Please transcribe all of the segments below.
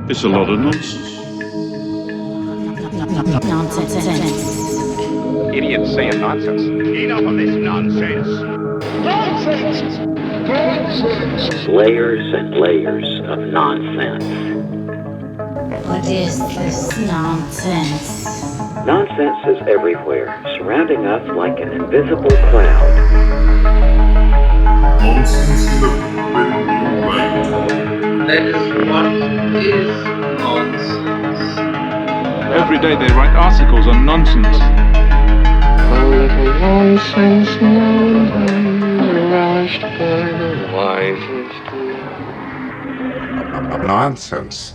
It's a lot of nonsense. Idiots saying nonsense. Enough of this nonsense. Nonsense! Nonsense! Layers and layers of nonsense. What is this nonsense? Nonsense is everywhere, surrounding us like an invisible cloud. Nonsense in a new light. That is what is nonsense. Every day they write articles on nonsense. A little nonsense now, relished by the wisest. Nonsense.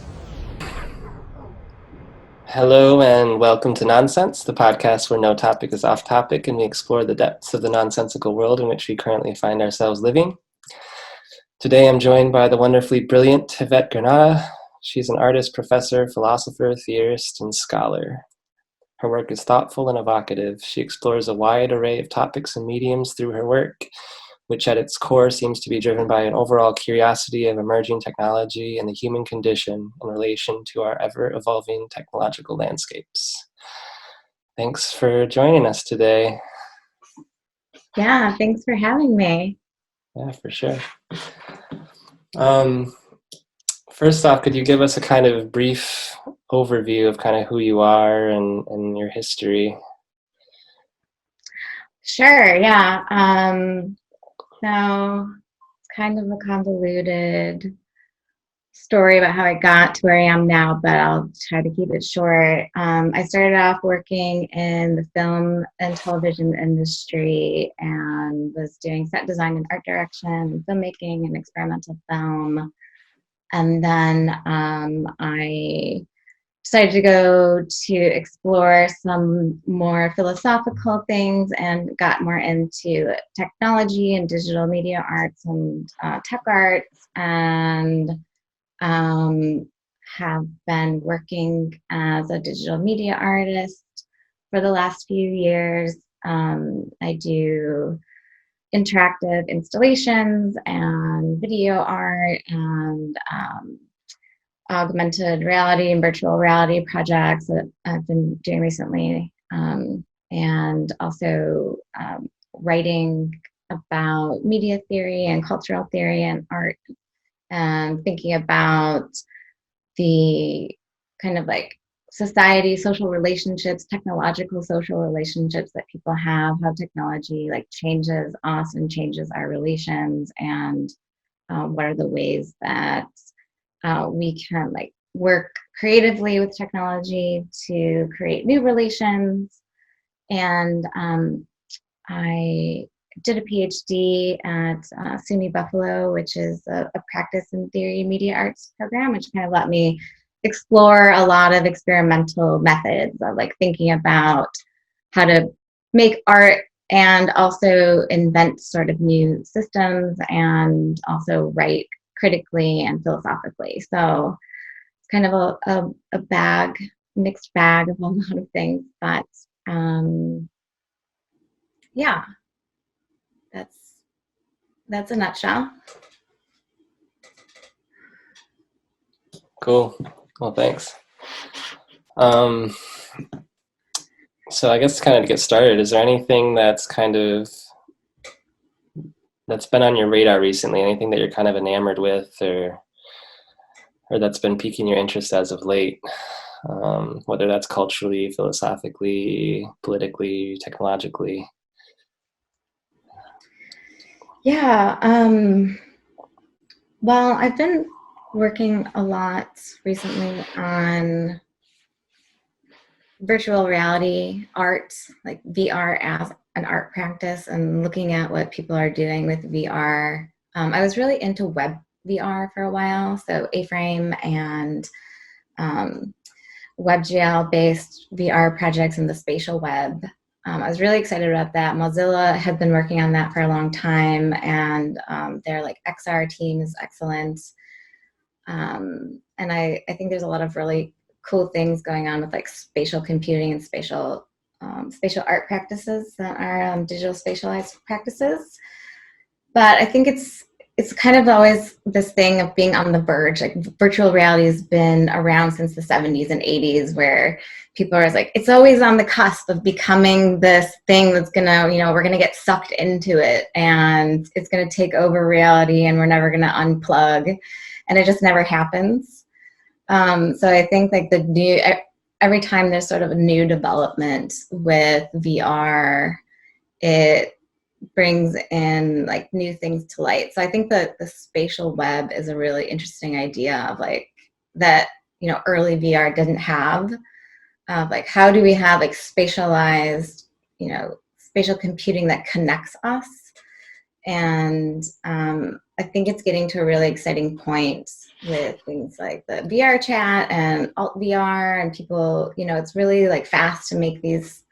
Hello and welcome to Nonsense, the podcast where no topic is off topic and we explore the depths of the nonsensical world in which we currently find ourselves living. Today I'm joined by the wonderfully brilliant Yvette Granata. She's an artist, professor, philosopher, theorist, and scholar. Her work is thoughtful and evocative. She explores a wide array of topics and mediums through her work, which at its core seems to be driven by an overall curiosity of emerging technology and the human condition in relation to our ever-evolving technological landscapes. Thanks for joining us today. Yeah, thanks for having me. Yeah, for sure. First off, could you give us a kind of brief overview of kind of who you are and your history? Sure, yeah. So it's kind of a convoluted story about how I got to where I am now, but I'll try to keep it short. I started off working in the film and television industry and was doing set design and art direction, filmmaking and experimental film. And then I decided to go to explore some more philosophical things and got more into technology and digital media arts and tech arts, and have been working as a digital media artist for the last few years. I do interactive installations and video art and augmented reality and virtual reality projects that I've been doing recently, and also writing about media theory and cultural theory and art, and thinking about the kind of like society, social relationships, technological social relationships that people have, how technology like changes us and changes our relations, and what are the ways that we can like work creatively with technology to create new relations. And I did a PhD at SUNY Buffalo, which is a practice and theory media arts program, which kind of let me explore a lot of experimental methods of like thinking about how to make art and also invent sort of new systems and also write critically and philosophically. So it's kind of a mixed bag of a lot of things, but yeah, that's a nutshell. Cool. Well, thanks. So I guess kind of to get started, is there anything that's been on your radar recently? Anything that you're kind of enamored with, or that's been piquing your interest as of late? Whether that's culturally, philosophically, politically, technologically. Yeah. Well, I've been working a lot recently on virtual reality art, like VR as an art practice, and looking at what people are doing with VR. I was really into web VR for a while, so A-frame and WebGL-based VR projects in the spatial web. I was really excited about that. Mozilla had been working on that for a long time, and their like XR team is excellent. And I think there's a lot of really cool things going on with like spatial computing and spatial art practices that are digital spatialized practices. But I think it's it's kind of always this thing of being on the verge. Like virtual reality has been around since the 70s and 80s, where people are like, it's always on the cusp of becoming this thing that's gonna, we're gonna get sucked into it and it's gonna take over reality and we're never gonna unplug, and it just never happens. So I think like every time there's sort of a new development with VR, it brings in like new things to light. So I think that the spatial web is a really interesting idea of like that, early VR didn't have, like how do we have like spatialized, spatial computing that connects us. And I think it's getting to a really exciting point with things like the VR chat and alt VR and people, it's really like fast to make these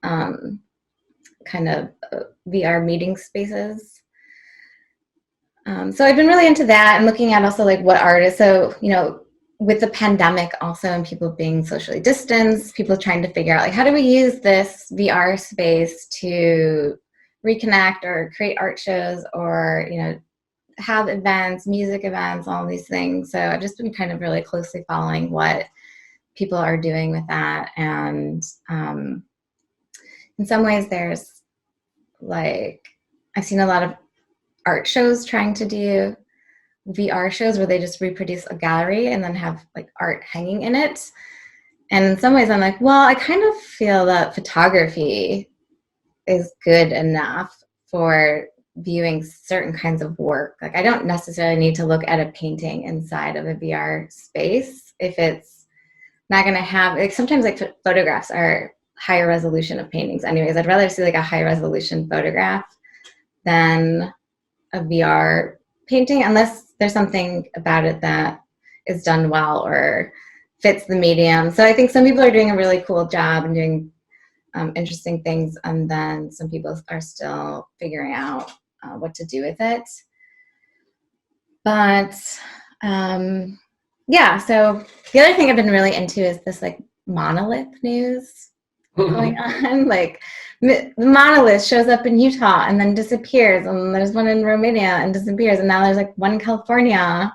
kind of VR meeting spaces. So I've been really into that and looking at also like what artists, so, with the pandemic also and people being socially distanced, people trying to figure out like, how do we use this VR space to reconnect or create art shows or, have events, music events, all these things. So I've just been kind of really closely following what people are doing with that. And in some ways there's like, I've seen a lot of art shows trying to do VR shows where they just reproduce a gallery and then have like art hanging in it. And in some ways I'm like, well, I kind of feel that photography is good enough for viewing certain kinds of work. Like I don't necessarily need to look at a painting inside of a VR space if it's not going to have, like sometimes like photographs are higher resolution of paintings anyways. I'd rather see like a high resolution photograph than a VR painting, unless there's something about it that is done well or fits the medium. So I think some people are doing a really cool job and doing interesting things, and then some people are still figuring out what to do with it. But yeah, so the other thing I've been really into is this like monolith news going on. Like the monolith shows up in Utah and then disappears, and there's one in Romania and disappears, and now there's like one in California.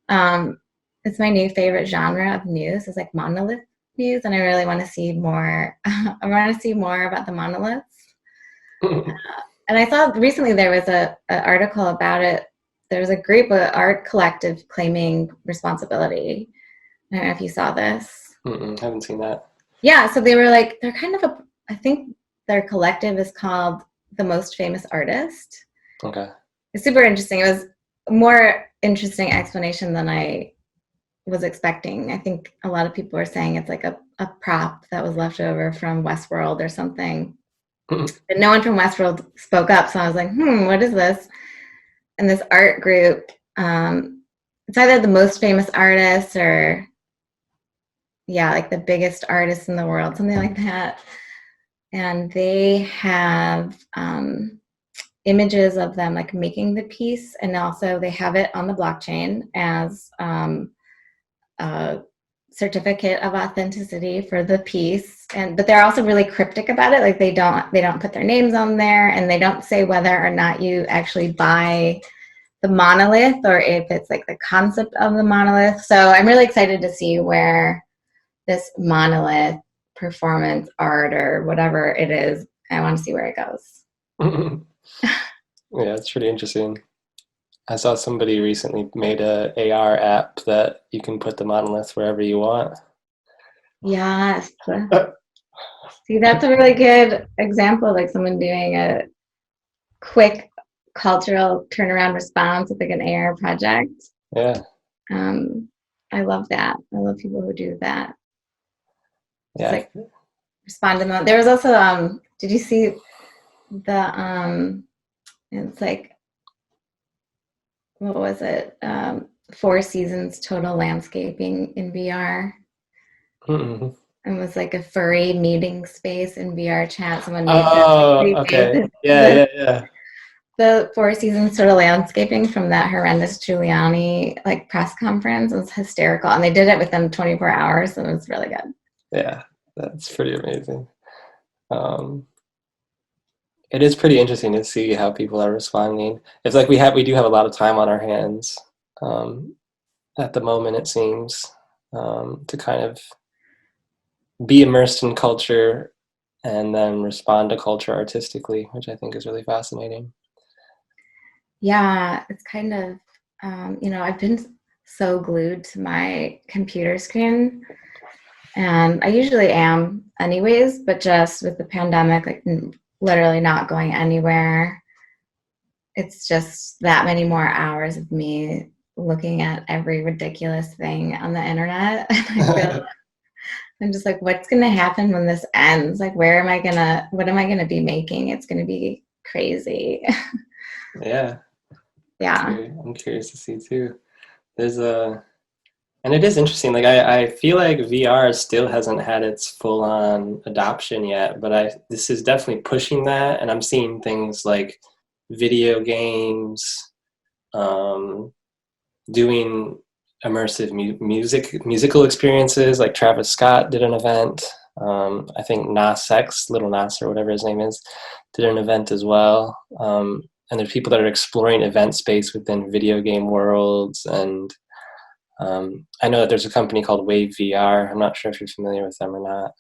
It's my new favorite genre of news, is like monolith news, and I really want to see more. I want to see more about the monoliths. And I saw recently there was an article about it. There was a group, an art collective, claiming responsibility. I don't know if you saw this. Haven't seen that. Yeah, so they were like, they're kind of I think their collective is called The Most Famous Artist. Okay. It's super interesting. It was a more interesting explanation than I was expecting. I think a lot of people were saying it's like a prop that was left over from Westworld or something. But no one from Westworld spoke up, so I was like, what is this? And this art group, it's either the most famous artist or like the biggest artist in the world, something like that. And they have images of them like making the piece, and also they have it on the blockchain as a certificate of authenticity for the piece. But they're also really cryptic about it. Like they don't put their names on there, and they don't say whether or not you actually buy the monolith or if it's like the concept of the monolith. So I'm really excited to see where this monolith performance art or whatever it is, I want to see where it goes. Yeah, it's pretty interesting. I saw somebody recently made a AR app that you can put the monoliths wherever you want. Yes. See, that's a really good example, like someone doing a quick cultural turnaround response with like an AR project. Yeah. I love that. I love people who do that. Yeah. Like respond to them. There was also did you see the it's like, what was it? 4 Seasons total landscaping in VR. Mm-hmm. It was like a furry meeting space in VR chat. Someone made okay. Yeah. The 4 Seasons total landscaping from that horrendous Giuliani like press conference. It was hysterical, and they did it within 24 hours, and it was really good. Yeah, that's pretty amazing. It is pretty interesting to see how people are responding. It's like we do have a lot of time on our hands at the moment, it seems, to kind of be immersed in culture and then respond to culture artistically, which I think is really fascinating. Yeah, it's kind of, I've been so glued to my computer screen, and I usually am anyways, but just with the pandemic, like literally not going anywhere, it's just that many more hours of me looking at every ridiculous thing on the internet. I'm just like, what's going to happen when this ends? Like, what am I going to be making? It's going to be crazy. Yeah. Yeah. I'm curious to see too. And it is interesting. Like I feel like VR still hasn't had its full on adoption yet, but this is definitely pushing that. And I'm seeing things like video games, doing immersive musical experiences. Like Travis Scott did an event. I think Little Nas or whatever his name is, did an event as well. And there's people that are exploring event space within video game worlds. And I know that there's a company called Wave VR. I'm not sure if you're familiar with them or not.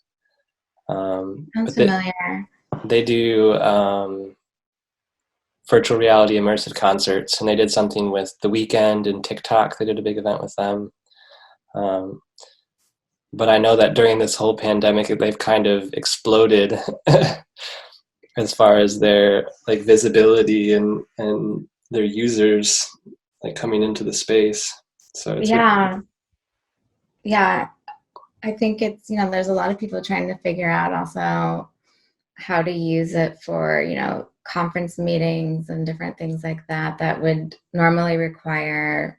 I'm familiar. They do virtual reality immersive concerts, and they did something with The Weeknd and TikTok. They did a big event with them. But I know that during this whole pandemic, they've kind of exploded as far as their like visibility and their users like coming into the space. So it's yeah. I think it's, there's a lot of people trying to figure out also how to use it for, conference meetings and different things like that would normally require,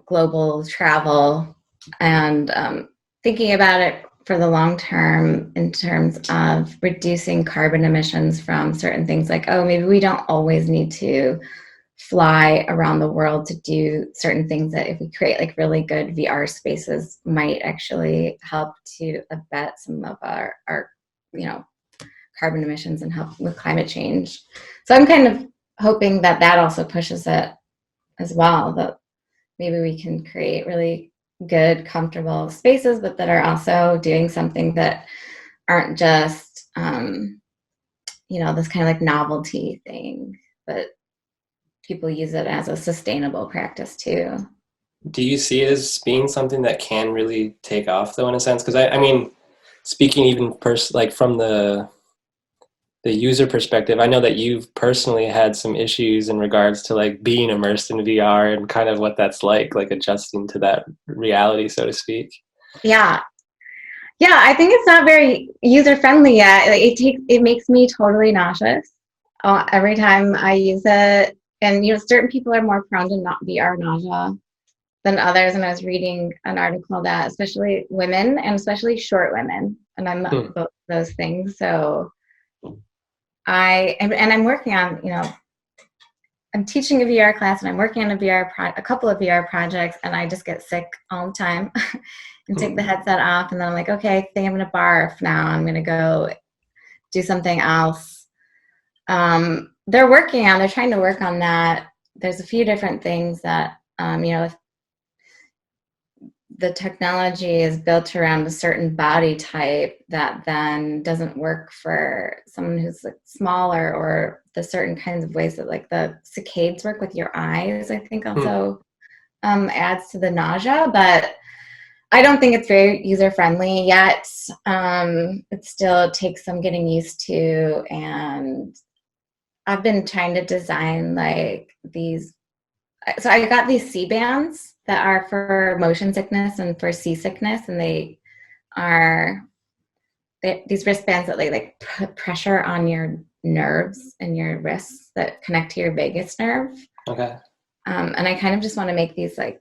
global travel, and thinking about it for the long term in terms of reducing carbon emissions from certain things, like, oh, maybe we don't always need to fly around the world to do certain things, that if we create like really good VR spaces might actually help to abet some of our carbon emissions and help with climate change. So I'm kind of hoping that also pushes it as well, that maybe we can create really good, comfortable spaces, but that are also doing something that aren't just, this kind of like novelty thing, but people use it as a sustainable practice too. Do you see it as being something that can really take off, though, in a sense? Because I mean, speaking even like from the user perspective, I know that you've personally had some issues in regards to like being immersed in VR and kind of what that's like adjusting to that reality, so to speak. Yeah, I think it's not very user friendly yet. Like it makes me totally nauseous every time I use it. And certain people are more prone to not VR nausea than others. And I was reading an article that especially women, and especially short women, and I'm both of those things. So I'm working on, I'm teaching a VR class, and I'm working on a couple of VR projects, and I just get sick all the time and take the headset off, and then I'm like, okay, I think I'm gonna barf now. I'm gonna go do something else. They're trying to work on that. There's a few different things that, if the technology is built around a certain body type, that then doesn't work for someone who's like smaller, or the certain kinds of ways that like the saccades work with your eyes, I think also adds to the nausea. But I don't think it's very user friendly yet. It still takes some getting used to, and I've been trying to design like these. So I got these C-bands that are for motion sickness and for seasickness, and they are these wristbands that like put pressure on your nerves and your wrists that connect to your vagus nerve. Okay. And I kind of just want to make these like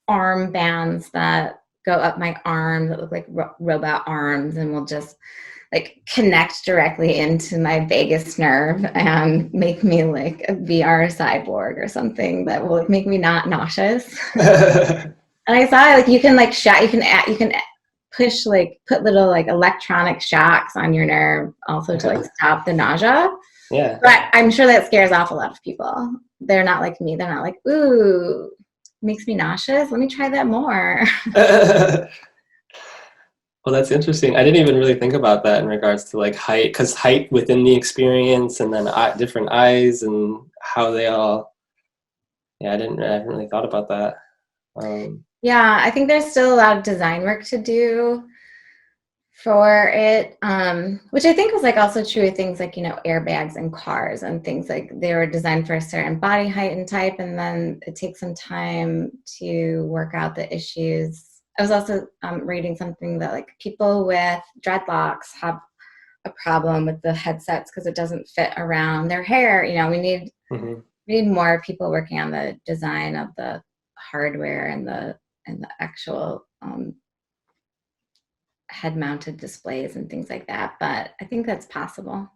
arm bands that go up my arm that look like robot arms, and will just like connect directly into my vagus nerve and make me like a VR cyborg or something that will make me not nauseous. And I saw like you can put little like electronic shocks on your nerve also to like stop the nausea. Yeah. But I'm sure that scares off a lot of people. They're not like me. They're not like, ooh, makes me nauseous. Let me try that more. Well, that's interesting. I didn't even really think about that in regards to like height, because height within the experience, and then different eyes and how they all. Yeah, I haven't really thought about that. Yeah, I think there's still a lot of design work to do for it, which I think was like also true of things like, airbags in cars and things like they were designed for a certain body height and type, and then it takes some time to work out the issues. I was also reading something that like people with dreadlocks have a problem with the headsets because it doesn't fit around their hair. We need more people working on the design of the hardware and the actual head-mounted displays and things like that. But I think that's possible.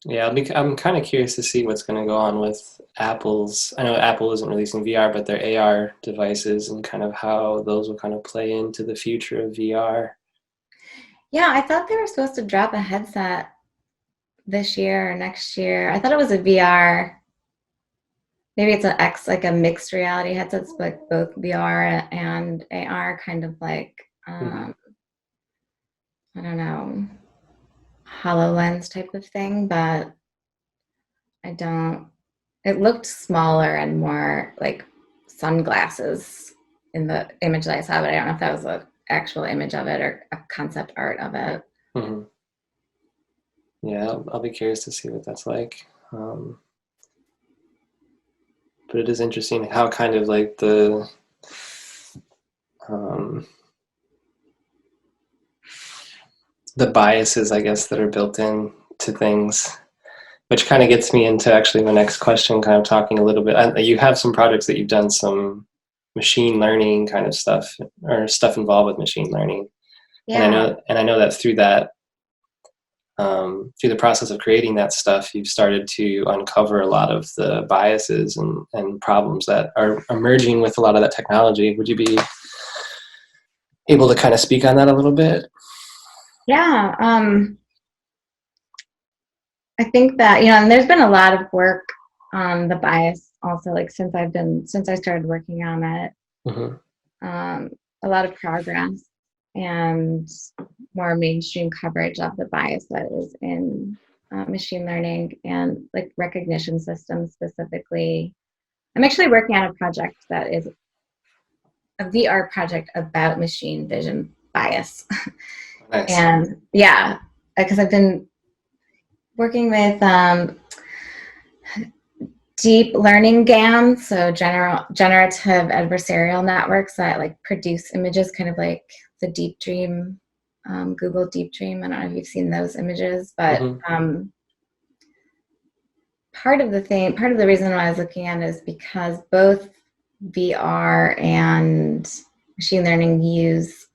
Yeah, I'm kind of curious to see what's going to go on with Apple's. I know Apple isn't releasing VR, but their AR devices and kind of how those will kind of play into the future of VR. Yeah, I thought they were supposed to drop a headset this year or next year. I thought it was a VR. Maybe it's like a mixed reality headset, like both VR and AR, kind of like, I don't know, HoloLens type of thing, but it looked smaller and more like sunglasses in the image that I saw, but I don't know if that was an actual image of it or a concept art of it. Mm-hmm. Yeah, I'll be curious to see what that's like. But it is interesting how kind of like the biases, I guess, that are built in to things, which kind of gets me into actually my next question, kind of talking a little bit. You have some projects that you've done some machine learning kind of stuff, or stuff involved with machine learning. Yeah. And I know that through that, through the process of creating that stuff, you've started to uncover a lot of the biases and problems that are emerging with a lot of that technology. Would you be able to kind of speak on that a little bit? Yeah. I think that, and there's been a lot of work on the bias also, like since I started working on it, a lot of progress and more mainstream coverage of the bias that is in machine learning and like recognition systems specifically. I'm actually working on a project that is a VR project about machine vision bias. Nice. And yeah, because I've been working with deep learning GANs, so generative adversarial networks that like produce images, kind of like the Deep Dream, Google Deep Dream. I don't know if you've seen those images, but part of the reason why I was looking at it is because both VR and machine learning use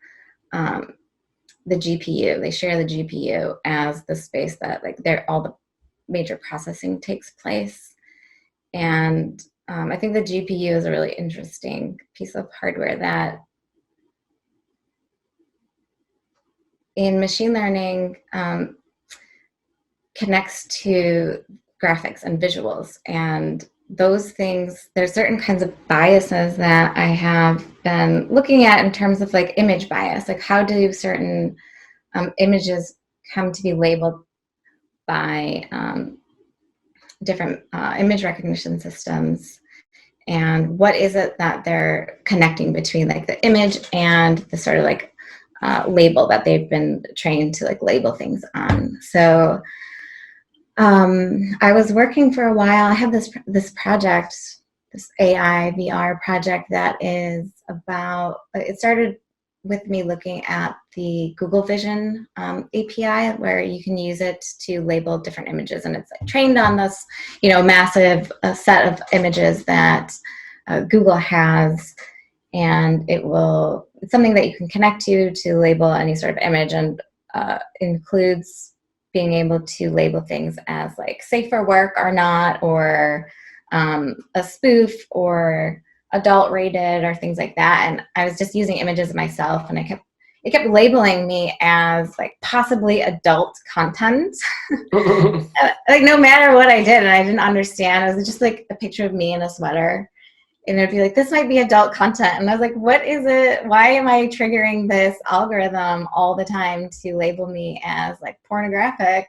the GPU. They share the GPU as the space that like all the major processing takes place. And I think the GPU is a really interesting piece of hardware that in machine learning connects to graphics and visuals. And those things, there's certain kinds of biases that I have been looking at in terms of like image bias. Like how do certain images come to be labeled by different image recognition systems, and what is it that they're connecting between like the image and the sort of like label that they've been trained to like label things on. So I was working for a while. I have this project, this AI VR project that is about, it started with me looking at the Google Vision API, where you can use it to label different images, and it's like trained on this, massive set of images that Google has, and it's something that you can connect to label any sort of image, and includes being able to label things as like safe for work or not, or a spoof or adult rated or things like that. And I was just using images myself, and it kept labeling me as like possibly adult content. Like no matter what I did, and I didn't understand. It was just like a picture of me in a sweater. And it'd be like, this might be adult content. And I was like, what is it? Why am I triggering this algorithm all the time to label me as like pornographic?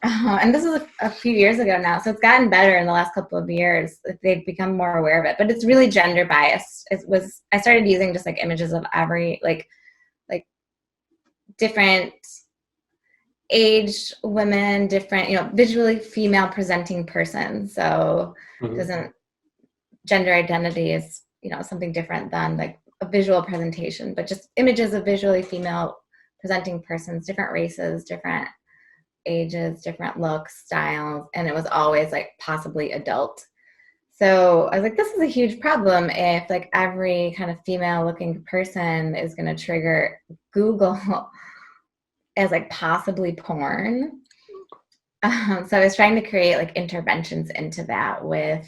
And this is a few years ago now. So it's gotten better in the last couple of years. They've become more aware of it, but it's really gender biased. I started using just like images of every, like different age women, different, visually female presenting person. So doesn't, gender identity is, something different than like a visual presentation, but just images of visually female presenting persons, different races, different ages, different looks, styles, and it was always like possibly adult. So I was like, this is a huge problem if like every kind of female looking person is going to trigger Google as like possibly porn. So I was trying to create like interventions into that with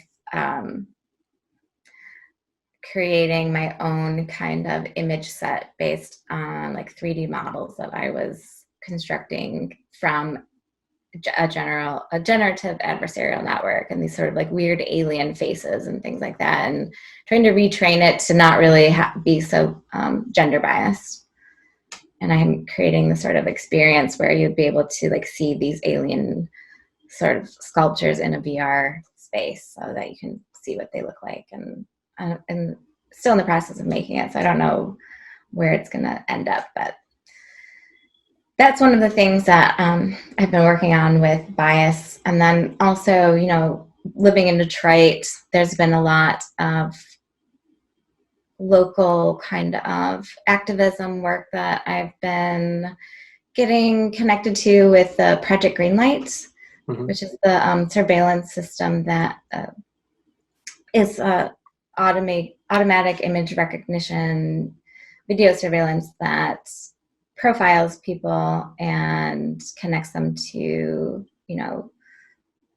creating my own kind of image set based on like 3D models that I was constructing from a generative adversarial network, and these sort of like weird alien faces and things like that, and trying to retrain it to not really be so gender biased. And I'm creating the sort of experience where you'd be able to like see these alien sort of sculptures in a VR space so that you can see what they look like, and still in the process of making it. So I don't know where it's going to end up, but that's one of the things that I've been working on with bias. And then also, living in Detroit, there's been a lot of local kind of activism work that I've been getting connected to with the Project Greenlight, which is the surveillance system that is automatic image recognition, video surveillance that profiles people and connects them to,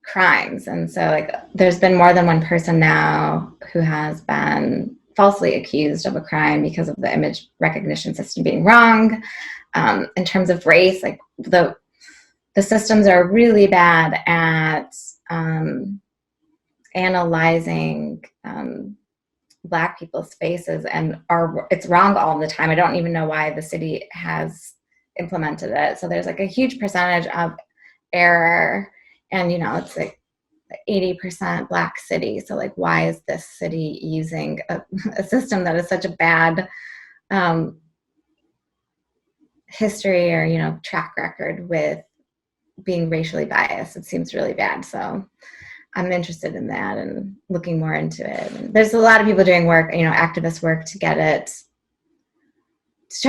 crimes. And so like there's been more than one person now who has been falsely accused of a crime because of the image recognition system being wrong. In terms of race, like the systems are really bad at analyzing Black people's faces, and it's wrong all the time. I don't even know why the city has implemented it. So there's like a huge percentage of error, and it's like 80% Black city. So like, why is this city using a system that is such a bad history or track record with being racially biased? It seems really bad. So I'm interested in that and looking more into it. And there's a lot of people doing work, activist work to try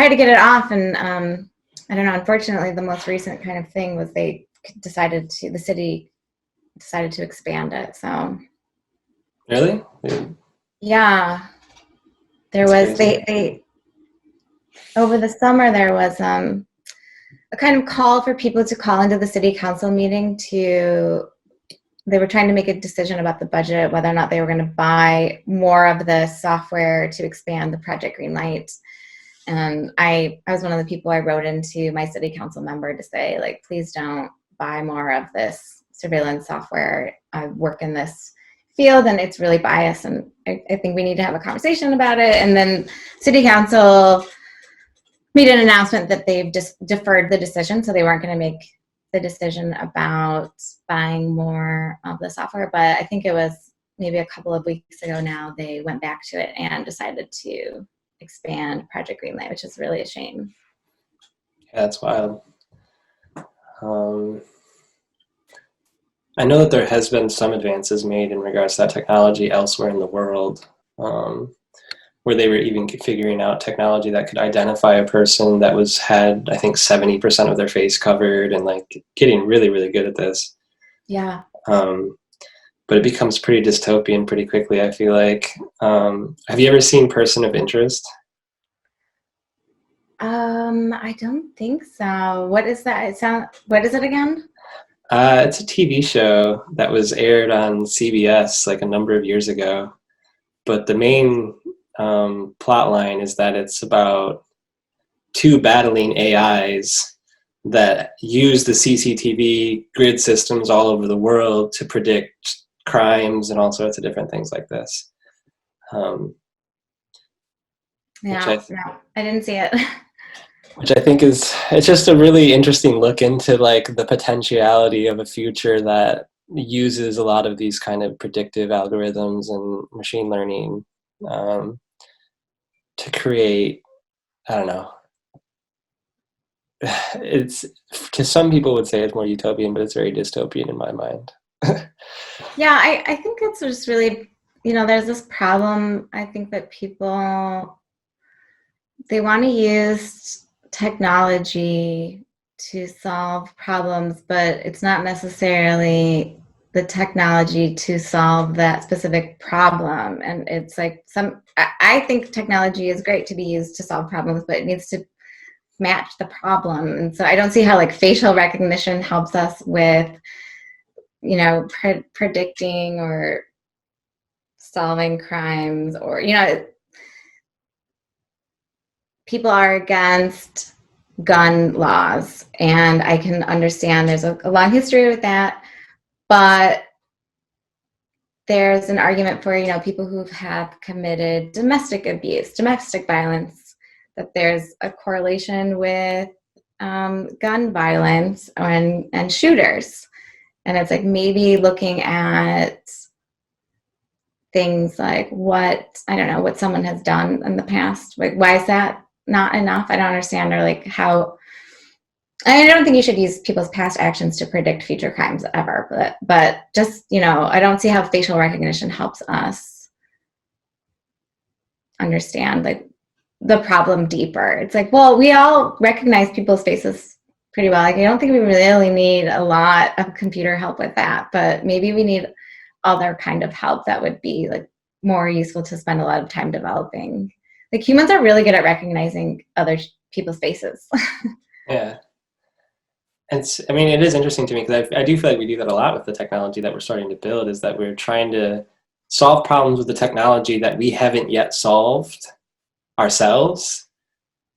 to get it off. And I don't know, unfortunately, the most recent kind of thing was the city decided to expand it. So. Really? Yeah. There was, they over the summer, there was a kind of call for people to call into the city council meeting they were trying to make a decision about the budget, whether or not they were going to buy more of the software to expand the Project Greenlight. And I was one of the people I wrote into my city council member to say, like, please don't buy more of this surveillance software. I work in this field and it's really biased, and I think we need to have a conversation about it. And then city council made an announcement that they've just deferred the decision, so they weren't going to make the decision about buying more of the software. But I think it was maybe a couple of weeks ago now, they went back to it and decided to expand Project Greenlight, which is really a shame. Yeah, that's wild. I know that there has been some advances made in regards to that technology elsewhere in the world, where they were even figuring out technology that could identify a person that had, I think, 70% of their face covered, and like getting really, really good at this. Yeah. But it becomes pretty dystopian pretty quickly, I feel like. Have you ever seen Person of Interest? I don't think so. What is that? What is it again? It's a TV show that was aired on CBS like a number of years ago. But the main plot line is that it's about two battling AIs that use the CCTV grid systems all over the world to predict crimes and all sorts of different things like this. Yeah, I didn't see it. Which I think it's just a really interesting look into like the potentiality of a future that uses a lot of these kind of predictive algorithms and machine learning to create, I don't know, it's, to some people would say it's more utopian, but it's very dystopian in my mind. Yeah, I think it's just really, there's this problem. I think that people, they want to use technology to solve problems, but it's not necessarily the technology to solve that specific problem. And it's like I think technology is great to be used to solve problems, but it needs to match the problem. And so I don't see how like facial recognition helps us with, predicting or solving crimes, or, people are against gun laws, and I can understand there's a long history with that, but there's an argument for, people who have committed domestic abuse, domestic violence, that there's a correlation with gun violence and shooters. And it's like maybe looking at things like what someone has done in the past. Like, why is that not enough? I don't understand. Or like how, I don't think you should use people's past actions to predict future crimes ever, but just, I don't see how facial recognition helps us understand like the problem deeper. It's like, well, we all recognize people's faces pretty well. Like, I don't think we really need a lot of computer help with that, but maybe we need other kind of help that would be like more useful to spend a lot of time developing. Like, humans are really good at recognizing other people's faces. Yeah. It is interesting to me because I do feel like we do that a lot with the technology that we're starting to build, is that we're trying to solve problems with the technology that we haven't yet solved ourselves.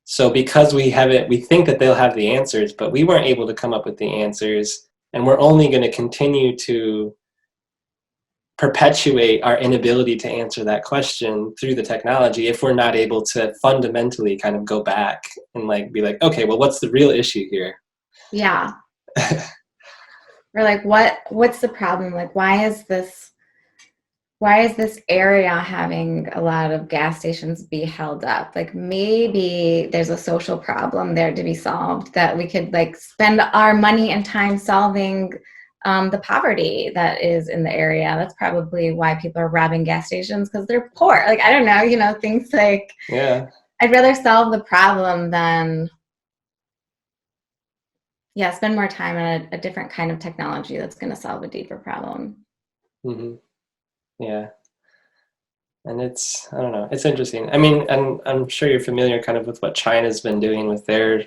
So because we think that they'll have the answers, but we weren't able to come up with the answers, and we're only going to continue to perpetuate our inability to answer that question through the technology if we're not able to fundamentally kind of go back and like be like, okay, well, what's the real issue here? Yeah. Or like, what's the problem? Like, why is this area having a lot of gas stations be held up? Like, maybe there's a social problem there to be solved that we could like spend our money and time solving the poverty that is in the area. That's probably why people are robbing gas stations, because they're poor. Like, I don't know, things like, yeah, I'd rather solve the problem than spend more time on a different kind of technology that's going to solve a deeper problem. Mm-hmm. Yeah. And I don't know, it's interesting. I mean, and I'm sure you're familiar kind of with what China's been doing with their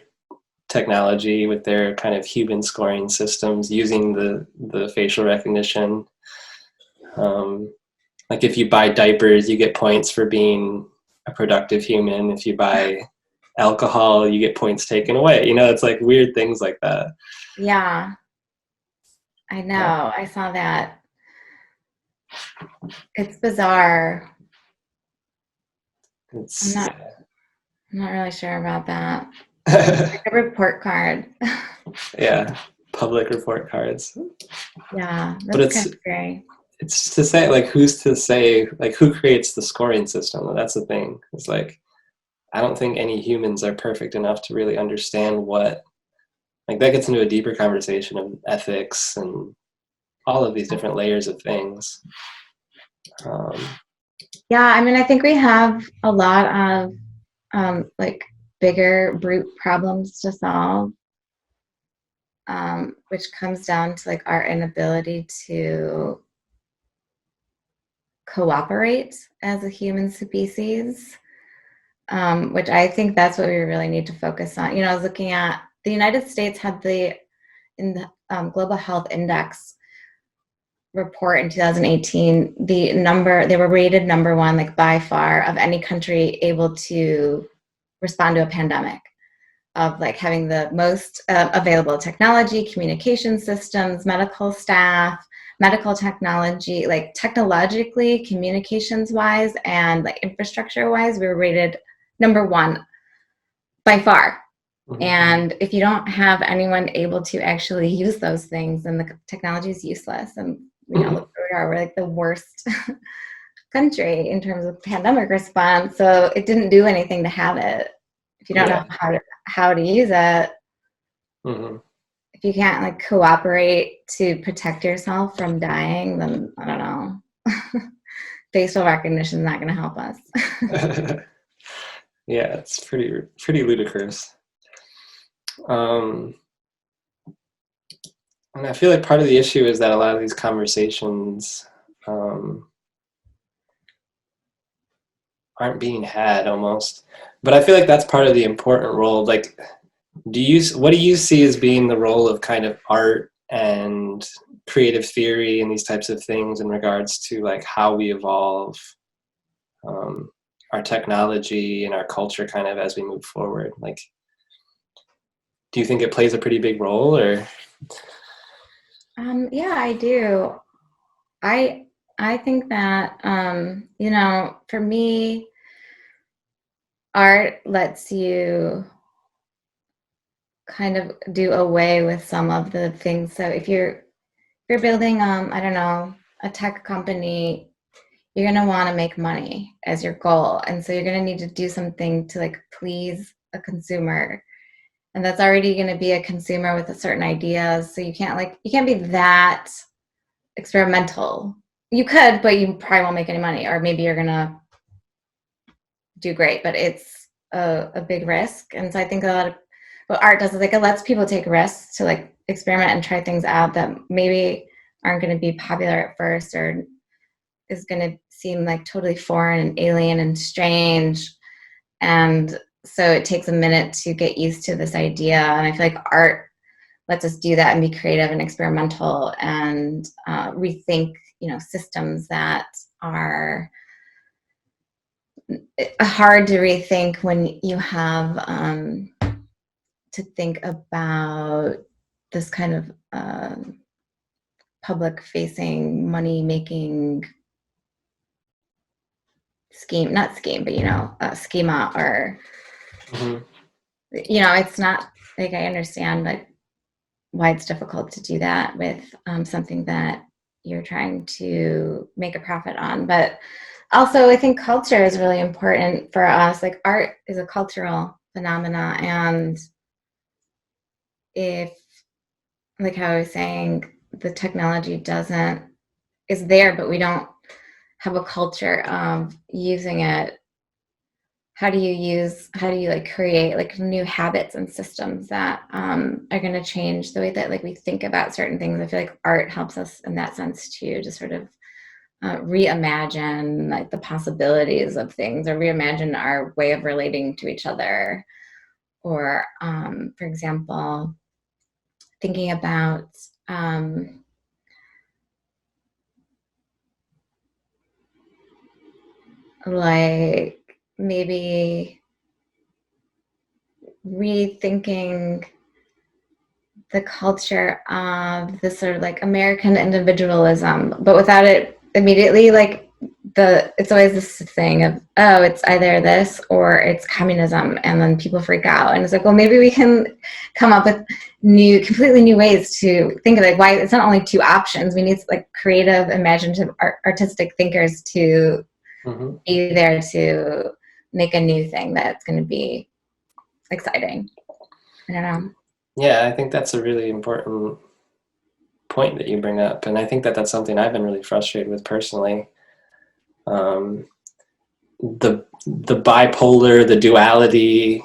technology, with their kind of human scoring systems using the facial recognition. Like, if you buy diapers, you get points for being a productive human. If you buy alcohol, you get points taken away. It's like weird things like that. Yeah, I know. Yeah. I saw that. It's bizarre. I'm not really sure about that. Like a report card. Yeah, public report cards. Yeah, that's kind of scary. It's to say, like, who's to say, like, who creates the scoring system? That's the thing. It's like, I don't think any humans are perfect enough to really understand what, like, that gets into a deeper conversation of ethics and all of these different layers of things. Yeah, I mean, I think we have a lot of like bigger brute problems to solve, which comes down to like our inability to cooperate as a human species, which I think that's what we really need to focus on. I was looking at the United States had in the Global Health Index report in 2018, they were rated #1, like by far, of any country able to respond to a pandemic. of like having the most available technology, communication systems, medical staff, medical technology, like technologically, communications wise, and like infrastructure wise, we were rated number 1 by far. Mm-hmm. And if you don't have anyone able to actually use those things, then the technology is useless. And you know, look where we are. We're like the worst country in terms of pandemic response. So it didn't do anything to have it. If you don't know how to use it, if you can't like cooperate to protect yourself from dying, then I don't know. Facial recognition is not going to help us. Yeah, it's pretty ludicrous. And I feel like part of the issue is that a lot of these conversations aren't being had almost. But I feel like that's part of the important role. Like, what do you see as being the role of kind of art and creative theory and these types of things in regards to like how we evolve our technology and our culture kind of as we move forward? Like, do you think it plays a pretty big role, or? Yeah, I do. I think that, you know, for me, art lets you kind of do away with some of the things. So if you're building, I don't know, a tech company, you're going to want to make money as your goal. And so you're going to need to do something to like please a consumer. And that's already going to be a consumer with a certain ideas. So you can't be that experimental. You could, but you probably won't make any money, or maybe you're going to do great, but it's a big risk. And so I think a lot of what art does is like it lets people take risks to like experiment and try things out that maybe aren't going to be popular at first, or is going to seem like totally foreign and alien and strange. And so it takes a minute to get used to this idea. And I feel like art lets us do that and be creative and experimental and rethink, you know, systems that are hard to rethink when you have to think about this kind of public-facing, money-making scheme, not scheme, but, you know, schema, or, you know, it's not, like, I understand, like, why it's difficult to do that with something that you're trying to make a profit on. But also, I think culture is really important for us. Like, art is a cultural phenomena, and if, like how I was saying, the technology is there, but we don't have a culture of using it. How do you like create like new habits and systems that are going to change the way that like we think about certain things? I feel like art helps us in that sense too, to sort of reimagine like the possibilities of things, or reimagine our way of relating to each other. Or for example, thinking about like maybe rethinking the culture of this sort of like American individualism, but without it immediately like it's always this thing of, oh, it's either this or it's communism, and then people freak out, and it's like, well, maybe we can come up with completely new ways to think of it. Why it's not only two options. We need like creative, imaginative, artistic thinkers to be there to make a new thing that's going to be exciting. I don't know. Yeah, I think that's a really important point that you bring up, and I think that that's something I've been really frustrated with personally. The bipolar, the duality,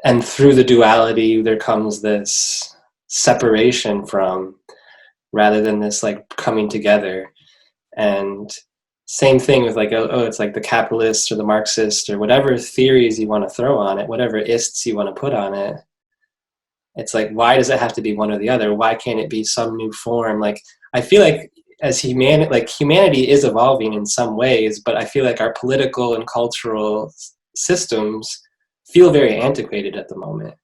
and through the duality there comes this separation from, rather than this like coming together. And same thing with like, oh, it's like the capitalists or the Marxists or whatever theories you want to throw on it, whatever ists you want to put on it. It's like, why does it have to be one or the other? Why can't it be some new form? Like, I feel like as humanity is evolving in some ways, but I feel like our political and cultural systems feel very antiquated at the moment,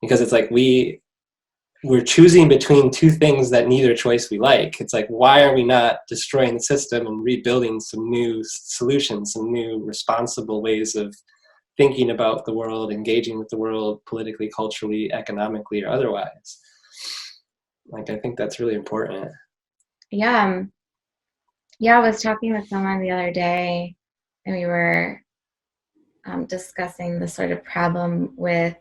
because it's like we're choosing between two things that neither choice we like. It's like, why are we not destroying the system and rebuilding some new solutions, some new responsible ways of thinking about the world, engaging with the world politically, culturally, economically, or otherwise? Like, I think that's really important. Yeah. I was talking with someone the other day, and we were discussing the sort of problem with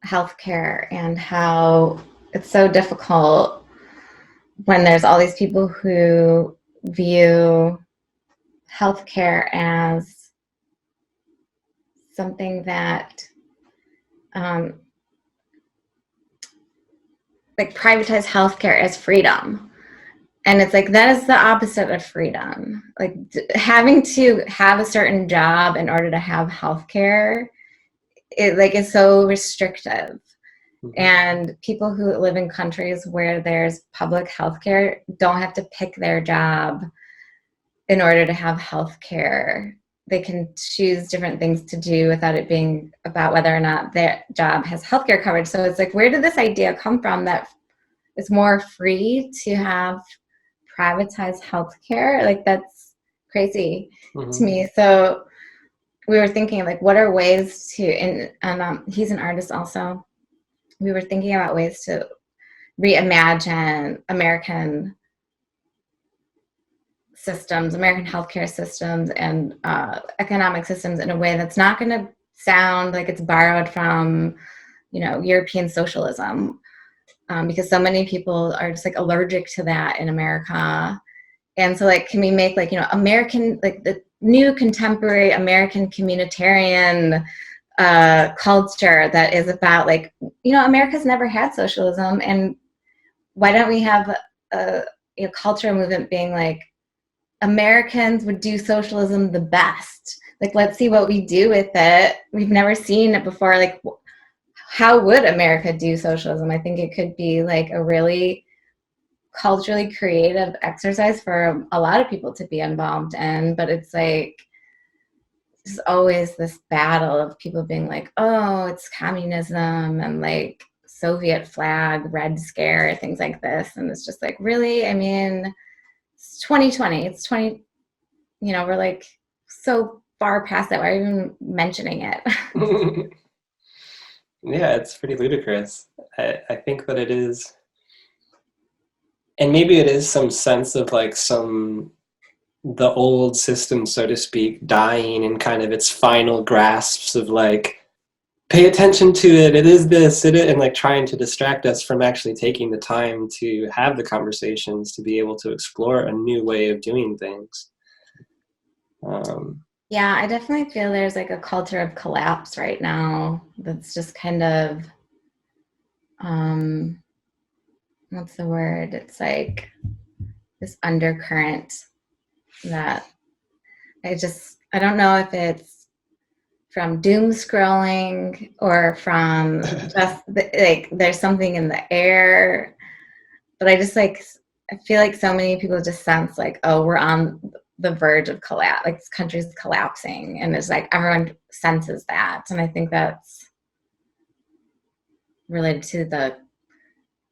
healthcare and how it's so difficult when there's all these people who view healthcare as something that like privatize healthcare as freedom. And it's like, that is the opposite of freedom. Like having to have a certain job in order to have healthcare, it like is so restrictive. Mm-hmm. And people who live in countries where there's public healthcare don't have to pick their job in order to have healthcare. They can choose different things to do without it being about whether or not their job has healthcare coverage. So it's like, where did this idea come from that it's more free to have privatized healthcare? Like, that's crazy to me. So we were thinking, like, what are ways to, and he's an artist also. We were thinking about ways to reimagine American systems, American healthcare systems, and economic systems in a way that's not going to sound like it's borrowed from, European socialism, because so many people are just like allergic to that in America. And so, like, can we make like, American, like the new contemporary American communitarian culture that is about like, America's never had socialism, and why don't we have a culture movement being like, Americans would do socialism the best. Like, let's see what we do with it. We've never seen it before. Like, how would America do socialism? I think it could be like a really culturally creative exercise for a lot of people to be involved in. But it's like, there's always this battle of people being like, oh, it's communism and like Soviet flag, Red Scare, things like this. And it's just like, really? I mean, it's 2020. It's we're like so far past that. Why are you even mentioning it? Yeah, it's pretty ludicrous. I think that it is, and maybe it is some sense of like the old system, so to speak, dying in kind of its final grasps of like, pay attention to it, it is this, and like trying to distract us from actually taking the time to have the conversations, to be able to explore a new way of doing things. Yeah, I definitely feel there's like a culture of collapse right now that's just kind of, what's the word? It's like this undercurrent that I don't know if it's from doom scrolling or from just like there's something in the air, but I feel like so many people just sense like, oh, we're on the verge of collapse, like this country's collapsing, and it's like everyone senses that. And I think that's related to the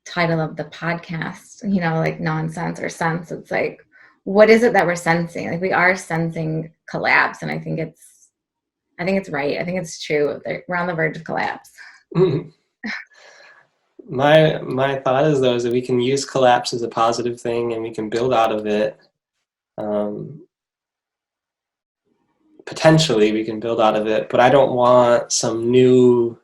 title of the podcast, like nonsense or sense. It's like, what is it that we're sensing? Like, we are sensing collapse, and I think it's right. I think it's true. We're on the verge of collapse. My thought is, though, is that we can use collapse as a positive thing, and we can build out of it. Potentially, we can build out of it, but I don't want some new.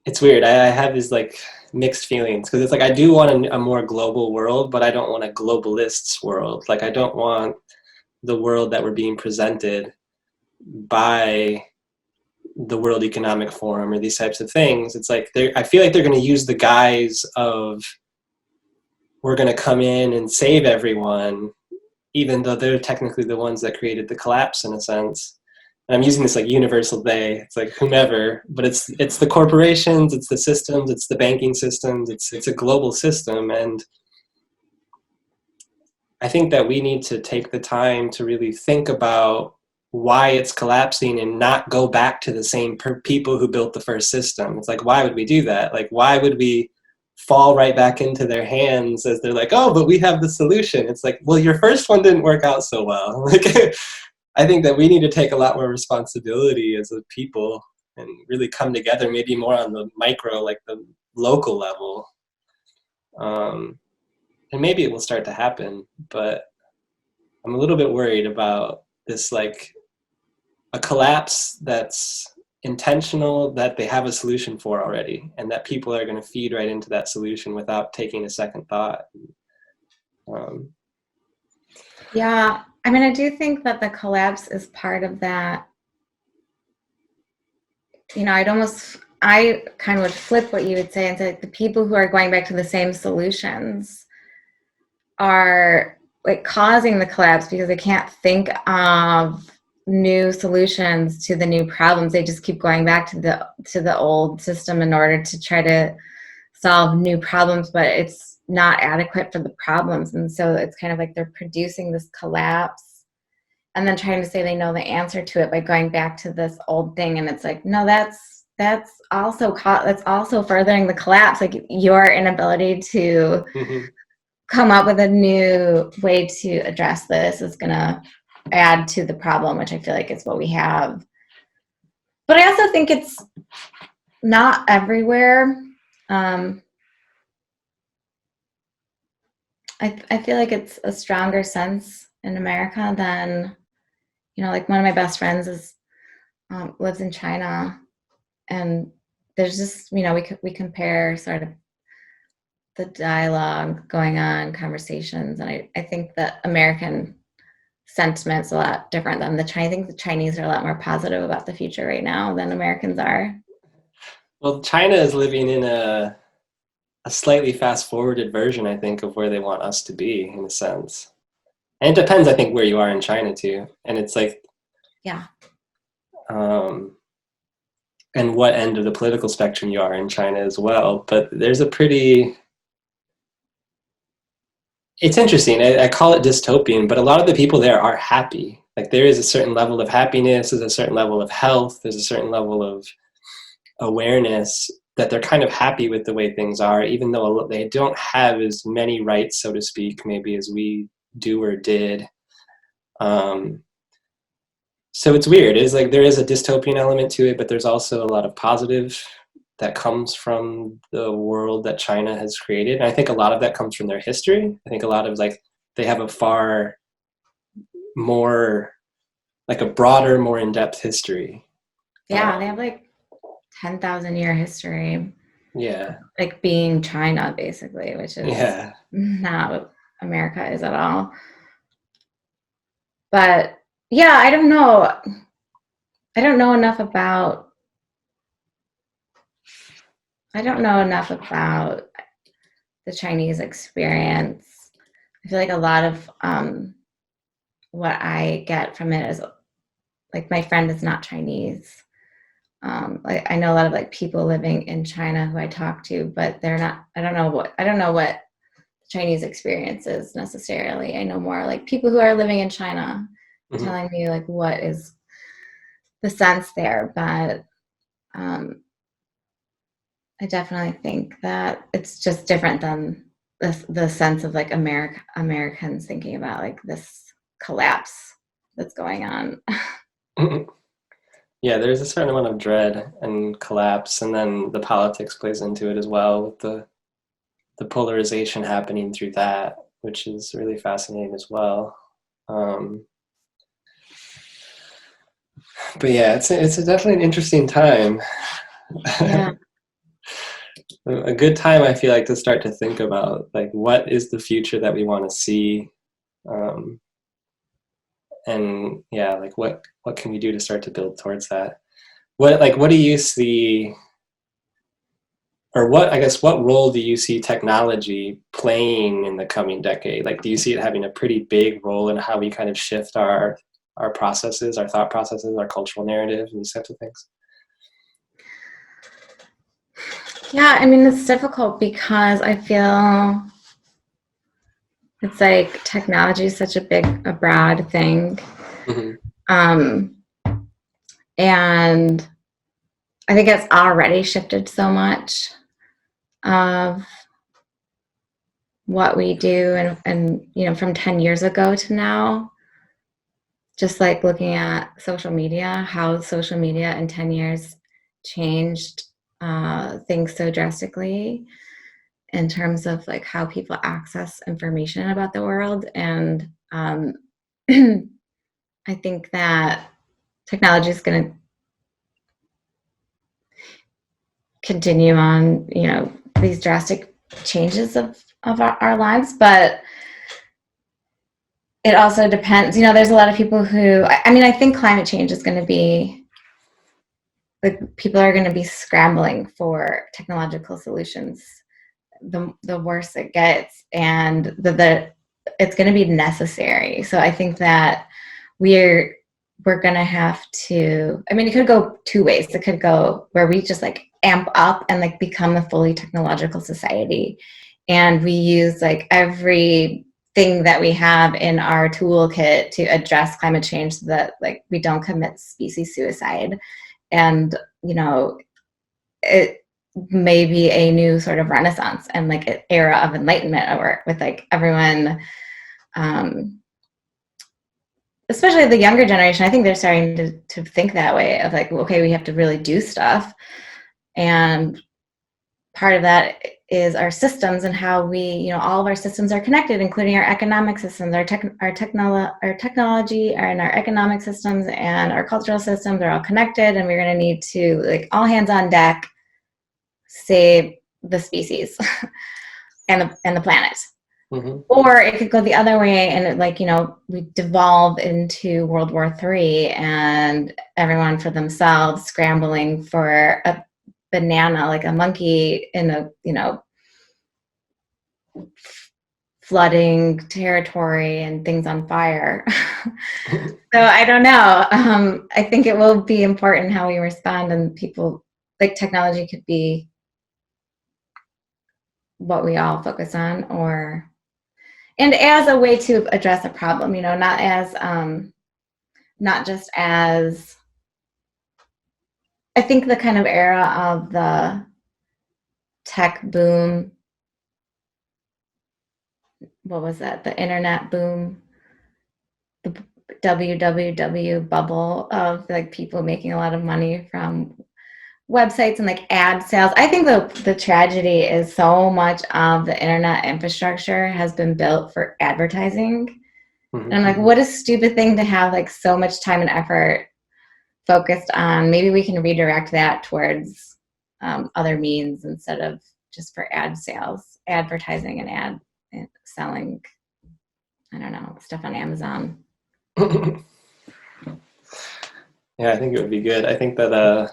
It's weird. I have these like mixed feelings, because it's like I do want a more global world, but I don't want a globalist's world. Like, I don't want the world that we're being presented by the World Economic Forum or these types of things. It's like I feel like they're going to use the guise of, we're going to come in and save everyone, even though they're technically the ones that created the collapse in a sense. And I'm using this like universal they, it's like whomever, but it's the corporations, it's the systems, it's the banking systems, it's a global system. And I think that we need to take the time to really think about why it's collapsing and not go back to the same people who built the first system. It's like, why would we do that? Like, why would we fall right back into their hands as they're like, oh, but we have the solution? It's like, well, your first one didn't work out so well. Like, I think that we need to take a lot more responsibility as a people and really come together, maybe more on the micro, like the local level. And maybe it will start to happen, but I'm a little bit worried about this, like a collapse that's intentional, that they have a solution for already, and that people are going to feed right into that solution without taking a second thought. Yeah, I mean, I do think that the collapse is part of that. You know, I kind of would flip what you would say and say, like, the people who are going back to the same solutions are like causing the collapse because they can't think of new solutions to the new problems. They just keep going back to the old system in order to try to solve new problems, but it's not adequate for the problems. And so it's kind of like they're producing this collapse and then trying to say they know the answer to it by going back to this old thing. And it's like, no, that's also furthering the collapse. Like, your inability to come up with a new way to address this is going to add to the problem, which I feel like is what we have. But I also think it's not everywhere. I feel like it's a stronger sense in America than, you know, like one of my best friends lives in China, and there's just, you know, we compare sort of the dialogue going on, conversations, and I think that American sentiment's a lot different than the Chinese. I think the Chinese are a lot more positive about the future right now than Americans are. Well, China is living in a slightly fast-forwarded version, I think, of where they want us to be, in a sense. And it depends, I think, where you are in China too. And it's like, yeah. And what end of the political spectrum you are in China as well. But there's a pretty, it's interesting. I call it dystopian, but a lot of the people there are happy. Like, there is a certain level of happiness, there's a certain level of health, there's a certain level of awareness that they're kind of happy with the way things are, even though they don't have as many rights, so to speak, maybe as we do or did. So it's weird. It's like there is a dystopian element to it, but there's also a lot of positive that comes from the world that China has created. And I think a lot of that comes from their history. I think a lot of, like, they have a far more, like a broader, more in-depth history. Yeah, they have like 10,000 year history. Yeah. Like being China, basically, which is not what America is at all. But yeah, I don't know. I don't know enough about the Chinese experience. I feel like a lot of what I get from it is, like, my friend is not Chinese. Like, I know a lot of, like, people living in China who I talk to, but they're not. I don't know what the Chinese experience is necessarily. I know more like people who are living in China telling me, like, what is the sense there. But I definitely think that it's just different than the sense of, like, Americans thinking about, like, this collapse that's going on. Yeah, there's a certain amount of dread and collapse, and then the politics plays into it as well, with the polarization happening through that, which is really fascinating as well. But yeah, it's definitely an interesting time. Yeah. A good time, I feel like, to start to think about, like, what is the future that we want to see, and yeah, like, what can we do to start to build towards that? What do you see, or what role do you see technology playing in the coming decade? Like, do you see it having a pretty big role in how we kind of shift our processes, our thought processes, our cultural narrative, and these types of things? Yeah, I mean, it's difficult because I feel it's like technology is such a broad thing. And I think it's already shifted so much of what we do and you know, from 10 years ago to now. Just like looking at social media, how social media in 10 years changed things so drastically in terms of like how people access information about the world. And I think that technology is going to continue on, you know, these drastic changes of our lives, but it also depends. You know, there's a lot of people who, I mean, I think climate change is going to be, like, people are going to be scrambling for technological solutions the worse it gets, and the it's going to be necessary. So I think that we're going to have to, I mean, it could go two ways. It could go where we just like amp up and like become a fully technological society, and we use like everything that we have in our toolkit to address climate change so that like we don't commit species suicide. And you know, it may be a new sort of renaissance and like an era of enlightenment with like everyone, especially the younger generation. I think they're starting to think that way of like, okay, we have to really do stuff. And part of that is our systems and how we, you know, all of our systems are connected, including our economic systems, our technology and our economic systems and our cultural systems are all connected, and we're going to need to like all hands on deck save the species and the planet. Mm-hmm. Or it could go the other way, and it, like, you know, we devolve into World War III and everyone for themselves scrambling for a banana, like a monkey in a, you know, flooding territory and things on fire. So I don't know. I think it will be important how we respond, and people, like, technology could be what we all focus on, or and as a way to address a problem, you know, not as not just as, I think the kind of era of the tech boom, what was that, the internet boom, the www bubble of like people making a lot of money from websites and like ad sales. I think the tragedy is so much of the internet infrastructure has been built for advertising. Mm-hmm. And I'm like, what a stupid thing to have like so much time and effort focused on. Maybe we can redirect that towards other means instead of just for ad sales, advertising and ad and selling, I don't know, stuff on Amazon. Yeah, I think it would be good. I think that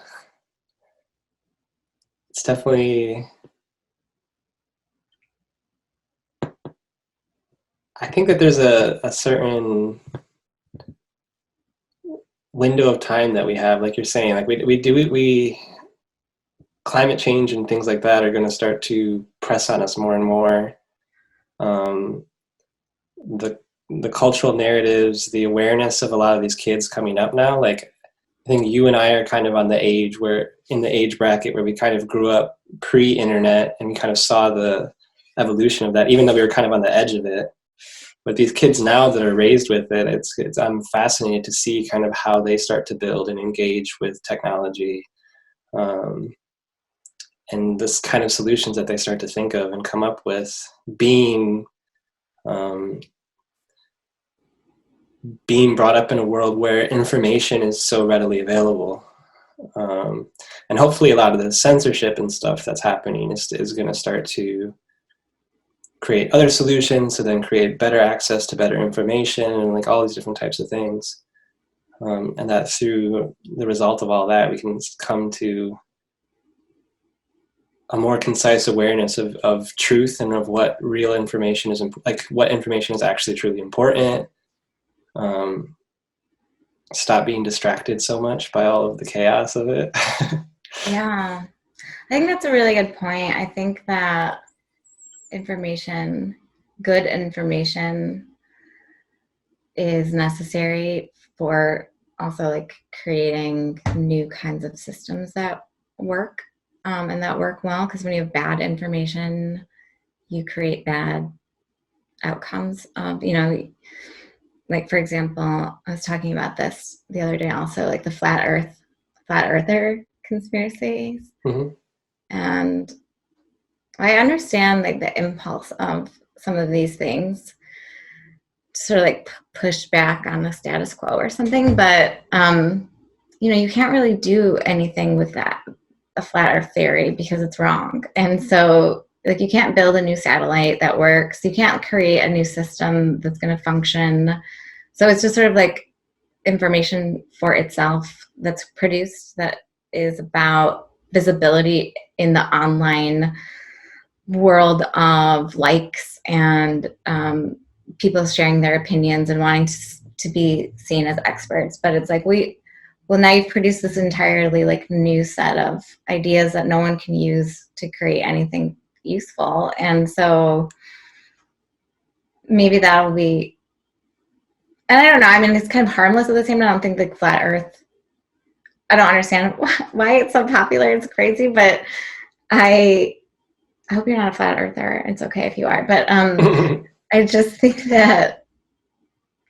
it's definitely, I think that there's a certain window of time that we have, like you're saying, like we climate change and things like that are going to start to press on us more and more. The cultural narratives, the awareness of a lot of these kids coming up now, like I think you and I are kind of on the age where, in the age bracket where we kind of grew up pre-internet and we kind of saw the evolution of that, even though we were kind of on the edge of it. But these kids now that are raised with it, it's I'm fascinated to see kind of how they start to build and engage with technology, and this kind of solutions that they start to think of and come up with, being brought up in a world where information is so readily available. And hopefully a lot of the censorship and stuff that's happening is going to start to create other solutions to then create better access to better information and like all these different types of things. And that through the result of all that, we can come to a more concise awareness of truth and of what real information is, like what information is actually truly important. Stop being distracted so much by all of the chaos of it. Yeah, I think that's a really good point. I think that information, good information, is necessary for also like creating new kinds of systems that work and that work well. Because when you have bad information, you create bad outcomes. Like for example, I was talking about this the other day also, like the flat earther conspiracies. Mm-hmm. And I understand like the impulse of some of these things to sort of like push back on the status quo or something, but you can't really do anything with that, a flat earth theory, because it's wrong. And so like you can't build a new satellite that works, you can't create a new system that's going to function. So it's just sort of like information for itself that's produced that is about visibility in the online world of likes and people sharing their opinions and wanting to be seen as experts. But it's like, now you've produced this entirely like new set of ideas that no one can use to create anything useful. And so maybe that'll be, and I don't know, I mean, it's kind of harmless at the same time. I don't think like flat earth, I don't understand why it's so popular. It's crazy, but I hope you're not a flat earther. It's okay if you are, but I just think that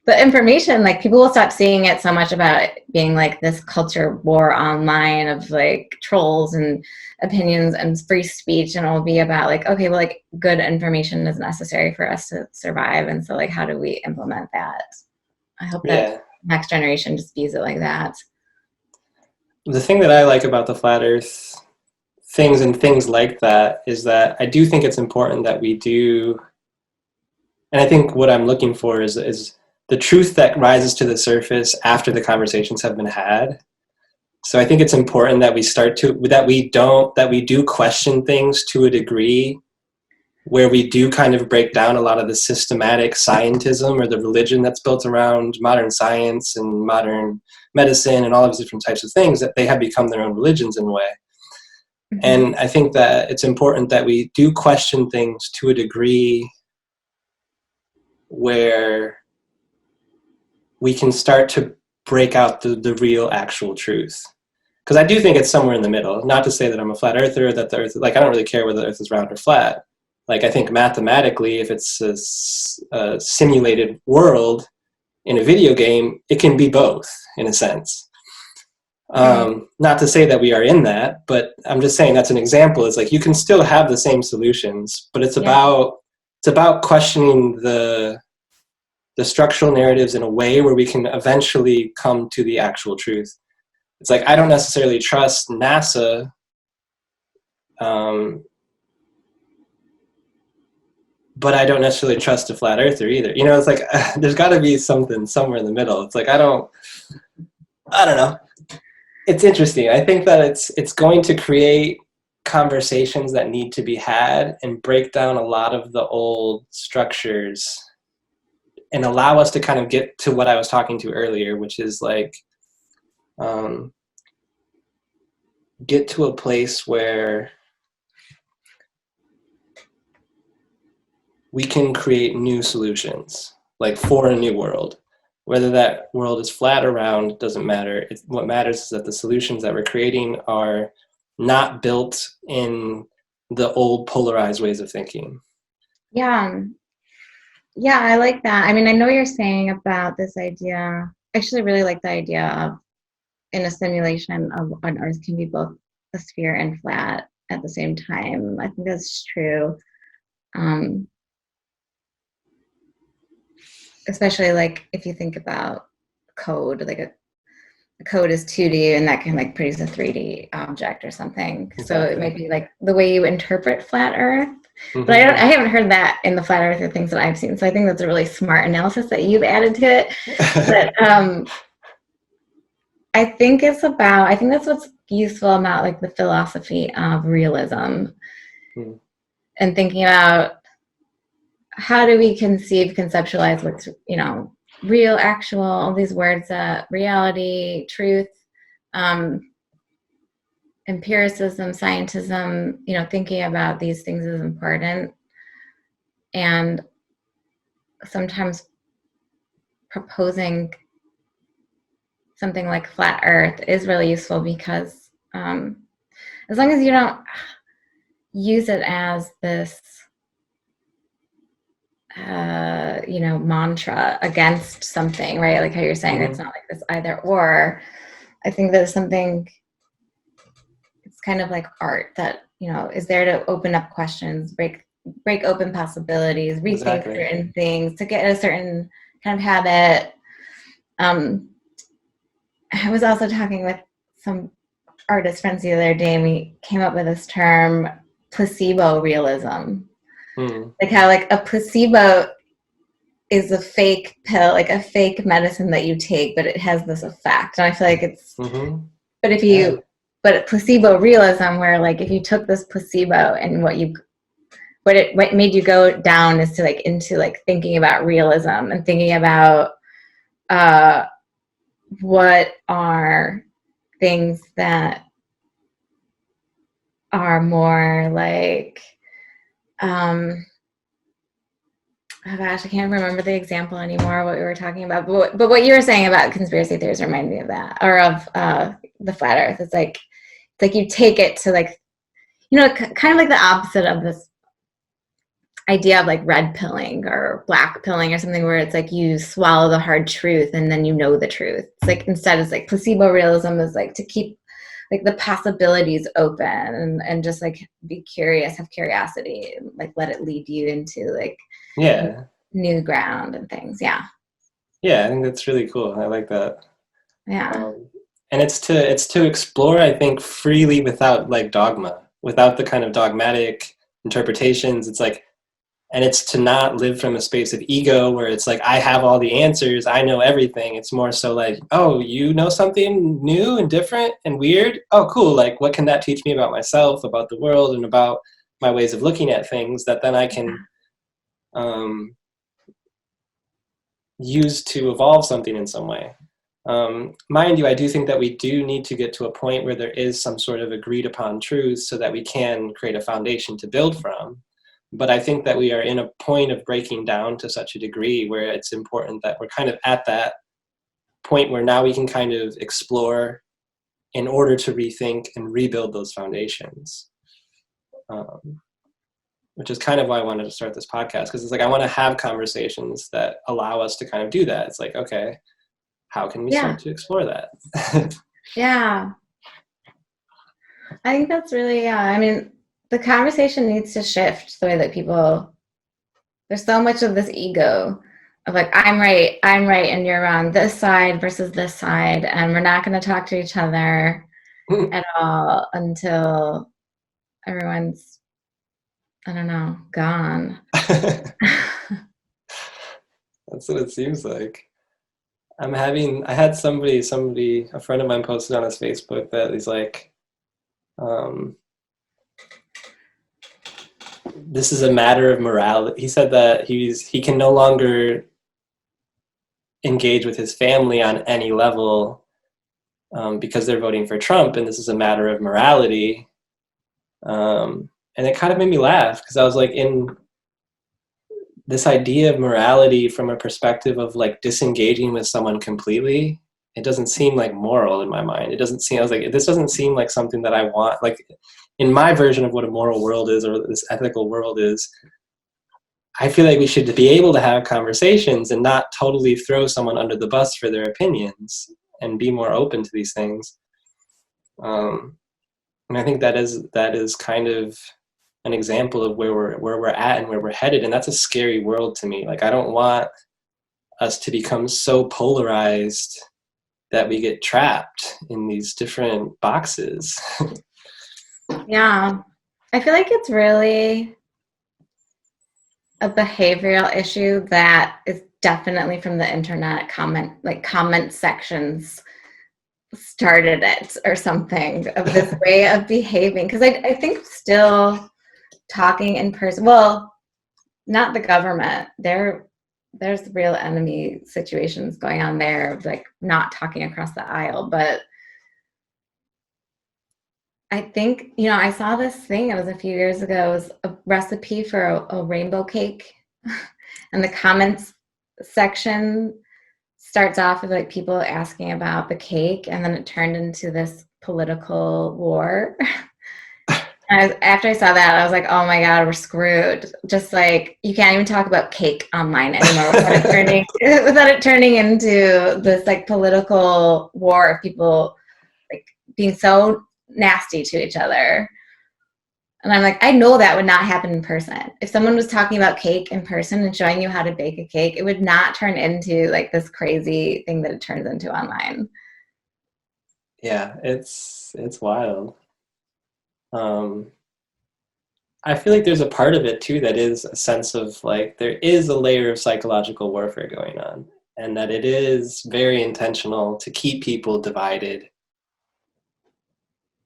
the information, like people will stop seeing it so much about it being like this culture war online of like trolls and opinions and free speech, and it will be about like, okay, well, like good information is necessary for us to survive, and so like how do we implement that? I hope that next generation just views it like that. The thing that I like about the flat earth things and things like that is that I do think it's important that we do, and I think what I'm looking for is the truth that rises to the surface after the conversations have been had. So I think it's important that we do question things to a degree where we do kind of break down a lot of the systematic scientism or the religion that's built around modern science and modern medicine and all of these different types of things, that they have become their own religions in a way. Mm-hmm. And I think that it's important that we do question things to a degree where we can start to break out the real actual truth. Because I do think it's somewhere in the middle. Not to say that I'm a flat earther, that the earth, like I don't really care whether the earth is round or flat. Like I think mathematically, if it's a simulated world in a video game, it can be both in a sense. Not to say that we are in that, but I'm just saying that's an example. It's like you can still have the same solutions, but it's about questioning the structural narratives in a way where we can eventually come to the actual truth. It's like I don't necessarily trust NASA. But I don't necessarily trust a flat earther either. You know, it's like there's got to be something somewhere in the middle. It's like I don't know. It's interesting. I think that it's going to create conversations that need to be had and break down a lot of the old structures and allow us to kind of get to what I was talking to earlier, which is like get to a place where we can create new solutions, like for a new world. Whether that world is flat or round doesn't matter. What matters is that the solutions that we're creating are not built in the old polarized ways of thinking. Yeah, I like that. I mean, I know you're saying about this idea. I actually really like the idea of in a simulation of an Earth can be both a sphere and flat at the same time. I think that's true. Especially like if you think about code, like a code is 2D and that can like produce a 3D object or something. Exactly. So it might be like the way you interpret flat Earth. Mm-hmm. But I haven't heard that in the flat earther things that I've seen. So I think that's a really smart analysis that you've added to it. But I think that's what's useful about like the philosophy of realism and thinking about how do we conceptualize what's, real, actual, all these words, reality, truth, empiricism, scientism, thinking about these things is important. And sometimes proposing something like flat Earth is really useful because as long as you don't use it as this, mantra against something, right? Like how you're saying, it's not like this either or. I think there's something, it's kind of like art that, is there to open up questions, break open possibilities, rethink certain things, to get a certain kind of habit. I was also talking with some artist friends the other day, and we came up with this term, placebo realism. Like how like a placebo is a fake pill, like a fake medicine that you take, but it has this effect. And I feel like it's, but if you, but placebo realism, where like if you took this placebo and what made you go down is to like into like thinking about realism and thinking about what are things that are more like, oh gosh, I can't remember the example anymore, what we were talking about. But what you were saying about conspiracy theories reminded me of that, or of the flat Earth. It's like you take it to like, kind of like the opposite of this idea of like red pilling or black pilling or something, where it's like you swallow the hard truth and then you know the truth. It's like instead it's like placebo realism is like to keep like the possibilities open and just like be curious, have curiosity, and like let it lead you into like new ground and things. I think that's really cool. I like that. And it's to explore, I think, freely without like dogma, without the kind of dogmatic interpretations. It's like, and it's to not live from a space of ego where it's like, I have all the answers, I know everything. It's more so like, oh, you know something new and different and weird? Oh, cool. Like, what can that teach me about myself, about the world, and about my ways of looking at things that then I can use to evolve something in some way. Mind you, I do think that we do need to get to a point where there is some sort of agreed upon truth so that we can create a foundation to build from. But I think that we are in a point of breaking down to such a degree where it's important that we're kind of at that point where now we can kind of explore in order to rethink and rebuild those foundations. Which is kind of why I wanted to start this podcast, because it's like I want to have conversations that allow us to kind of do that. It's like, okay, how can we start to explore that? I think that's really, I mean, the conversation needs to shift the way that there's so much of this ego of like, I'm right, and you're wrong, this side versus this side, and we're not going to talk to each other at all until everyone's, I don't know, gone. That's what it seems like. I had somebody, a friend of mine posted on his Facebook that he's like, this is a matter of morality. He said that he can no longer engage with his family on any level because they're voting for Trump, and this is a matter of morality. And it kind of made me laugh, because I was like, in this idea of morality from a perspective of like disengaging with someone completely, it doesn't seem like moral in my mind. It doesn't seem, I was like, this doesn't seem like something that I want. Like in my version of what a moral world is, or this ethical world is, I feel like we should be able to have conversations and not totally throw someone under the bus for their opinions, and be more open to these things. And I think that is kind of an example of where we're at and where we're headed. And that's a scary world to me. Like, I don't want us to become so polarized that we get trapped in these different boxes. I feel like it's really a behavioral issue that is definitely from the internet comment sections started it or something, of this way of behaving. Because I think still talking in person, well, not the government, there's real enemy situations going on there, like not talking across the aisle. But I think, I saw this thing, it was a few years ago, it was a recipe for a rainbow cake and the comments section starts off with like people asking about the cake, and then it turned into this political war. After I saw that, I was like, oh my God, we're screwed. Just like, you can't even talk about cake online anymore without it turning into this like political war of people like being so nasty to each other. And I'm like, I know that would not happen in person. If someone was talking about cake in person and showing you how to bake a cake, it would not turn into like this crazy thing that it turns into online. Yeah, it's wild. I feel like there's a part of it too that is a sense of like there is a layer of psychological warfare going on, and that it is very intentional to keep people divided.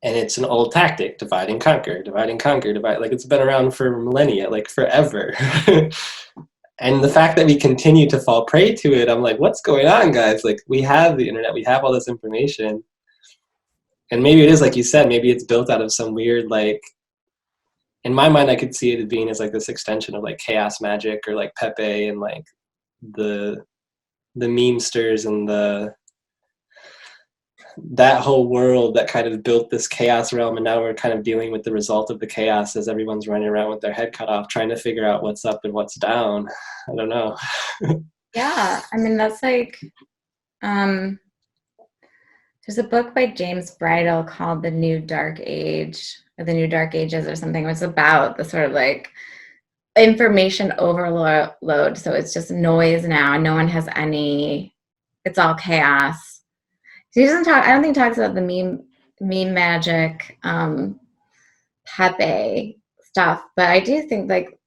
And it's an old tactic, divide and conquer, divide. Like it's been around for millennia, like forever. And the fact that we continue to fall prey to it, I'm like, what's going on, guys? Like we have the internet, we have all this information. And maybe it is like you said, maybe it's built out of some weird, like, in my mind, I could see it as being as like this extension of like chaos magic or like Pepe and like the memesters and that whole world that kind of built this chaos realm. And now we're kind of dealing with the result of the chaos as everyone's running around with their head cut off, trying to figure out what's up and what's down. I don't know. Yeah. I mean, that's like, there's a book by James Bridle called The New Dark Age, or The New Dark Ages or something. It's about the sort of like information overload. So it's just noise now. No one has it's all chaos. So he doesn't talk, I don't think he talks about the meme magic, Pepe stuff, but I do think like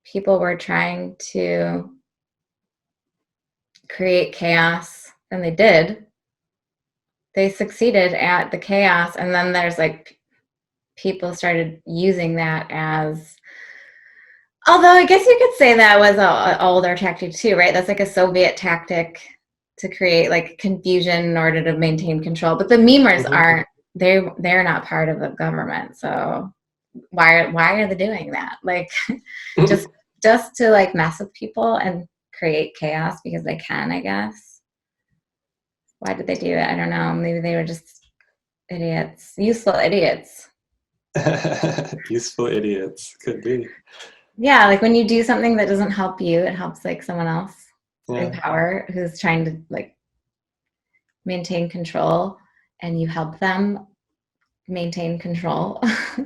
people were trying to create chaos, and they did. They succeeded at the chaos, and then there's like people started using that as, although I guess you could say that was an older tactic too, right? That's like a Soviet tactic to create like confusion in order to maintain control. But the memers aren't, they're not part of the government. So why are they doing that? Like just to like mess with people and create chaos because they can, I guess. Why did they do it? I don't know. Maybe they were just idiots, useful idiots. Useful idiots, could be. Yeah, like when you do something that doesn't help you, it helps like someone else in power who's trying to like maintain control, and you help them maintain control,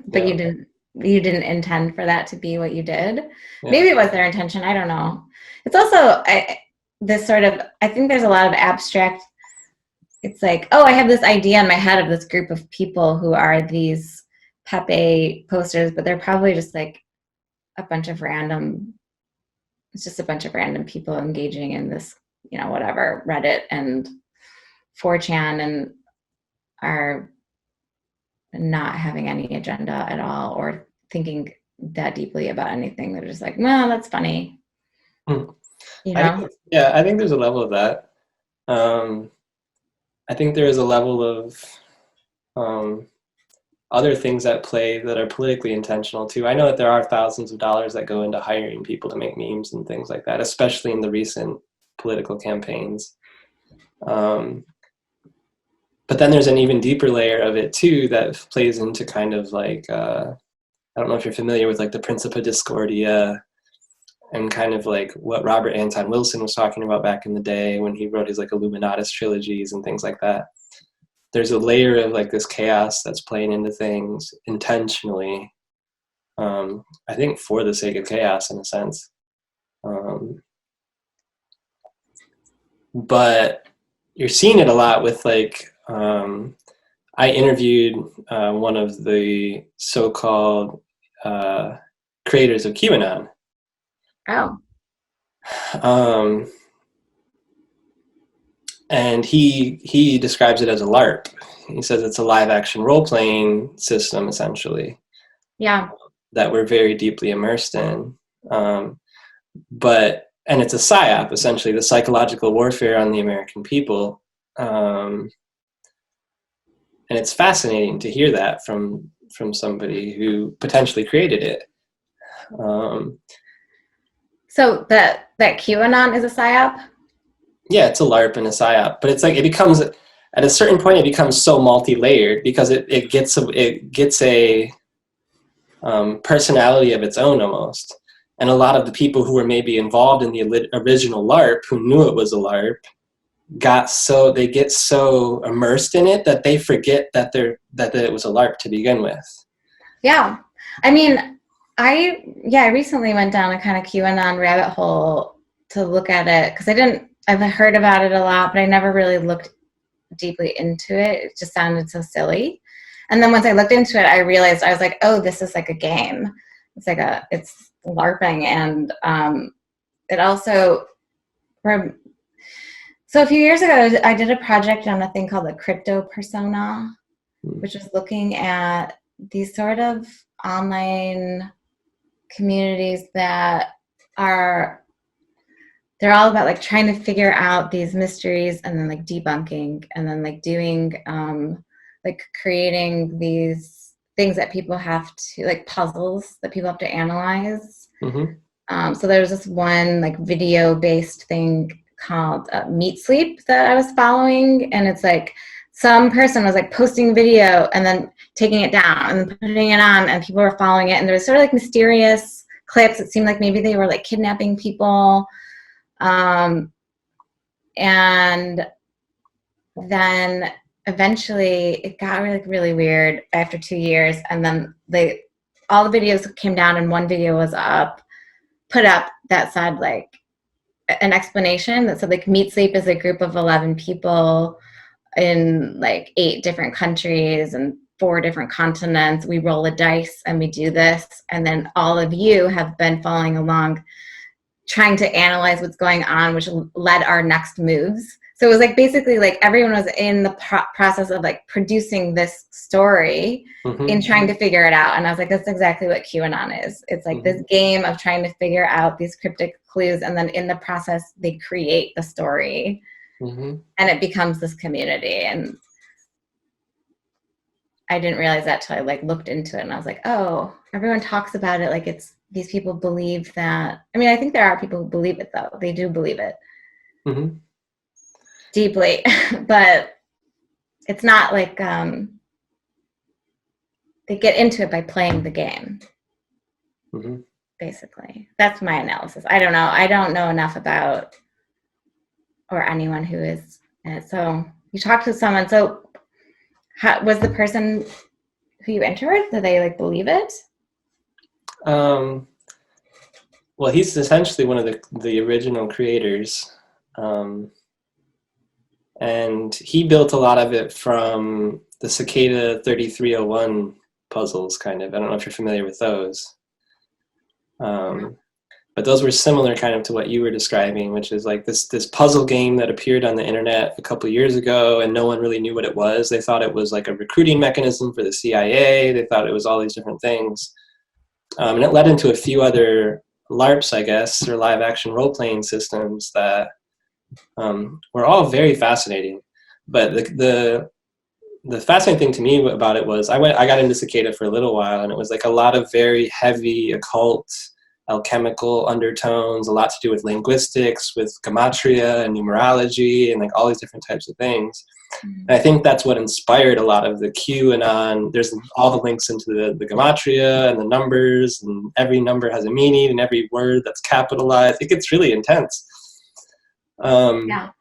but you didn't intend for that to be what you did. Maybe it was their intention. I don't know. It's also this sort of, I think there's a lot of abstract. It's like, oh, I have this idea in my head of this group of people who are these Pepe posters, but they're probably just like it's just a bunch of random people engaging in this, whatever, Reddit and 4chan, and are not having any agenda at all or thinking that deeply about anything. They're just like, well, that's funny. I think there's a level of that. I think there is a level of other things at play that are politically intentional too. I know that there are thousands of dollars that go into hiring people to make memes and things like that, especially in the recent political campaigns. But then there's an even deeper layer of it too that plays into kind of like, I don't know if you're familiar with like the Principia Discordia and kind of like what Robert Anton Wilson was talking about back in the day when he wrote his like Illuminatus trilogies and things like that. There's a layer of like this chaos that's playing into things intentionally, I think for the sake of chaos in a sense. But you're seeing it a lot with like, I interviewed one of the so-called creators of QAnon. And he describes it as a LARP. He says it's a live action role-playing system, essentially. Yeah. That we're very deeply immersed in. And it's a psyop, essentially, the psychological warfare on the American people. And it's fascinating to hear that from somebody who potentially created it. So that QAnon is a psyop? Yeah, it's a LARP and a PSYOP, but it's like it becomes at a certain point it becomes so multi-layered because it gets a personality of its own almost. And a lot of the people who were maybe involved in the original LARP, who knew it was a LARP, they get so immersed in it that they forget that it was a LARP to begin with. Yeah, I mean, I recently went down a kind of QAnon rabbit hole to look at it because I've heard about it a lot, but I never really looked deeply into it. It just sounded so silly. And then once I looked into it, I realized, I was like, oh, this is like a game. It's LARPing. And it also, so a few years ago, I did a project on a thing called the crypto persona, which was looking at these sort of online communities that they're all about like trying to figure out these mysteries and then like debunking and then like doing like creating these things that people have to, like puzzles that people have to analyze. Mm-hmm. So there was this one like video based thing called Meat Sleep that I was following, and it's like some person was like posting video and then taking it down and putting it on, and people were following it, and there was sort of like mysterious clips. It seemed like maybe they were like kidnapping people. And then eventually it got really weird after 2 years. And then all the videos came down and one video was put up that said like an explanation that said like Meat Sleep is a group of 11 people in like 8 different countries and 4 different continents. We roll a dice and we do this. And then all of you have been following along trying to analyze what's going on, which led our next moves. So it was like basically like everyone was in the process of like producing this story in trying to figure it out. And I was like, that's exactly what QAnon is. It's like this game of trying to figure out these cryptic clues, and then in the process they create the story, and it becomes this community. And I didn't realize that till I like looked into it, and I was like, oh, everyone talks about it like it's these people believe that. I mean, I think there are people who believe it, though. They do believe it deeply, but it's not like they get into it by playing the game. Basically, that's my analysis. I don't know. I don't know enough about or anyone who is in it. So you talked to someone. So how, was the person who you interviewed, did they like believe it? Well, he's essentially one of the original creators, and he built a lot of it from the Cicada 3301 puzzles, kind of. I don't know if you're familiar with those, but those were similar kind of to what you were describing, which is like this puzzle game that appeared on the internet a couple of years ago, and no one really knew what it was. They thought it was like a recruiting mechanism for the CIA. They thought it was all these different things. And it led into a few other LARPs, I guess, or live action role-playing systems that were all very fascinating. But the fascinating thing to me about it was I got into Cicada for a little while, and it was like a lot of very heavy occult, alchemical undertones, a lot to do with linguistics, with gematria and numerology, and like all these different types of things. And I think that's what inspired a lot of the QAnon. There's all the links into the gematria and the numbers, and every number has a meaning, and every word that's capitalized. It gets really intense. But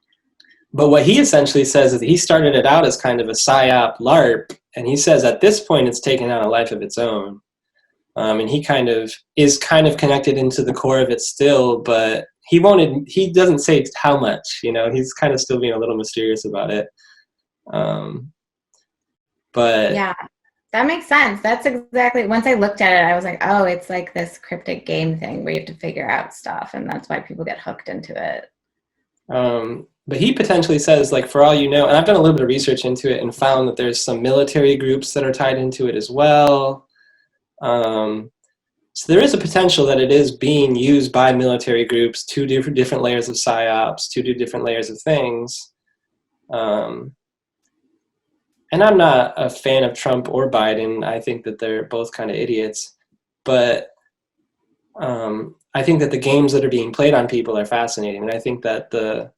what he essentially says is that he started it out as kind of a PSYOP LARP, and he says at this point it's taken on a life of its own. And he kind of is connected into the core of it still, but he doesn't say how much, he's kind of still being a little mysterious about it. But yeah, that makes sense. That's exactly, once I looked at it, I was like, oh, it's like this cryptic game thing where you have to figure out stuff, and that's why people get hooked into it. But he potentially says, like, for all you know, and I've done a little bit of research into it and found that there's some military groups that are tied into it as well. So there is a potential that it is being used by military groups to do different layers of PSYOPs, to do different layers of things. And I'm not a fan of Trump or Biden. I think that they're both kind of idiots. But I think that the games that are being played on people are fascinating. And I think that the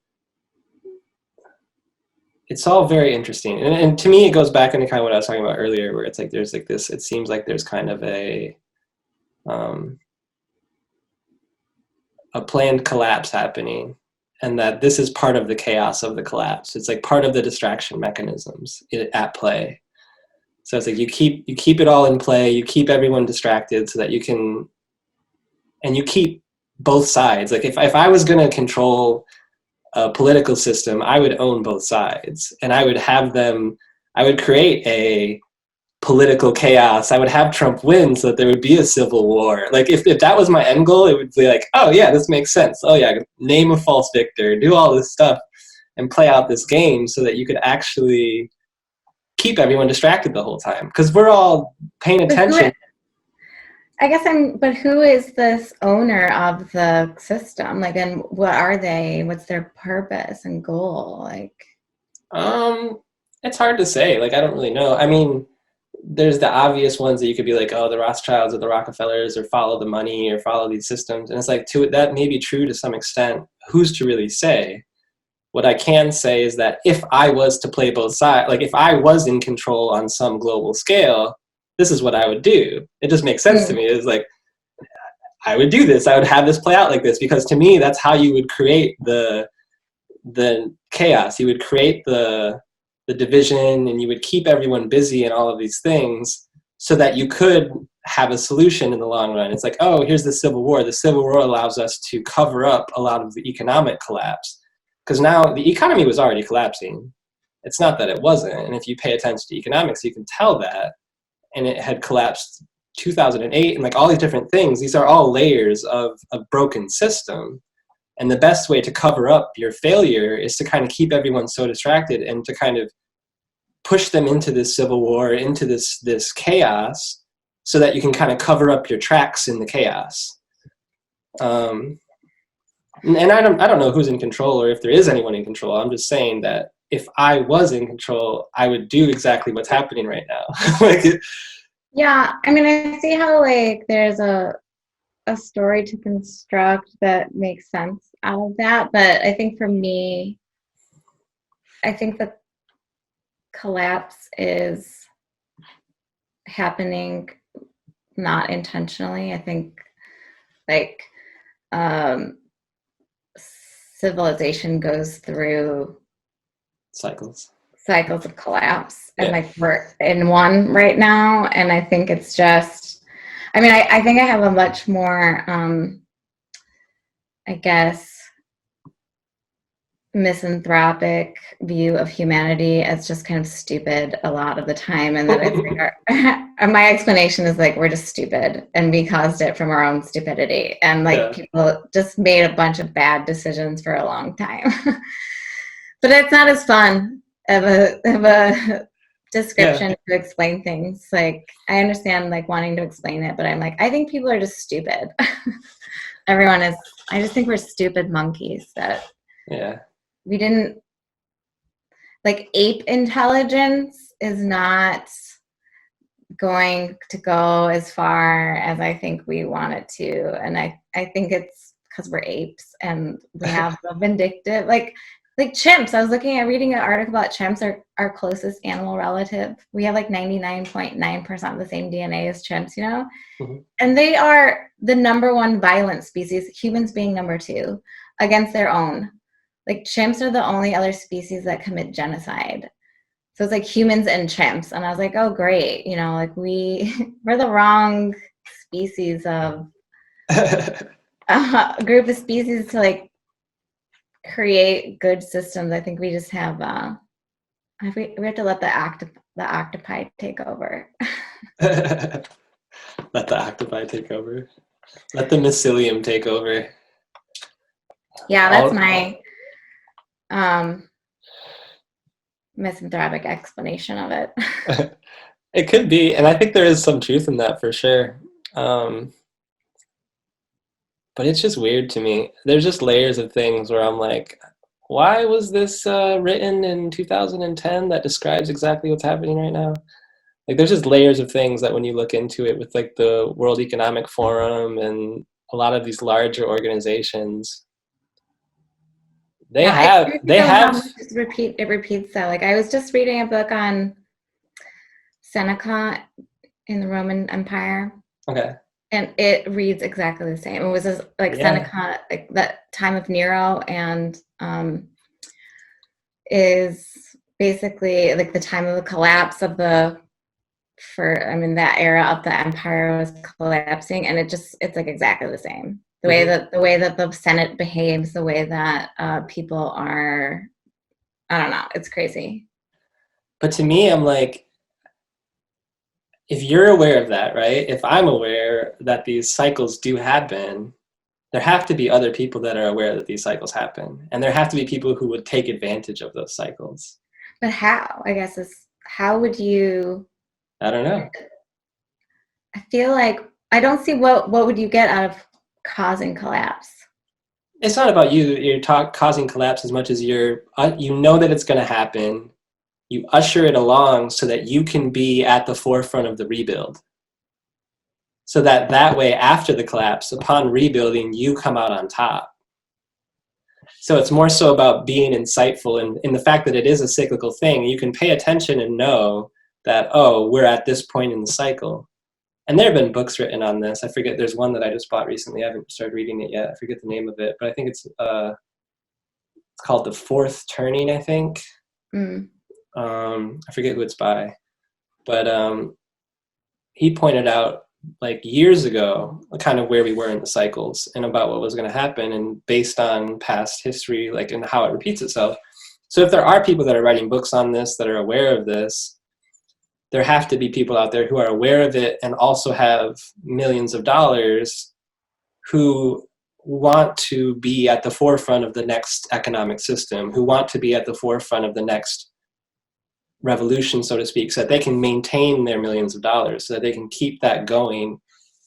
it's all very interesting. And to me, it goes back into kind of what I was talking about earlier, where it's like there's like this, it seems like there's kind of a planned collapse happening, and that this is part of the chaos of the collapse. It's like part of the distraction mechanisms at play. So it's like you keep it all in play, you keep everyone distracted so that you can, and you keep both sides. Like if I was going to control a political system, I would own both sides, and I would have them, I would create a political chaos. I would have Trump win so that there would be a civil war. Like if that was my end goal, it would be like, oh yeah, this makes sense. Oh yeah, name a false victor, do all this stuff and play out this game so that you could actually keep everyone distracted the whole time. Because we're all paying attention. But who is this owner of the system? Like, and what are they? What's their purpose and goal? Like, it's hard to say. Like, I don't really know. I mean, there's the obvious ones that you could be like, oh, the Rothschilds or the Rockefellers, or follow the money or follow these systems. And it's like, that may be true to some extent. Who's to really say? What I can say is that if I was to play both sides, like if I was in control on some global scale, this is what I would do. It just makes sense to me. It's like, I would do this. I would have this play out like this, because to me, that's how you would create the chaos. You would create the division, and you would keep everyone busy and all of these things so that you could have a solution in the long run. It's like, oh, here's the Civil War. The Civil War allows us to cover up a lot of the economic collapse, because now the economy was already collapsing. It's not that it wasn't. And if you pay attention to economics, you can tell that. And it had collapsed 2008 and like all these different things. These are all layers of a broken system. And the best way to cover up your failure is to kind of keep everyone so distracted and to kind of push them into this civil war, into this chaos, so that you can kind of cover up your tracks in the chaos. And I don't know who's in control or if there is anyone in control. I'm just saying that if I was in control, I would do exactly what's happening right now. yeah, I mean, I see how like there's a story to construct that makes sense out of that, but I think for me, I think the collapse is happening not intentionally. I think like civilization goes through cycles of collapse, and like we're in one right now, and I think it's just, I mean, I think I have a much more I guess misanthropic view of humanity as just kind of stupid a lot of the time, and that it's like my explanation is like we're just stupid and we caused it from our own stupidity, and like people just made a bunch of bad decisions for a long time. But it's not as fun of a description to explain things. Like I understand like wanting to explain it, but I'm like, I think people are just stupid. Everyone is. I just think we're stupid monkeys that we didn't, like, ape intelligence is not going to go as far as I think we want it to. And I think it's because we're apes and we have a vindictive, like chimps. I was reading an article about chimps are our closest animal relative. We have like 99.9% of the same DNA as chimps, you know? Mm-hmm. And they are the number one violent species, humans being number two, against their own. Like chimps are the only other species that commit genocide. So it's like humans and chimps. And I was like, oh, great. You know, like we're the wrong species of a group of species to like create good systems. I think we just have we have to let the octopi take over. Let the octopi take over. Let the mycelium take over. Yeah, that's my misanthropic explanation of it. It could be, and I think there is some truth in that for sure. But it's just weird to me. There's just layers of things where I'm like, why was this written in 2010 that describes exactly what's happening right now? Like, there's just layers of things that when you look into it with like the World Economic Forum and a lot of these larger organizations, They No, have, it's they so how have, much it repeats that. Like I was just reading a book on Seneca in the Roman Empire, okay. and it reads exactly the same. It was just, like Yeah. Seneca, like the time of Nero, and is basically like the time of the collapse of that era of the empire was collapsing, and it's like exactly the same. The way that the Senate behaves, the way that people are, I don't know, it's crazy. But to me, I'm like, if you're aware of that, right? If I'm aware that these cycles do happen, there have to be other people that are aware that these cycles happen. And there have to be people who would take advantage of those cycles. But how, I guess, is how would you? I don't know. I feel like I don't see what would you get out of causing collapse. It's not about you're causing collapse as much as you know that it's going to happen. You usher it along so that you can be at the forefront of the rebuild. So that way, after the collapse, upon rebuilding, you come out on top. So it's more so about being insightful, and in the fact that it is a cyclical thing, you can pay attention and know that, oh, we're at this point in the cycle. And there have been books written on this. I forget, there's one that I just bought recently. I haven't started reading it yet. I forget the name of it, but I think it's called The Fourth Turning, I think. I forget who it's by. But he pointed out, like years ago, kind of where we were in the cycles and about what was going to happen, and based on past history, like, and how it repeats itself. So if there are people that are writing books on this, that are aware of this, there have to be people out there who are aware of it and also have millions of dollars who want to be at the forefront of the next economic system, who want to be at the forefront of the next revolution, so to speak, so that they can maintain their millions of dollars, so that they can keep that going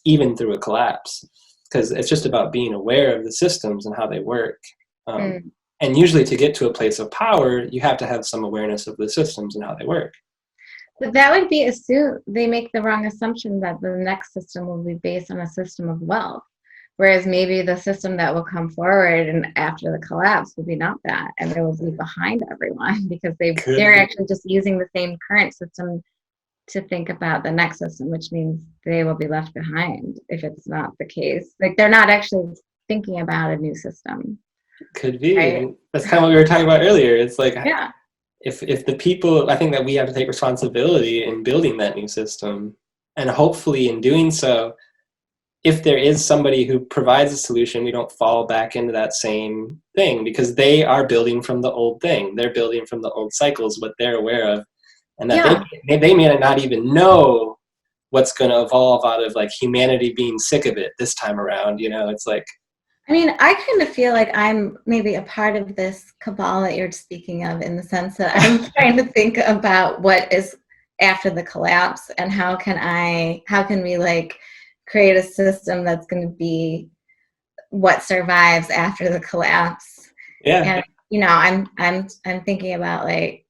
even through a collapse. Because it's just about being aware of the systems and how they work. And usually to get to a place of power, you have to have some awareness of the systems and how they work. But that would be they make the wrong assumption that the next system will be based on a system of wealth. Whereas maybe the system that will come forward and after the collapse will be not that, and they will be behind everyone because they're actually just using the same current system to think about the next system, which means they will be left behind if it's not the case. Like they're not actually thinking about a new system. Could be. Right? And that's kind of what we were talking about earlier. It's like, yeah. If the people, I think that we have to take responsibility in building that new system, and hopefully in doing so, if there is somebody who provides a solution, we don't fall back into that same thing, because they are building from the old thing. They're building from the old cycles, what they're aware of, and that they may not even know what's going to evolve out of like humanity being sick of it this time around. You know, it's like, I mean, I kind of feel like I'm maybe a part of this cabal that you're speaking of, in the sense that I'm trying to think about what is after the collapse, and how can we like create a system that's going to be what survives after the collapse. yeah. And I'm thinking about, like,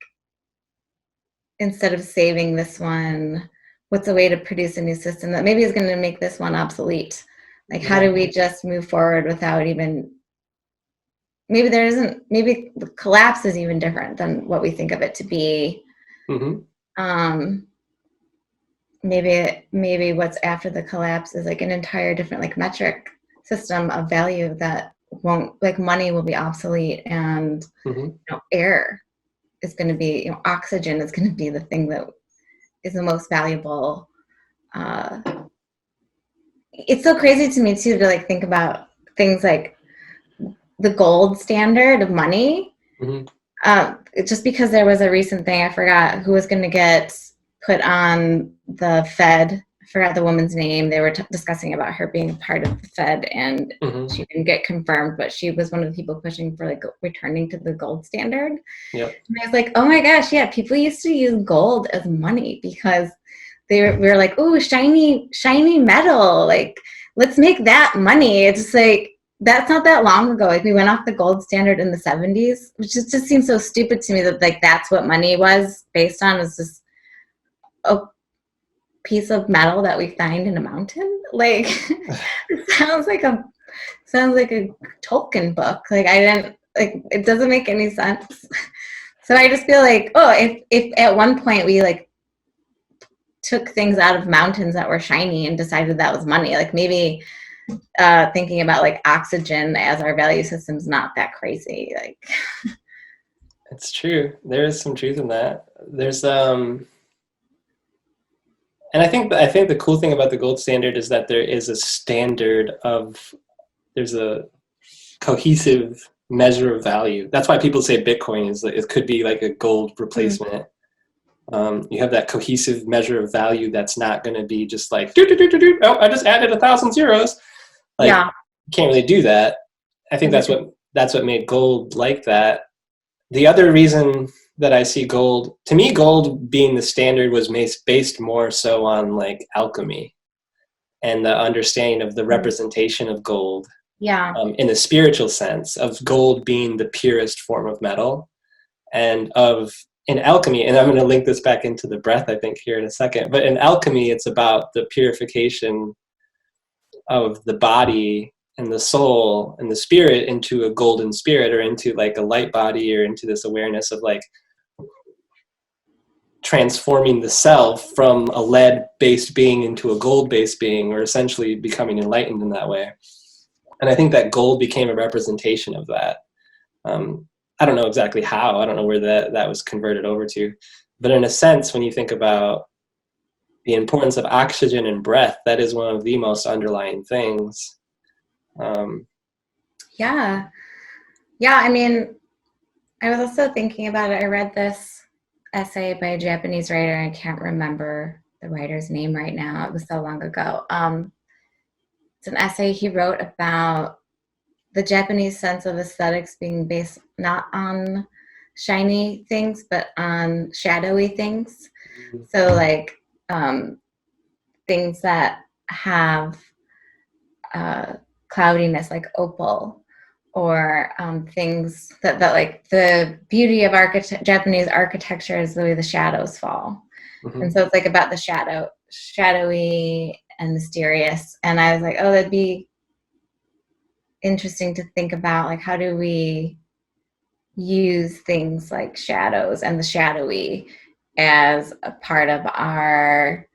instead of saving this one, what's a way to produce a new system that maybe is going to make this one obsolete? Like, how do we just move forward without even, maybe the collapse is even different than what we think of it to be. Maybe what's after the collapse is like an entire different like metric system of value that won't, like, money will be obsolete, and air is going to be, oxygen is going to be the thing that is the most valuable. It's so crazy to me too to like think about things like the gold standard of money. Just because there was a recent thing, I forgot who was going to get put on the Fed. I forgot the woman's name. They were discussing about her being a part of the Fed, and she didn't get confirmed, but she was one of the people pushing for like returning to the gold standard. Yep. And I was like, oh my gosh, yeah, people used to use gold as money because we were like, oh, shiny metal, like, let's make that money. It's just like, that's not that long ago. Like, we went off the gold standard in the 70s, which just seems so stupid to me that like that's what money was based on, was just a piece of metal that we find in a mountain. Like, it sounds like a Tolkien book. Like, Like, it doesn't make any sense. So I just feel like, oh, if at one point we like took things out of mountains that were shiny and decided that was money, like maybe thinking about like oxygen as our value system is not that crazy. Like, It's true. There is some truth in that. There's and I think the cool thing about the gold standard is that there is a standard of, there's a cohesive measure of value. That's why people say Bitcoin is, it could be like a gold replacement. You have that cohesive measure of value that's not going to be just like, oh, I just added 1,000 zeros. Like, yeah, you can't really do that. I think that's what made gold like that. The other reason that I see gold, to me, gold being the standard was based more so on like alchemy and the understanding of the representation of gold. yeah, In a spiritual sense, of gold being the purest form of metal, and in alchemy, and I'm going to link this back into the breath, I think, here in a second, but in alchemy, it's about the purification of the body and the soul and the spirit into a golden spirit, or into like a light body, or into this awareness of like transforming the self from a lead-based being into a gold-based being, or essentially becoming enlightened in that way. And I think that gold became a representation of that. I don't know exactly how. I don't know where that was converted over to. But in a sense, when you think about the importance of oxygen and breath, that is one of the most underlying things. yeah. I mean, I was also thinking about it. I read this essay by a Japanese writer. I can't remember the writer's name right now. It was so long ago. It's an essay he wrote about the Japanese sense of aesthetics being based not on shiny things, but on shadowy things. So like things that have cloudiness, like opal, or things that like the beauty of Japanese architecture is the way the shadows fall. And so it's like about the shadowy and mysterious. And I was like, oh, that'd be interesting to think about, like, how do we use things like shadows and the shadowy as a part of our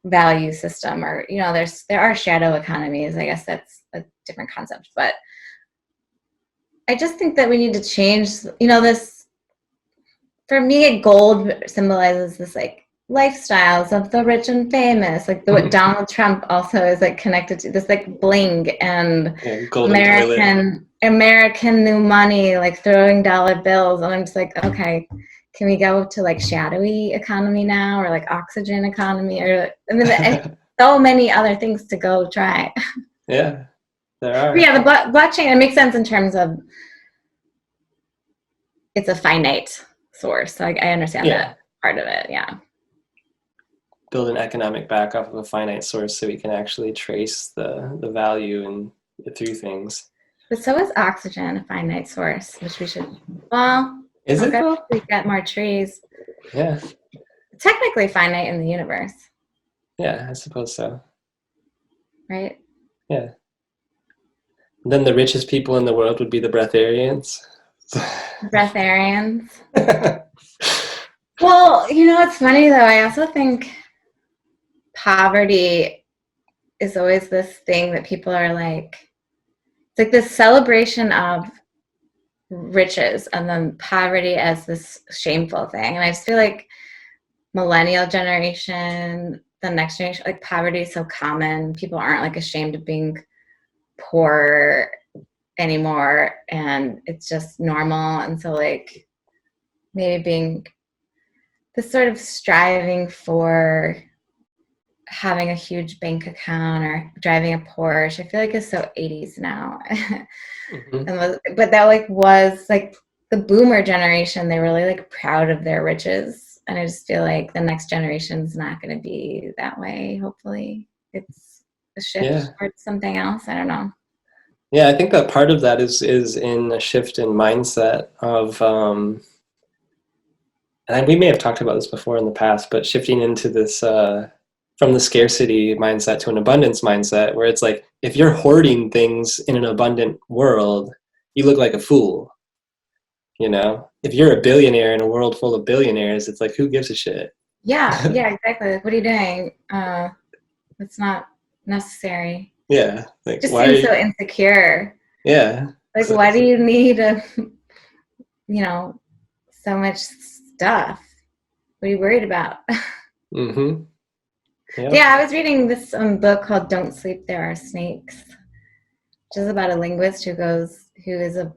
value system? Or, you know, there are shadow economies. I guess that's a different concept, but I just think that we need to change, you know, this, for me, gold symbolizes this like lifestyles of the rich and famous, like what Donald Trump also is like connected to, this like bling and American new money, like throwing dollar bills. And I'm just like, okay, can we go to like shadowy economy now, or like oxygen economy, or I mean, so many other things to go try. Yeah, there are. Yeah, the blockchain, it makes sense in terms of it's a finite source. So I understand that part of it. Yeah. Build an economic back off of a finite source so we can actually trace the value and through things. But so is oxygen a finite source, which we should, well, is it though? We get more trees. Yeah. Technically finite in the universe. Yeah, I suppose so. Right? Yeah. And then the richest people in the world would be the breatharians. Breatharians. Well, you know, it's funny though. I also think poverty is always this thing that people are like, it's like this celebration of riches and then poverty as this shameful thing. And I just feel like millennial generation, the next generation, like poverty is so common. People aren't like ashamed of being poor anymore, and it's just normal. And so like maybe being this sort of striving for having a huge bank account or driving a Porsche, I feel like is so 80s now. But that like was like the boomer generation, they were really like proud of their riches. And I just feel like the next generation's not going to be that way. Hopefully it's a shift towards something else. I don't know. Yeah, I think that part of that is in a shift in mindset of, and we may have talked about this before in the past, but shifting into this, from the scarcity mindset to an abundance mindset, where it's like, if you're hoarding things in an abundant world, you look like a fool. You know, if you're a billionaire in a world full of billionaires, it's like, who gives a shit? Yeah, exactly. Like, what are you doing? It's not necessary. Yeah, like, Just why seems are you? so insecure. Yeah, Like, why do you need so much stuff? What are you worried about? Mm-hmm. Yep. Yeah, I was reading this book called "Don't Sleep, There Are Snakes," which is about a linguist who is a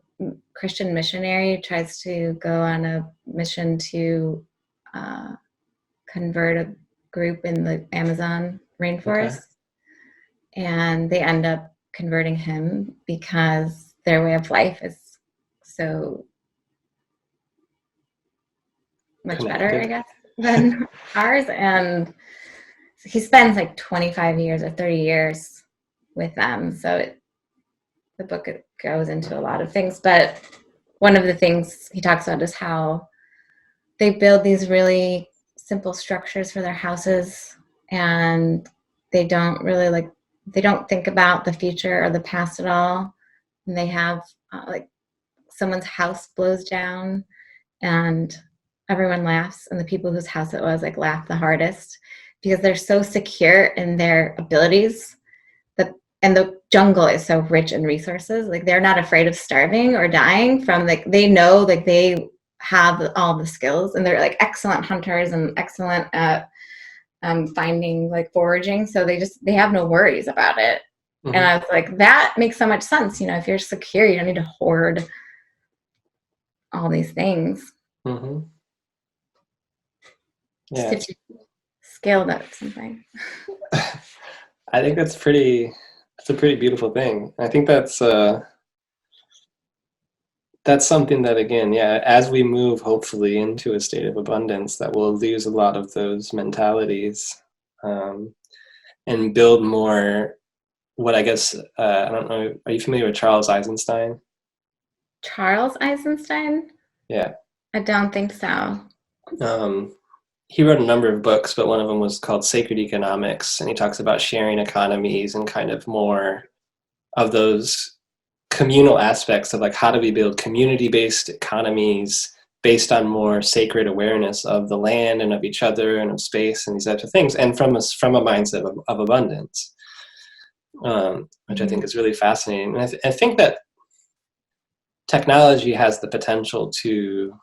Christian missionary, who tries to go on a mission to convert a group in the Amazon rainforest. Okay. And they end up converting him because their way of life is so much better, I guess, than ours. And he spends like 25 years or 30 years with them. So the book goes into a lot of things. But one of the things he talks about is how they build these really simple structures for their houses, and they don't think about the future or the past at all. And they have like someone's house blows down and everyone laughs, and the people whose house it was like laugh the hardest because they're so secure in their abilities and the jungle is so rich in resources. Like, they're not afraid of starving or dying from, like, they know, like, they have all the skills, and they're like excellent hunters and excellent at finding, like, foraging. So they have no worries about it. Mm-hmm. And I was like, that makes so much sense. If you're secure, you don't need to hoard all these things. Mm-hmm. Yeah. Just to scale that something. I think it's a pretty beautiful thing. I think that's something that, again, as we move hopefully into a state of abundance, that we'll lose a lot of those mentalities and build more what I guess, I don't know, are you familiar with Charles Eisenstein? Charles Eisenstein? Yeah. I don't think so. He wrote a number of books, but one of them was called Sacred Economics, and he talks about sharing economies and kind of more of those communal aspects of, like, how do we build community-based economies based on more sacred awareness of the land and of each other and of space and these types of things, and from a mindset of abundance, which I think is really fascinating. And I think that technology has the potential to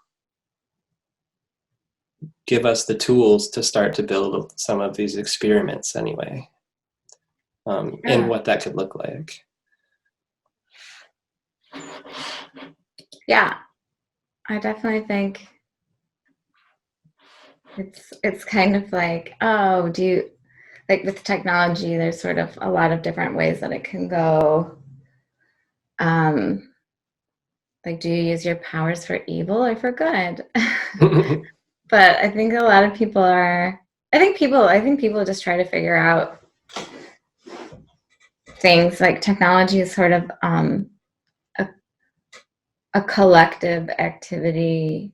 give us the tools to start to build some of these experiments anyway, in what that could look like. Yeah, I definitely think it's kind of like, like with technology, there's sort of a lot of different ways that it can go. Like, do you use your powers for evil or for good? But I think a lot of people I think people just try to figure out things. Like, technology is sort of a collective activity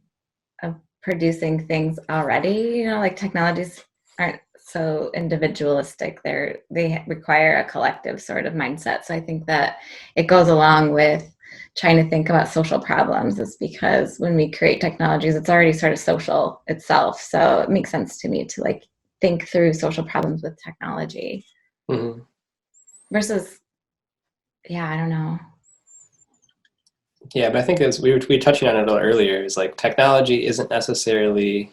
of producing things already. Like, technologies aren't so individualistic. They require a collective sort of mindset. So I think that it goes along with trying to think about social problems, is because when we create technologies, it's already sort of social itself. So it makes sense to me to, like, think through social problems with technology. Mm-hmm. Versus, I don't know. Yeah, but I think, as we were touching on it a little earlier, is like, technology isn't necessarily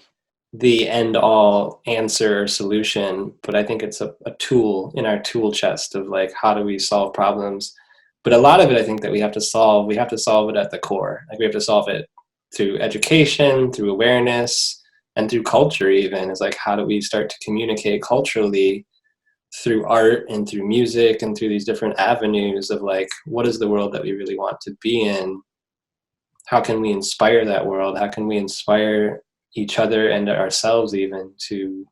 the end-all answer or solution, but I think it's a tool in our tool chest of, like, how do we solve problems. But a lot of it, I think, that we have to solve it at the core. Like, we have to solve it through education, through awareness, and through culture even. Is like, how do we start to communicate culturally through art and through music and through these different avenues of, like, what is the world that we really want to be in? How can we inspire that world? How can we inspire each other and ourselves even to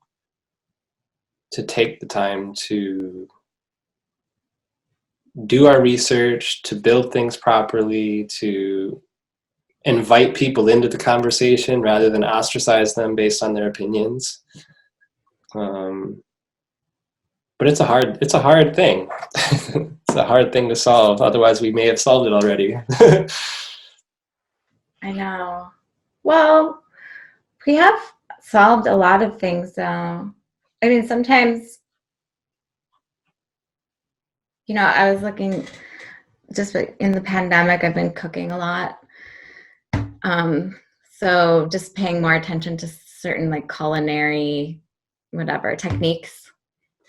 take the time to do our research, to build things properly, to invite people into the conversation rather than ostracize them based on their opinions. But it's a hard thing. It's a hard thing to solve. Otherwise, we may have solved it already. I know. Well, we have solved a lot of things, though. I mean, sometimes, I was looking just in the pandemic, I've been cooking a lot. So just paying more attention to certain like culinary, whatever, techniques.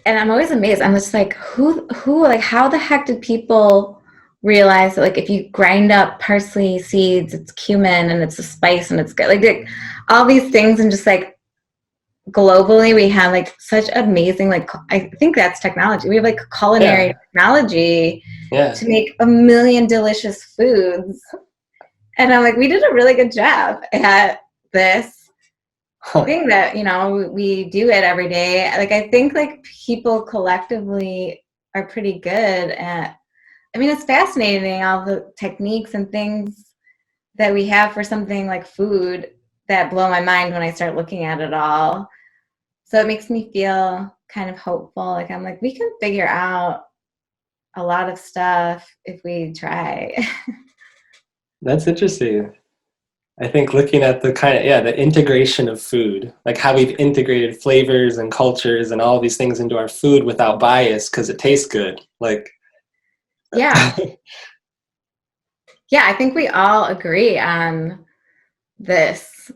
And I'm always amazed. I'm just like, who, like, how the heck did people realize that, like, if you grind up parsley seeds, it's cumin and it's a spice and it's good. Like all these things, and just like globally, we have like such amazing, like, I think that's technology. We have like culinary technology to make a million delicious foods. And I'm like, we did a really good job at this thing that, we do it every day. Like, I think like people collectively are pretty good at, I mean, it's fascinating, all the techniques and things that we have for something like food that blow my mind when I start looking at it all. So it makes me feel kind of hopeful. Like, I'm like, we can figure out a lot of stuff if we try. That's interesting. I think looking at the the integration of food, like how we've integrated flavors and cultures and all these things into our food without bias because it tastes good. Like, yeah. Yeah, I think we all agree on this.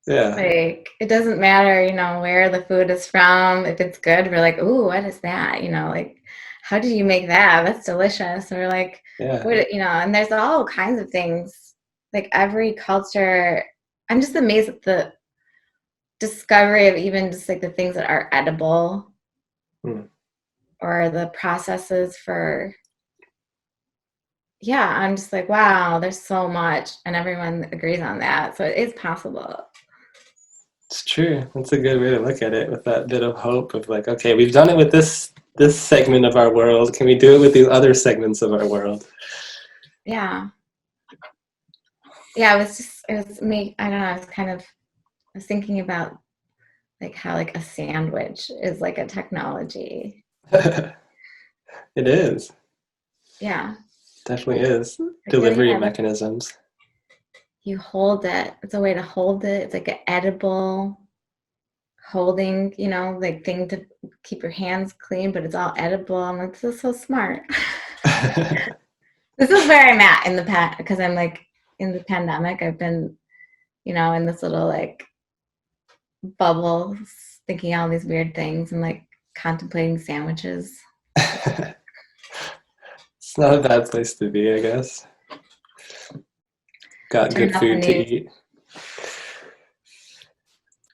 Yeah. Like, it doesn't matter, where the food is from. If it's good, we're like, ooh, what is that? Like, how did you make that? That's delicious. Or like, what, and there's all kinds of things. Like every culture, I'm just amazed at the discovery of even just like the things that are edible or the processes for, I'm just like, wow, there's so much, and everyone agrees on that. So it is possible. It's true. That's a good way to look at it, with that bit of hope of like, okay, we've done it with this segment of our world. Can we do it with these other segments of our world? Yeah. Yeah, it was me. I don't know. I was thinking about like how like a sandwich is like a technology. It is. Yeah. Definitely is. Like, Delivery mechanisms. You hold it. It's a way to hold it. It's like an edible holding, like thing to keep your hands clean, but it's all edible. I'm like, this is so smart. This is where I'm at in the past, because I'm like, in the pandemic, I've been, in this little like bubble, thinking all these weird things and like contemplating sandwiches. It's not a bad place to be, I guess. Got good food to eat.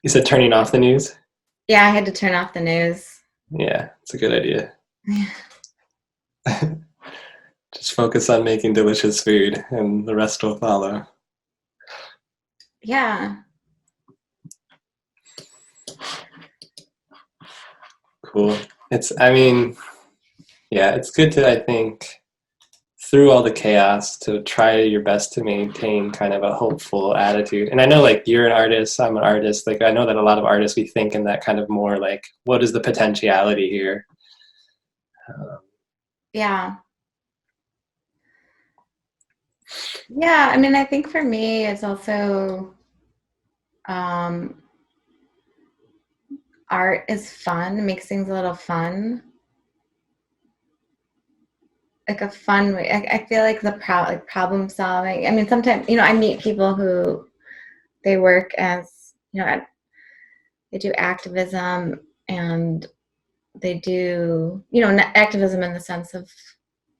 You said turning off the news? Yeah, I had to turn off the news. Yeah, it's a good idea. Just focus on making delicious food and the rest will follow. Yeah. Cool. It's good to, I think, through all the chaos, to try your best to maintain kind of a hopeful attitude. And I know, like, you're an artist, I'm an artist. Like, I know that a lot of artists, we think in that kind of more like, what is the potentiality here? Yeah. Yeah, I mean, I think for me, it's also art is fun. It makes things a little fun. Like a fun way. I feel like the problem solving. I mean, sometimes, I meet people who they work as, they do activism, and they do, activism in the sense of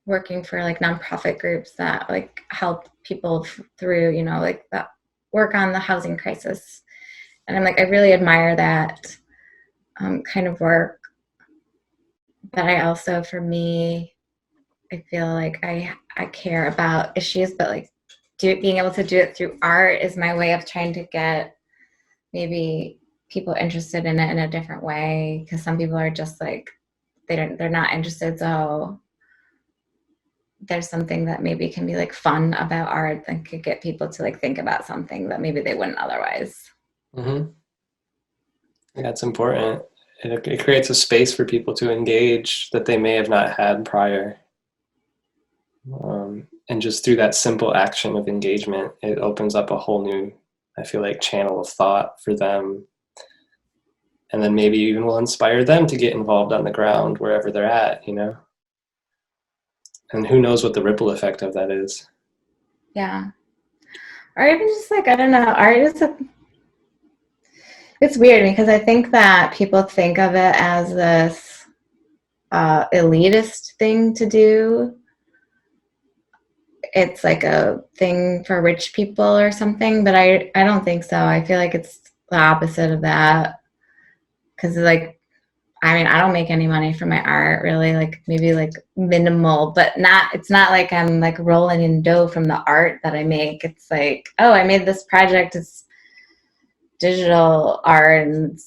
working for like nonprofit groups that like help people through, like that work on the housing crisis. And I'm like, I really admire that kind of work. But I also, for me, I feel like I care about issues, but like being able to do it through art is my way of trying to get maybe people interested in it in a different way. Because some people are just like, they're not interested. So there's something that maybe can be like fun about art that could get people to like think about something that maybe they wouldn't otherwise. Mm-hmm. Yeah, it's important. it creates a space for people to engage that they may have not had prior. And just through that simple action of engagement, it opens up a whole new, I feel like, channel of thought for them. And then maybe even will inspire them to get involved on the ground wherever they're at, you know? And who knows what the ripple effect of that is. Yeah. Or even just like, I don't know, art is it's weird because I think that people think of it as this elitist thing to do. It's like a thing for rich people or something, but I don't think so. I feel like it's the opposite of that. Because like, I mean, I don't make any money from my art really, like maybe like minimal, but it's not like I'm like rolling in dough from the art that I make. It's like, oh, I made this project, it's digital art, and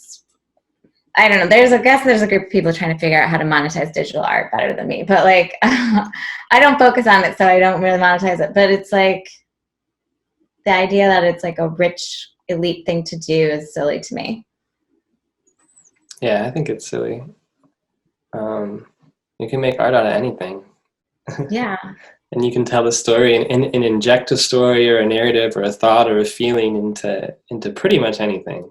I don't know, I guess there's a group of people trying to figure out how to monetize digital art better than me, but like, I don't focus on it, so I don't really monetize it, but it's like, the idea that it's like a rich elite thing to do is silly to me. Yeah, I think it's silly. You can make art out of anything. Yeah. And you can tell a story and inject a story or a narrative or a thought or a feeling into pretty much anything.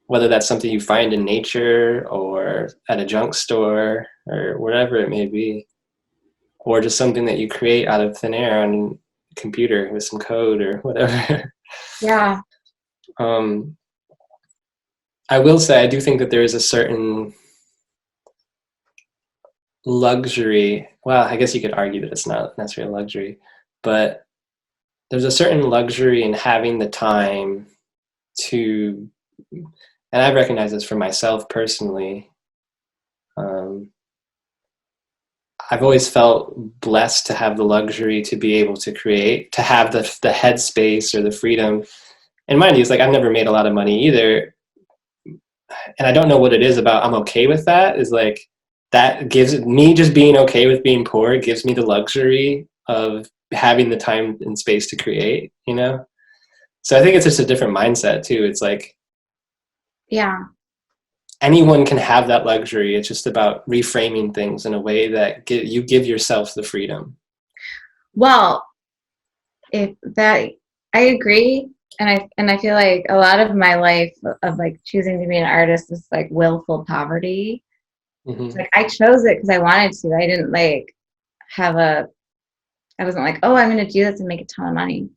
Whether that's something you find in nature or at a junk store or wherever it may be. Or just something that you create out of thin air on a computer with some code or whatever. Yeah. I will say I do think that there is a certain luxury. Well, I guess you could argue that it's not necessarily a luxury, but there's a certain luxury in having the time to, and I recognize this for myself personally. I've always felt blessed to have the luxury to be able to create, to have the headspace or the freedom. And mind you, it's like I've never made a lot of money either. And I don't know what it is about I'm okay with that, is like that gives me, just being okay with being poor gives me the luxury of having the time and space to create, you know? So I think it's just a different mindset too. It's like, yeah, anyone can have that luxury. It's just about reframing things in a way that you give yourself the freedom. Well, I agree. And I feel like a lot of my life of like choosing to be an artist is like willful poverty. Mm-hmm. Like I chose it because I wanted to. I didn't like I wasn't like, oh, I'm going to do this and make a ton of money.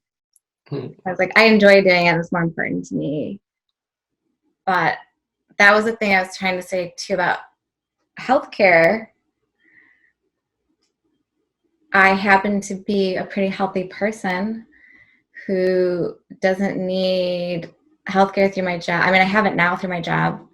Mm-hmm. I was like, I enjoy doing it. It's more important to me. But that was the thing I was trying to say too about healthcare. I happen to be a pretty healthy person who doesn't need healthcare through my job. I mean, I have it now through my job,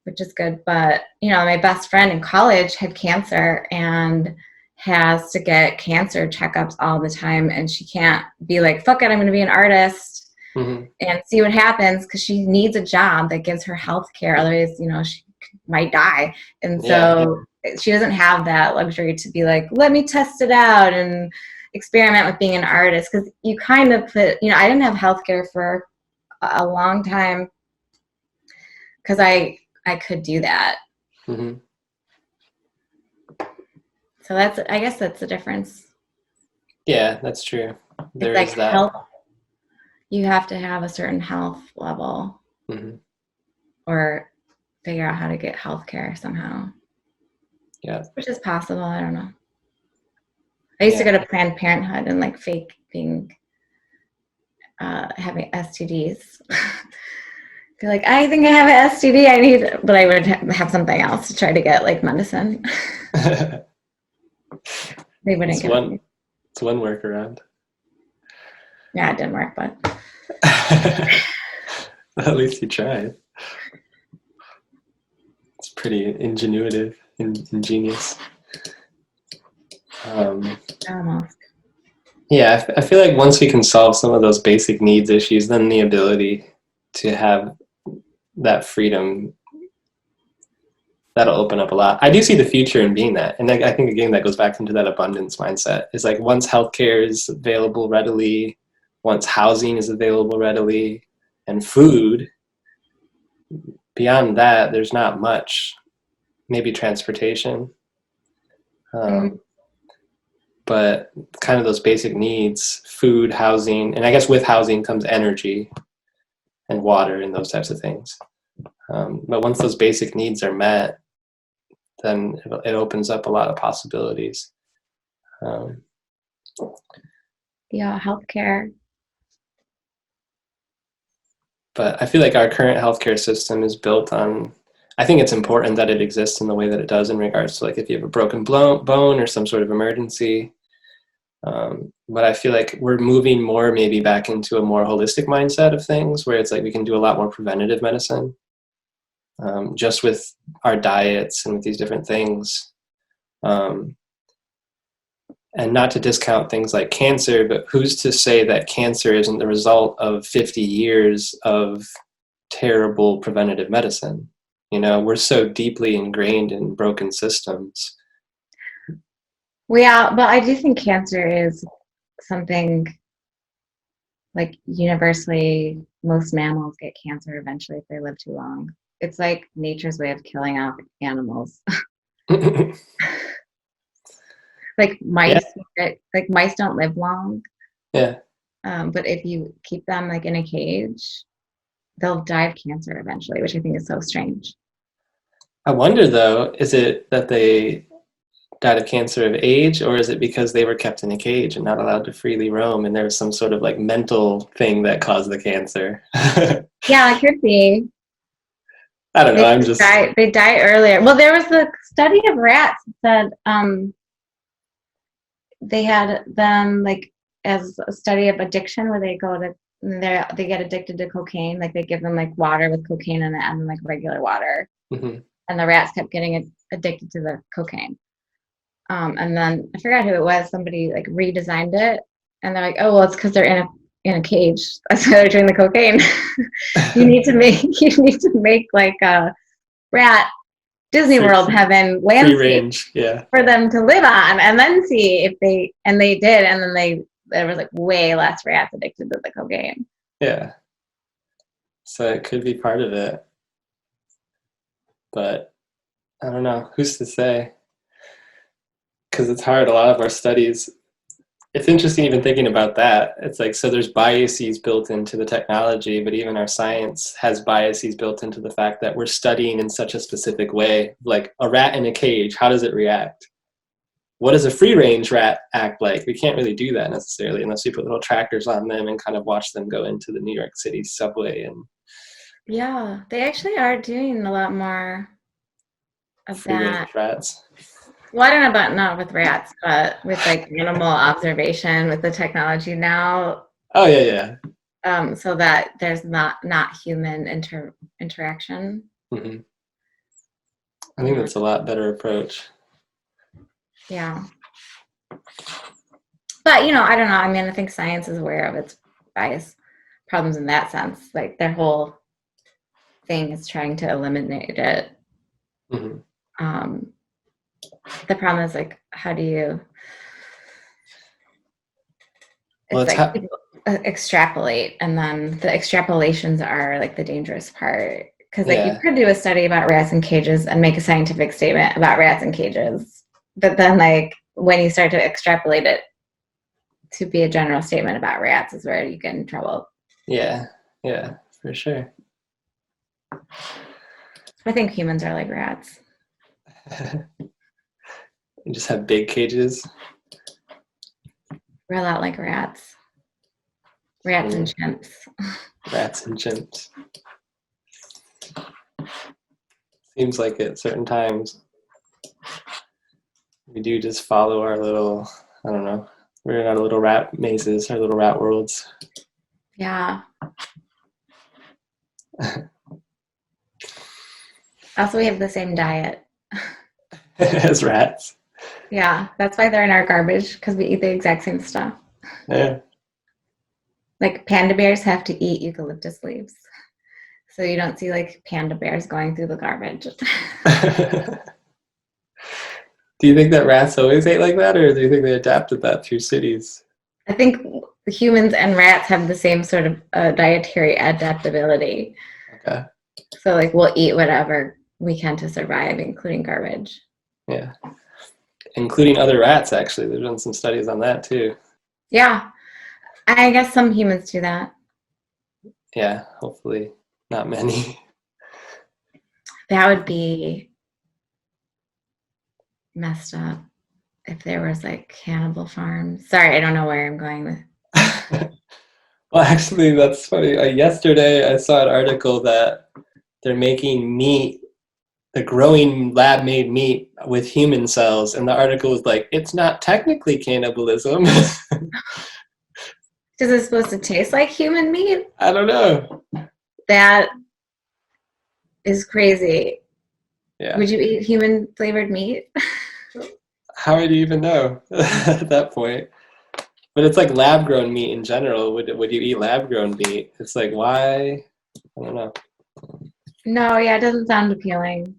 which is good. But, you know, my best friend in college had cancer and has to get cancer checkups all the time. And she can't be like, fuck it, I'm going to be an artist. Mm-hmm. And see what happens, because she needs a job that gives her health care. Otherwise, you know, she might die. And so she doesn't have that luxury to be like, let me test it out and experiment with being an artist. Because you kind of put, you know, I didn't have health care for a long time because I could do that. Mm-hmm. So I guess that's the difference. Yeah, that's true. There it's is like that. Health, you have to have a certain health level, mm-hmm. or figure out how to get health care somehow. Yeah. Which is possible. I don't know. I used to go to Planned Parenthood and like fake being, having STDs. Be like, I think I have an STD. But I would have something else to try to get like medicine. They wouldn't give me. It's one workaround. Yeah, it didn't work, but. At least you tried. It's pretty ingenious. Almost. Yeah, I feel like once we can solve some of those basic needs issues, then the ability to have that freedom, that'll open up a lot. I do see the future in being that. And I think, again, that goes back into that abundance mindset. It's like once healthcare is available readily, once housing is available readily, and food, beyond that, there's not much. Maybe transportation. But kind of those basic needs, food, housing, and I guess with housing comes energy and water and those types of things. But once those basic needs are met, then it opens up a lot of possibilities. Yeah, healthcare. But I feel like our current healthcare system is built on, I think it's important that it exists in the way that it does in regards to like if you have a broken bone or some sort of emergency. But I feel like we're moving more maybe back into a more holistic mindset of things where it's like we can do a lot more preventative medicine just with our diets and with these different things. And not to discount things like cancer, but who's to say that cancer isn't the result of 50 years of terrible preventative medicine? You know, we're so deeply ingrained in broken systems. Yeah, but I do think cancer is something like universally, most mammals get cancer eventually if they live too long. It's like nature's way of killing off animals. Like mice, like mice don't live long. Yeah. But if you keep them like in a cage, they'll die of cancer eventually, which I think is so strange. I wonder though, is it that they died of cancer of age, or is it because they were kept in a cage and not allowed to freely roam and there was some sort of like mental thing that caused the cancer? Yeah, it could be. I don't know. They die earlier. Well, there was a study of rats that said they had them like as a study of addiction where they get addicted to cocaine. Like they give them like water with cocaine in it and like regular water. Mm-hmm. And the rats kept getting addicted to the cocaine. And then I forgot who it was. Somebody like redesigned it, and they're like, "Oh, well, it's because they're in a cage. That's why they're doing the cocaine." you need to make like a rat Disney World heaven landscape for them to live on, and then see if they did, and then there was like way less rats addicted to the cocaine. Yeah. So it could be part of it, but I don't know. Who's to say? Because it's hard. A lot of our studies, it's interesting even thinking about that. It's like, so there's biases built into the technology, but even our science has biases built into the fact that we're studying in such a specific way. Like a rat in a cage, how does it react? What does a free range rat act like? We can't really do that necessarily unless we put little trackers on them and kind of watch them go into the New York City subway. And yeah, they actually are doing a lot more of free range rats. Well, I don't know about not with rats, but with like animal observation with the technology now. Oh yeah. So that there's not human interaction. Mm-hmm. I think that's a lot better approach. Yeah. But I don't know. I mean, I think science is aware of its bias problems in that sense. Like their whole thing is trying to eliminate it. Mm-hmm. The problem is like, how do you? People extrapolate, and then the extrapolations are like the dangerous part. Because like you could do a study about rats in cages and make a scientific statement about rats in cages, but then like when you start to extrapolate it to be a general statement about rats is where you get in trouble. Yeah, for sure. I think humans are like rats. You just have big cages. We're a lot like rats. Rats and chimps. Rats and chimps. Seems like at certain times we do just follow our little, I don't know, we're in our little rat mazes, our little rat worlds. Yeah. Also, we have the same diet. As rats. Yeah, that's why they're in our garbage, because we eat the exact same stuff. Yeah. Like panda bears have to eat eucalyptus leaves. So you don't see like panda bears going through the garbage. Do you think that rats always ate like that, or do you think they adapted that through cities? I think humans and rats have the same sort of dietary adaptability. Okay. So like we'll eat whatever we can to survive, including garbage. Yeah. Including other rats, actually. There's been some studies on that too. Yeah. I guess some humans do that. Yeah, hopefully not many. That would be messed up if there was like cannibal farms. Sorry, I don't know where I'm going with. Well, actually, that's funny. Yesterday, I saw an article that they're making meat, they're growing lab-made meat with human cells, and the article was like, it's not technically cannibalism. Is it supposed to taste like human meat? I don't know. That is crazy. Yeah. Would you eat human flavored meat? How would you even know at that point? But it's like lab-grown meat in general. Would you eat lab-grown meat? It's like, why? I don't know. No, yeah, it doesn't sound appealing.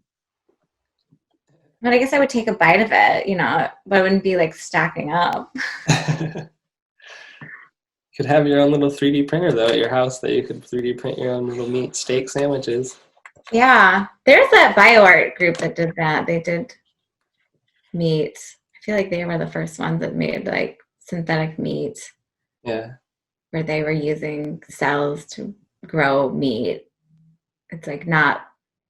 But I guess I would take a bite of it, you know, but I wouldn't be like stacking up. You could have your own little 3D printer though at your house that you could 3D print your own little meat steak sandwiches. Yeah, there's that bioart group that did that. They did meat. I feel like they were the first ones that made like synthetic meat. Yeah. Where they were using cells to grow meat. It's like not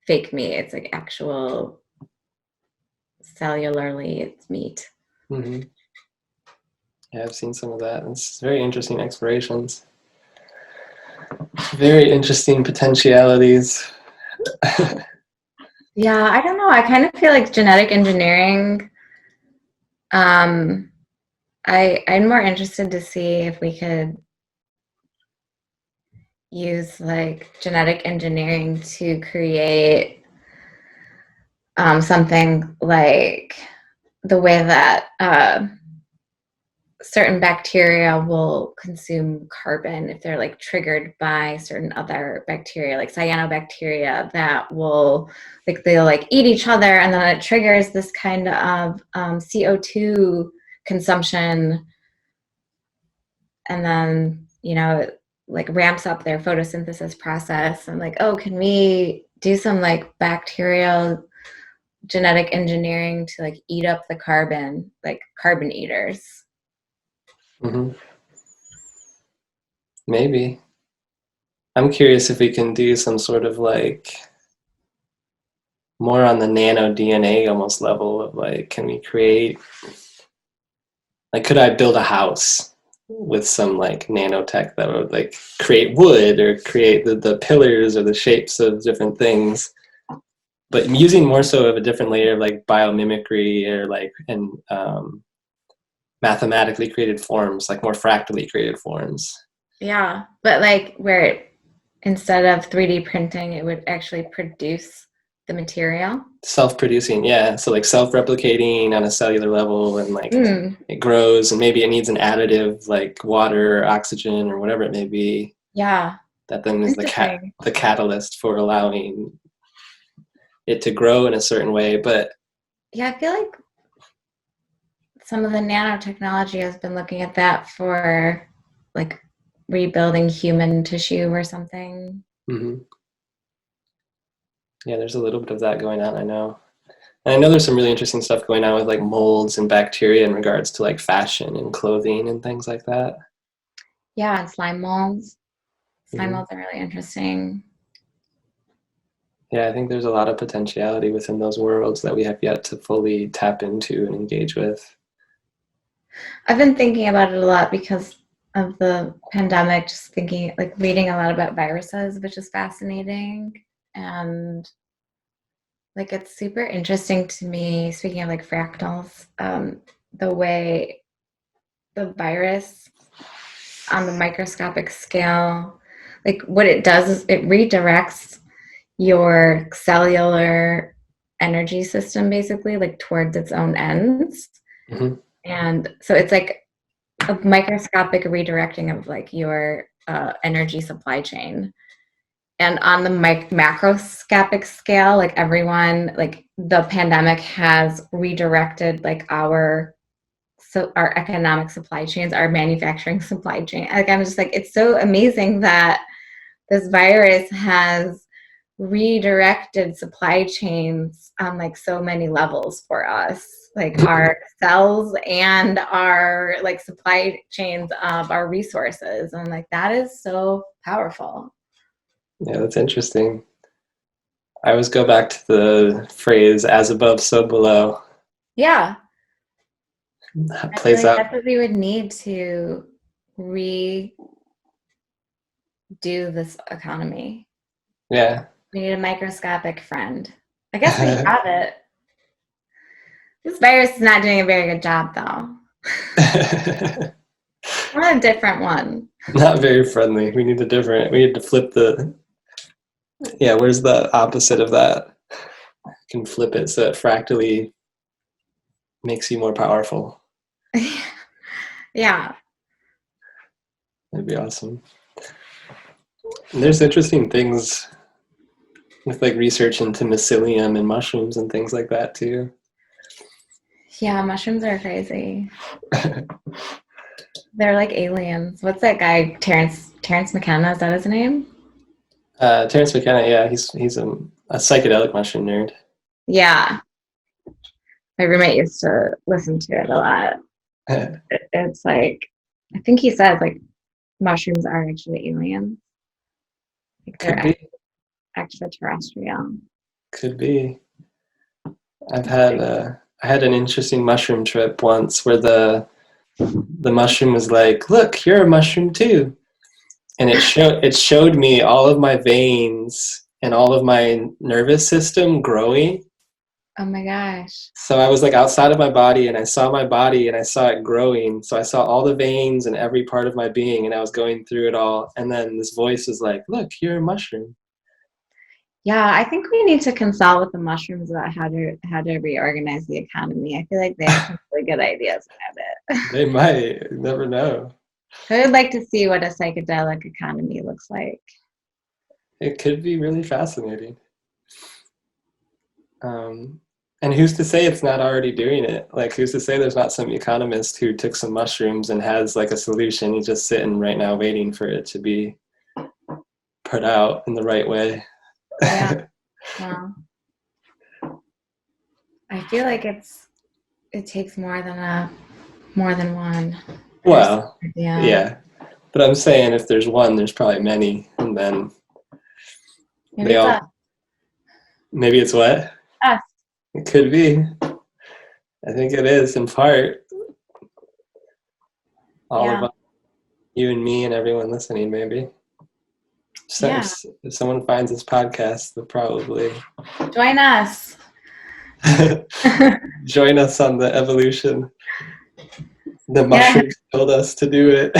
fake meat. It's like actual cellularly, it's meat. Mm-hmm. Yeah, I've seen some of that. It's very interesting explorations. Very interesting potentialities. Yeah, I don't know. I kind of feel like genetic engineering. I'm more interested to see if we could use like genetic engineering to create something like the way that certain bacteria will consume carbon if they're like triggered by certain other bacteria, like cyanobacteria, that will like they'll like eat each other, and then it triggers this kind of CO2 consumption, and then you know it like ramps up their photosynthesis process. And like, oh, can we do some like bacterial genetic engineering to like eat up the carbon, like carbon eaters? Mm-hmm. Maybe. I'm curious if we can do some sort of like more on the nano DNA almost level of like, can we create, like, could I build a house with some like nanotech that would like create wood or create the pillars or the shapes of different things, but using more so of a different layer of like biomimicry or like, and mathematically created forms, like more fractally created forms. Yeah, but like where it, instead of 3D printing, it would actually produce the material. Self-producing, yeah. So like self-replicating on a cellular level, and like it grows, and maybe it needs an additive like water or oxygen or whatever it may be. Yeah. That then is the catalyst for allowing it to grow in a certain way. But yeah, I feel like some of the nanotechnology has been looking at that for like rebuilding human tissue or something. mm-hmm. Yeah, there's a little bit of that going on, I know. And I know there's some really interesting stuff going on with like molds and bacteria in regards to like fashion and clothing and things like that. Yeah, and slime molds. Slime mm-hmm. molds are really interesting. Yeah, I think there's a lot of potentiality within those worlds that we have yet to fully tap into and engage with. I've been thinking about it a lot because of the pandemic, just thinking, like reading a lot about viruses, which is fascinating. And like it's super interesting to me, speaking of like fractals, the way the virus on the microscopic scale, like what it does is it redirects your cellular energy system basically like towards its own ends. Mm-hmm. And so it's like a microscopic redirecting of like your energy supply chain. And on the macroscopic scale, like everyone, like the pandemic has redirected like our economic supply chains, our manufacturing supply chain. Like I'm just like, it's so amazing that this virus has redirected supply chains on like so many levels for us, like our cells and our like supply chains of our resources. And like that is so powerful. Yeah, that's interesting. I always go back to the phrase "as above, so below." Yeah. That I feel plays like out. that's what we would need to redo this economy. Yeah. We need a microscopic friend. I guess we have it. This virus is not doing a very good job, though. I want a different one. Not very friendly. We need we need to flip the, yeah, where's the opposite of that? You can flip it so it fractally makes you more powerful. Yeah. That'd be awesome. And there's interesting things with like research into mycelium and mushrooms and things like that too. Yeah, mushrooms are crazy. They're like aliens. What's that guy, Terrence McKenna, is that his name? Terrence McKenna, yeah, he's a psychedelic mushroom nerd. Yeah. My roommate used to listen to it a lot. It's like, I think he says like mushrooms are actually aliens. Like Could they're be. extraterrestrial. Could be. I had an interesting mushroom trip once where the mushroom was like, "Look, you're a mushroom too," and it showed me all of my veins and all of my nervous system growing. Oh my gosh. So I was like outside of my body, and I saw my body, and I saw it growing. So I saw all the veins and every part of my being, and I was going through it all. And then this voice was like, "Look, you're a mushroom." Yeah, I think we need to consult with the mushrooms about how to reorganize the economy. I feel like they have some really good ideas about it. They might. You never know. I would like to see what a psychedelic economy looks like. It could be really fascinating. And who's to say it's not already doing it? Like, who's to say there's not some economist who took some mushrooms and has like a solution? He's just sitting right now waiting for it to be put out in the right way. Yeah. Well, I feel like it takes more than one. Well, yeah. But I'm saying if there's one, there's probably many, and then Maybe it's us. Maybe it's what? Us. It could be. I think it is in part. All of us, you and me and everyone listening, maybe. So if someone finds this podcast, they'll probably join us. Join us on the evolution. The mushrooms told us to do it.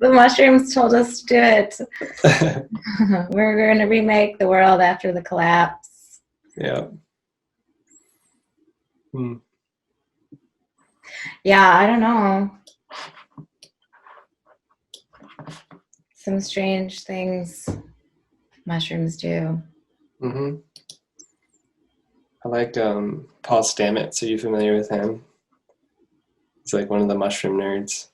The mushrooms told us to do it. We're going to remake the world after the collapse. Yeah. Yeah, I don't know. Some strange things mushrooms do. Mm-hmm. I like Paul Stamets. Are you familiar with him? He's like one of the mushroom nerds.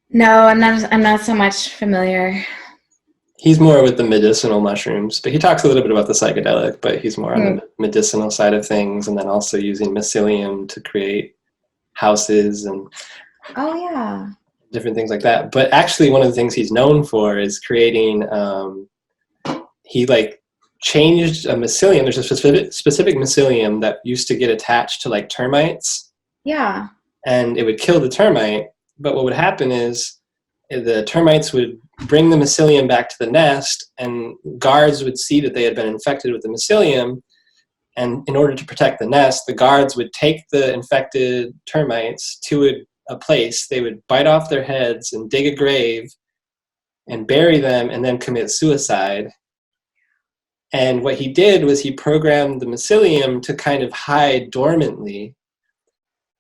No, I'm not so much familiar. He's more with the medicinal mushrooms, but he talks a little bit about the psychedelic, but he's more on the medicinal side of things, and then also using mycelium to create houses and different things like that. But actually one of the things he's known for is creating, he like changed a mycelium. There's a specific mycelium that used to get attached to like termites. Yeah. And it would kill the termite. But what would happen is the termites would bring the mycelium back to the nest, and guards would see that they had been infected with the mycelium. And in order to protect the nest, the guards would take the infected termites to a place. They would bite off their heads and dig a grave and bury them and then commit suicide. And what he did was he programmed the mycelium to kind of hide dormantly.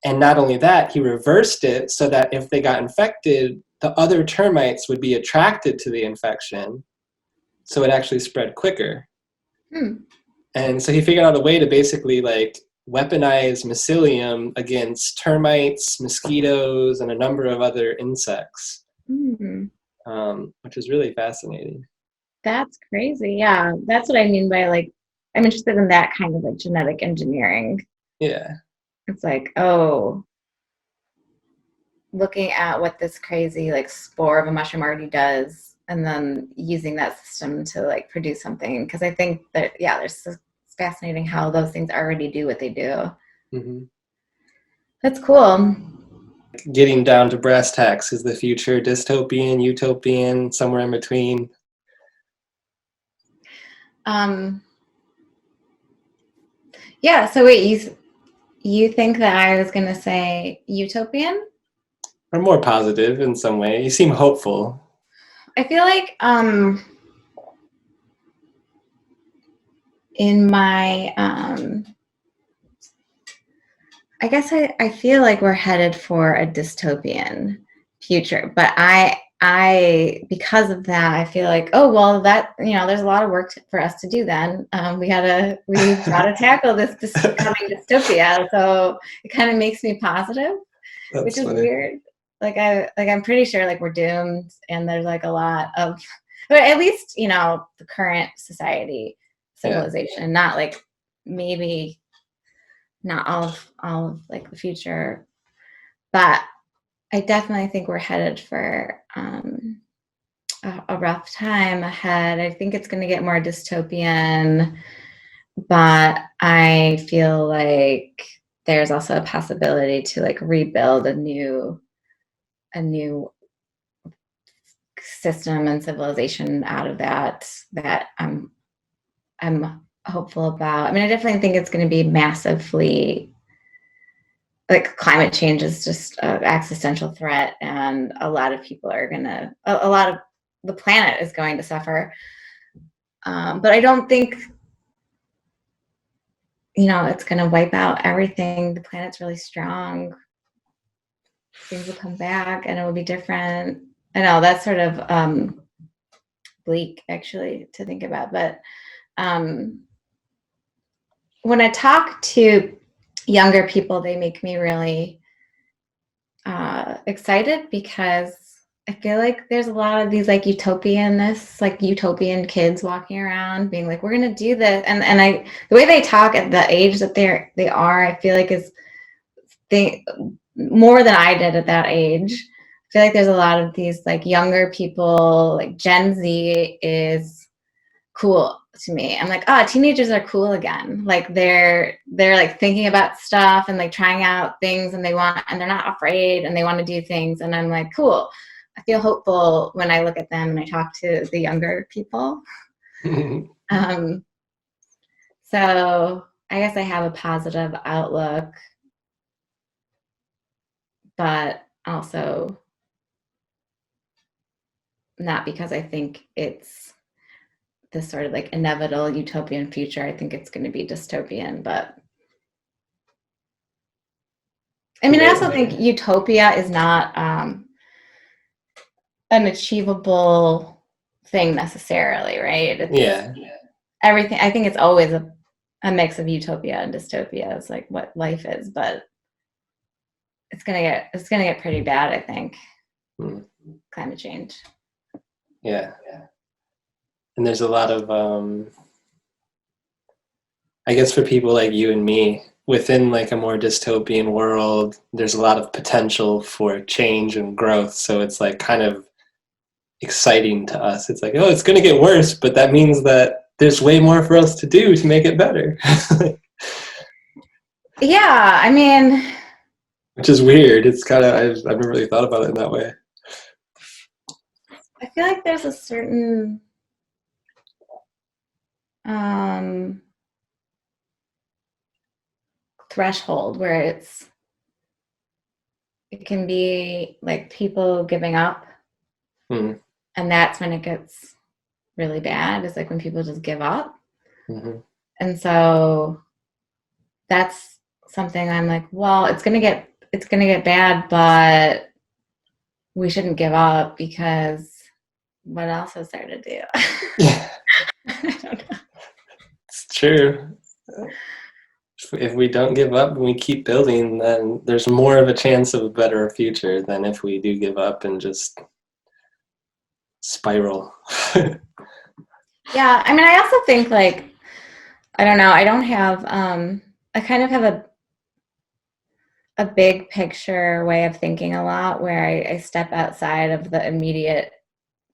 And not only that, he reversed it so that if they got infected, the other termites would be attracted to the infection. So it actually spread quicker. And so he figured out a way to basically like weaponize mycelium against termites, mosquitoes, and a number of other insects, which is really fascinating. That's crazy. Yeah, that's what I mean by like, I'm interested in that kind of like genetic engineering. Yeah. It's like, oh, looking at what this crazy like spore of a mushroom already does, and then using that system to like produce something. Because I think that, yeah, it's fascinating how those things already do what they do. Mm-hmm. That's cool. Getting down to brass tacks, is the future dystopian, utopian, somewhere in between? Yeah, so wait, you think that I was gonna say utopian? Or more positive in some way? You seem hopeful. I feel like in my I guess I feel like we're headed for a dystopian future, but I because of that I feel like, oh well, that, you know, there's a lot of work for us to do then. We've got to tackle this coming dystopia, so it kind of makes me positive, which That's is funny. weird. I'm pretty sure like we're doomed, and there's like a lot of, but at least, you know, the current society, civilization, not like maybe not all of like the future, but I definitely think we're headed for a rough time ahead. I think it's going to get more dystopian, but I feel like there's also a possibility to like rebuild a new system and civilization out of that I'm hopeful about. I mean, I definitely think it's going to be massively, like, climate change is just an existential threat, and a lot of people are gonna, a lot of the planet is going to suffer. But I don't think, you know, it's going to wipe out everything. The planet's really strong. Things will come back, and it will be different. I know that's sort of bleak, actually, to think about. But when I talk to younger people, they make me really excited, because I feel like there's a lot of these like utopian kids walking around being like, we're gonna do this, and the way they talk at the age that they are, I feel like is more than I did at that age. I feel like there's a lot of these like younger people, like Gen Z is cool to me. I'm like, oh, teenagers are cool again. Like they're like thinking about stuff and like trying out things, and they're not afraid, and they want to do things. And I'm like, cool. I feel hopeful when I look at them and I talk to the younger people. So I guess I have a positive outlook, but also not because I think it's this sort of like inevitable utopian future. I think it's going to be dystopian, but I mean, I also think utopia is not an achievable thing necessarily, right? Everything. I think it's always a mix of utopia and dystopia is like what life is, but it's gonna get pretty bad, I think. Climate change. Yeah. And there's a lot of I guess for people like you and me, within like a more dystopian world, there's a lot of potential for change and growth. So it's like kind of exciting to us. It's like, oh, it's going to get worse, but that means that there's way more for us to do to make it better. Yeah, I mean, which is weird. It's kind of, I've never really thought about it in that way. I feel like there's a certain threshold where it can be like people giving up, and that's when it gets really bad. It's like when people just give up. And so that's something I'm like, well, it's gonna get bad, but we shouldn't give up, because what else is there to do? Yeah. I don't know. It's true. If we don't give up and we keep building, then there's more of a chance of a better future than if we do give up and just spiral. Yeah, I mean, I also think like, I don't know, I don't have, I kind of have a big picture way of thinking a lot where I step outside of the immediate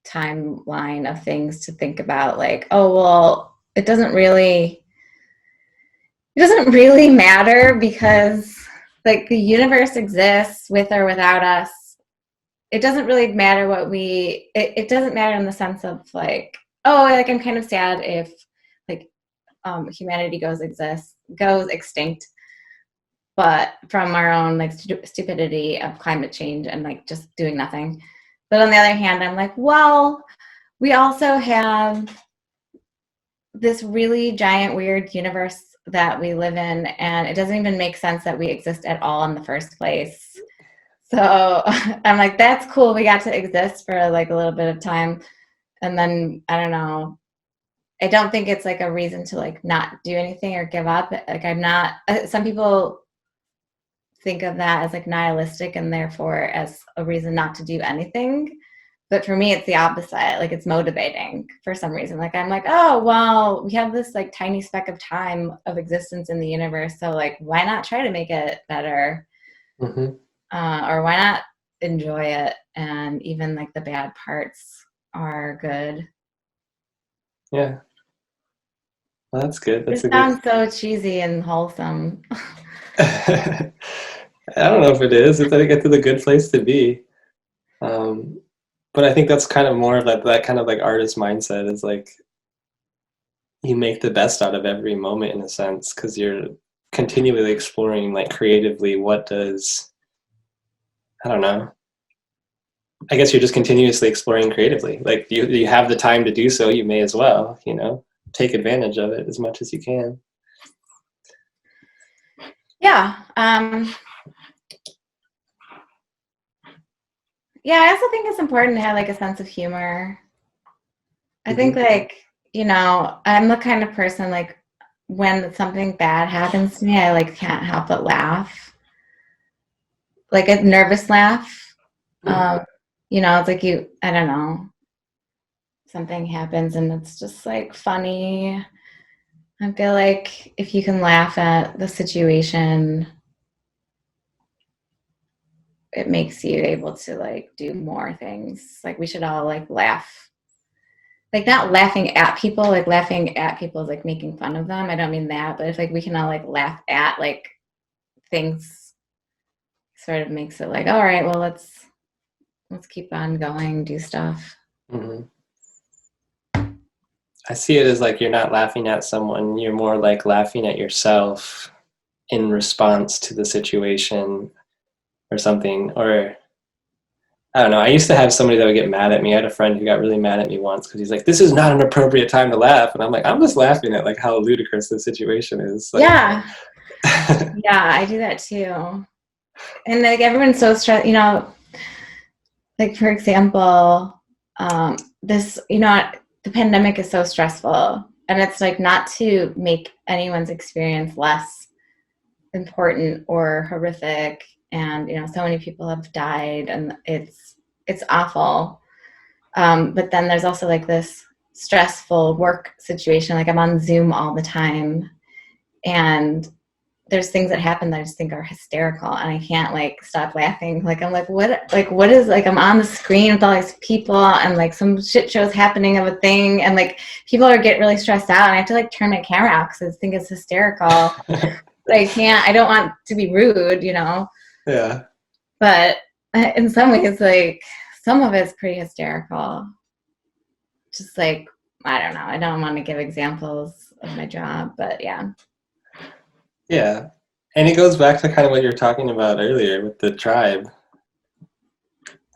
timeline of things to think about like, oh, well, it doesn't really matter because like the universe exists with or without us. It doesn't really matter it doesn't matter in the sense of like, oh, like I'm kind of sad if like humanity goes extinct, but from our own like stupidity of climate change and like just doing nothing. But on the other hand, I'm like, well, we also have this really giant weird universe that we live in, and it doesn't even make sense that we exist at all in the first place. So I'm like, that's cool, we got to exist for like a little bit of time, and then I don't know, I don't think it's like a reason to like not do anything or give up. Like I'm not, some people think of that as like nihilistic and therefore as a reason not to do anything. But for me, it's the opposite. Like it's motivating for some reason. Like I'm like, oh, well, we have this like tiny speck of time of existence in the universe. So like, why not try to make it better? Mm-hmm. Or why not enjoy it? And even like the bad parts are good. Yeah. Well, that's good. That's It a good. sounds so cheesy and wholesome. I don't know if it is. I think it's a good place to be. But I think that's kind of more of that kind of like artist mindset is like you make the best out of every moment in a sense because you're continually exploring like creatively what does, I don't know. I guess you're just continuously exploring creatively. Like you have the time to do so, you may as well, take advantage of it as much as you can. Yeah. Yeah, I also think it's important to have like a sense of humor. I think like, I'm the kind of person like when something bad happens to me, I like can't help but laugh. Like a nervous laugh. Um, it's like I don't know, something happens and it's just like funny. I feel like if you can laugh at the situation, it makes you able to like do more things. Like we should all like laugh. Like not laughing at people, like laughing at people is like making fun of them. I don't mean that, but if like we can all like laugh at like things, sort of makes it like, all right, well let's keep on going, do stuff. Mm-hmm. I see it as like you're not laughing at someone, you're more like laughing at yourself in response to the situation or something. Or I don't know. I used to have somebody that would get mad at me. I had a friend who got really mad at me once because he's like, "This is not an appropriate time to laugh," and I'm like, "I'm just laughing at like how ludicrous the situation is." Like, Yeah, yeah, I do that too. And like everyone's so stressed, like for example, this, the pandemic is so stressful, and it's like not to make anyone's experience less important or horrific, and so many people have died and it's awful, but then there's also like this stressful work situation. Like I'm on Zoom all the time, and there's things that happen that I just think are hysterical, and I can't like stop laughing. Like I'm like, what is, like I'm on the screen with all these people and like some shit show's happening of a thing, and like people are getting really stressed out, and I have to like turn my camera out because I think it's hysterical. I don't want to be rude, yeah. but in some ways, like some of it's pretty hysterical. Just like, I don't know. I don't want to give examples of my job, but yeah. Yeah. And it goes back to kind of what you were talking about earlier with the tribe,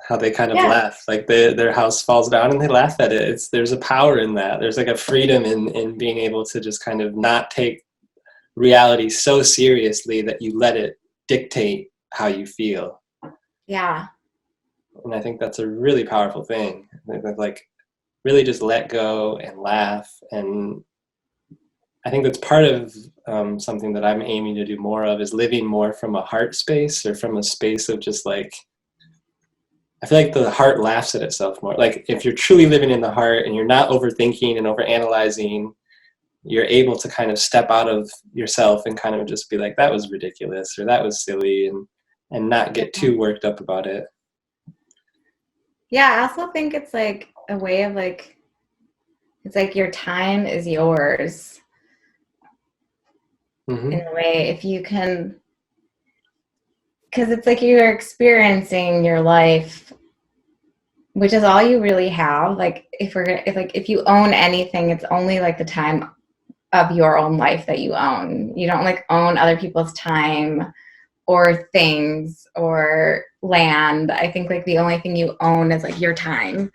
how they kind of laugh, like their house falls down and they laugh at it. There's a power in that. There's like a freedom in being able to just kind of not take reality so seriously that you let it dictate how you feel. Yeah. And I think that's a really powerful thing. Like really just let go and laugh. And I think that's part of something that I'm aiming to do more of, is living more from a heart space, or from a space of just like I feel like the heart laughs at itself more. Like if you're truly living in the heart and you're not overthinking and overanalyzing, you're able to kind of step out of yourself and kind of just be like, that was ridiculous or that was silly, and not get too worked up about it. Yeah, I also think it's like a way of like, it's like your time is yours Mm-hmm. in a way, if you can, because it's like you're experiencing your life, which is all you really have. Like if you own anything, it's only like the time of your own life that you own. You don't like own other people's time or things or land. I think like the only thing you own is like your time.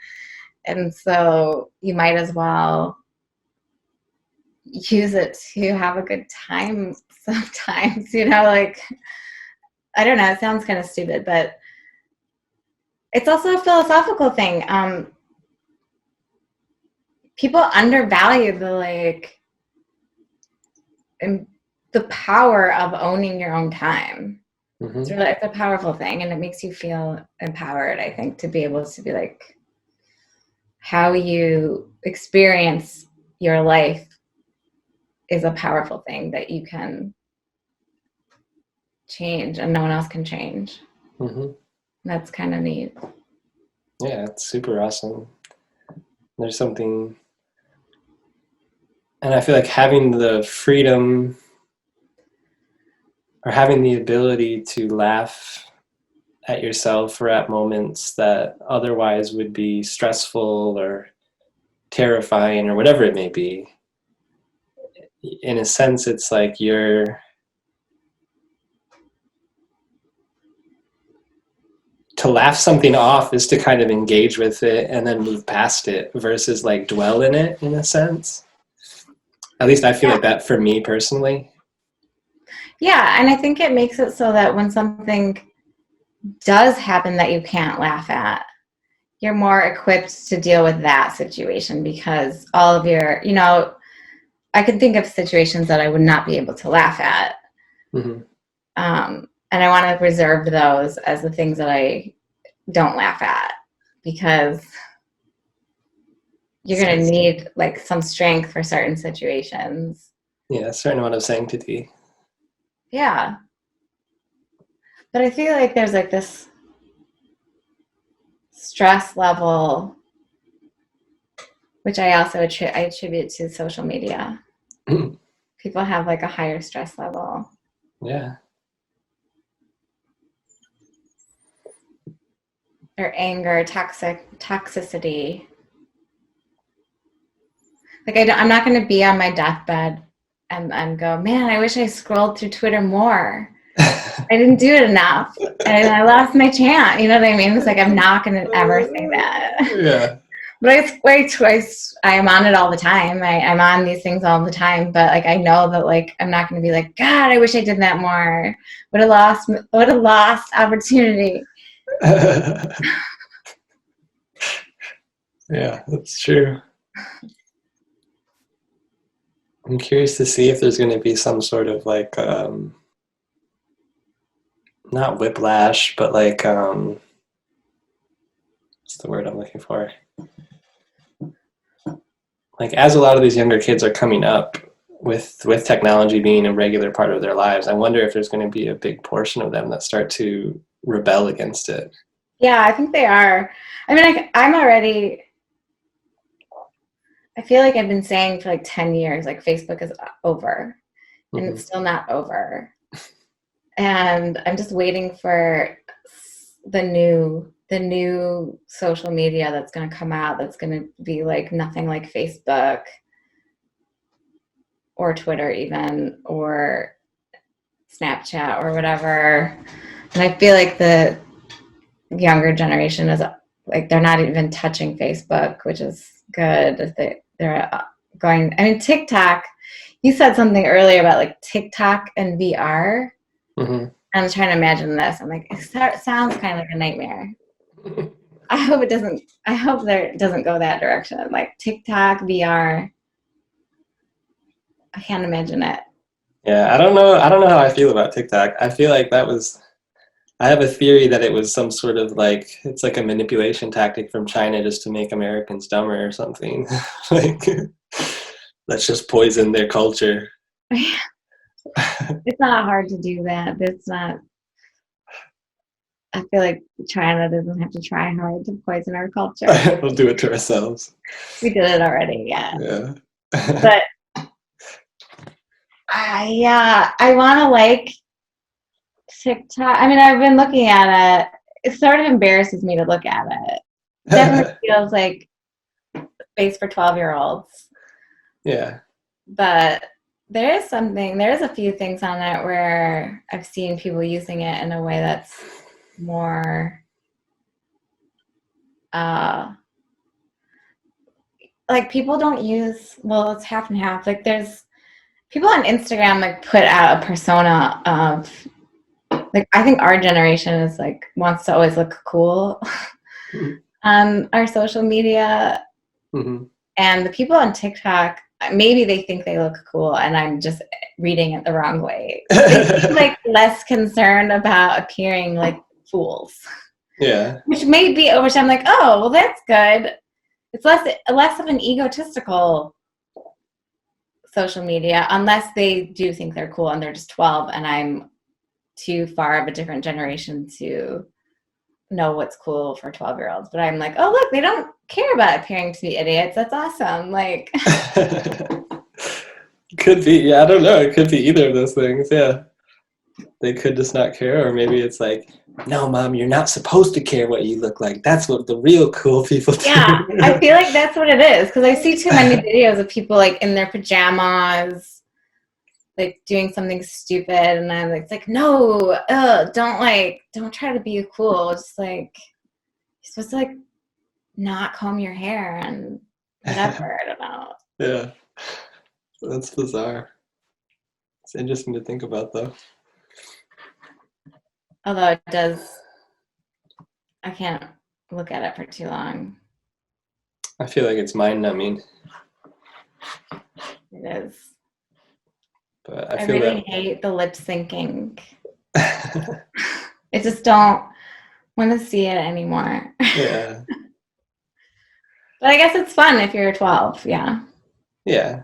And so you might as well use it to have a good time sometimes, like, I don't know, it sounds kind of stupid, but it's also a philosophical thing. People undervalue the power of owning your own time. Mm-hmm. It's a powerful thing, and it makes you feel empowered, I think, to be able to be like, how you experience your life is a powerful thing that you can change and no one else can change. Mm-hmm. That's kind of neat. Yeah, it's super awesome. There's something, and I feel like having the freedom or having the ability to laugh at yourself or at moments that otherwise would be stressful or terrifying or whatever it may be. In a sense, it's like to laugh something off is to kind of engage with it and then move past it versus like dwell in it, in a sense. At least I feel like that for me personally. Yeah, and I think it makes it so that when something does happen that you can't laugh at, you're more equipped to deal with that situation, because all of your, I can think of situations that I would not be able to laugh at. Mm-hmm. And I want to reserve those as the things that I don't laugh at, because you're going to need like some strength for certain situations. Yeah, a certain amount of sanctity. Yeah. But I feel like there's like this stress level, which I also attribute to social media. People have like a higher stress level. Yeah. Or anger, toxicity. Like I'm not going to be on my deathbed and go, man, I wish I scrolled through Twitter more. I didn't do it enough, and I lost my chance. You know what I mean? It's like I'm not going to ever say that. Yeah. But I am on it all the time. I'm on these things all the time. But like I know that like I'm not going to be like, God, I wish I did that more. What a lost opportunity. Yeah, that's true. I'm curious to see if there's going to be some sort of like, not whiplash, but like, what's the word I'm looking for? Like, as a lot of these younger kids are coming up with technology being a regular part of their lives, I wonder if there's going to be a big portion of them that start to rebel against it. Yeah, I think they are. I mean, I feel like I've been saying for like 10 years, like Facebook is over, and it's still not over. And I'm just waiting for the new social media that's going to come out, that's going to be like nothing like Facebook or Twitter even, or Snapchat or whatever. And I feel like the younger generation is like, they're not even touching Facebook, which is good. If they're going, I mean, TikTok, you said something earlier about like TikTok and VR. Mm-hmm. I'm trying to imagine this. I'm like, it sounds kind of like a nightmare. I hope there doesn't go that direction. Like TikTok, VR. I can't imagine it. Yeah, I don't know how I feel about TikTok. I feel like that was I have a theory that it was some sort of like, it's like a manipulation tactic from China just to make Americans dumber or something. Like, let's just poison their culture. It's not hard to do that. It's not. I feel like China doesn't have to try hard to poison our culture. We'll do it to ourselves. We did it already, yeah. Yeah. But I want to like TikTok. I mean, I've been looking at it. It sort of embarrasses me to look at it. Definitely feels like space for 12-year-olds. Yeah. But there's a few things on it where I've seen people using it in a way that's more like people don't use, well, it's half and half. Like there's people on Instagram like put out a persona of like, I think our generation is like wants to always look cool on our social media. Mm-hmm. And the people on TikTok, maybe they think they look cool and I'm just reading it the wrong way. They seem like less concerned about appearing like fools. Yeah. Which may be over time like, oh, well, that's good. It's less of an egotistical social media, unless they do think they're cool and they're just 12 and I'm too far of a different generation to know what's cool for 12-year-olds. But I'm like, oh, look, they don't care about appearing to be idiots. That's awesome. Like, could be. Yeah, I don't know. It could be either of those things. Yeah. They could just not care. Or maybe it's like, no, Mom, you're not supposed to care what you look like. That's what the real cool people do. Yeah, I feel like that's what it is. Because I see too many videos of people like in their pajamas, like doing something stupid. And I'm like, it's like, no, don't try to be cool. Just like, you're supposed to like not comb your hair and whatever. I don't know. Yeah. That's bizarre. It's interesting to think about, though. Although it does, I can't look at it for too long. I feel like it's mind-numbing. It is. But I feel really hate the lip syncing. I just don't want to see it anymore. Yeah. But I guess it's fun if you're 12, yeah. Yeah.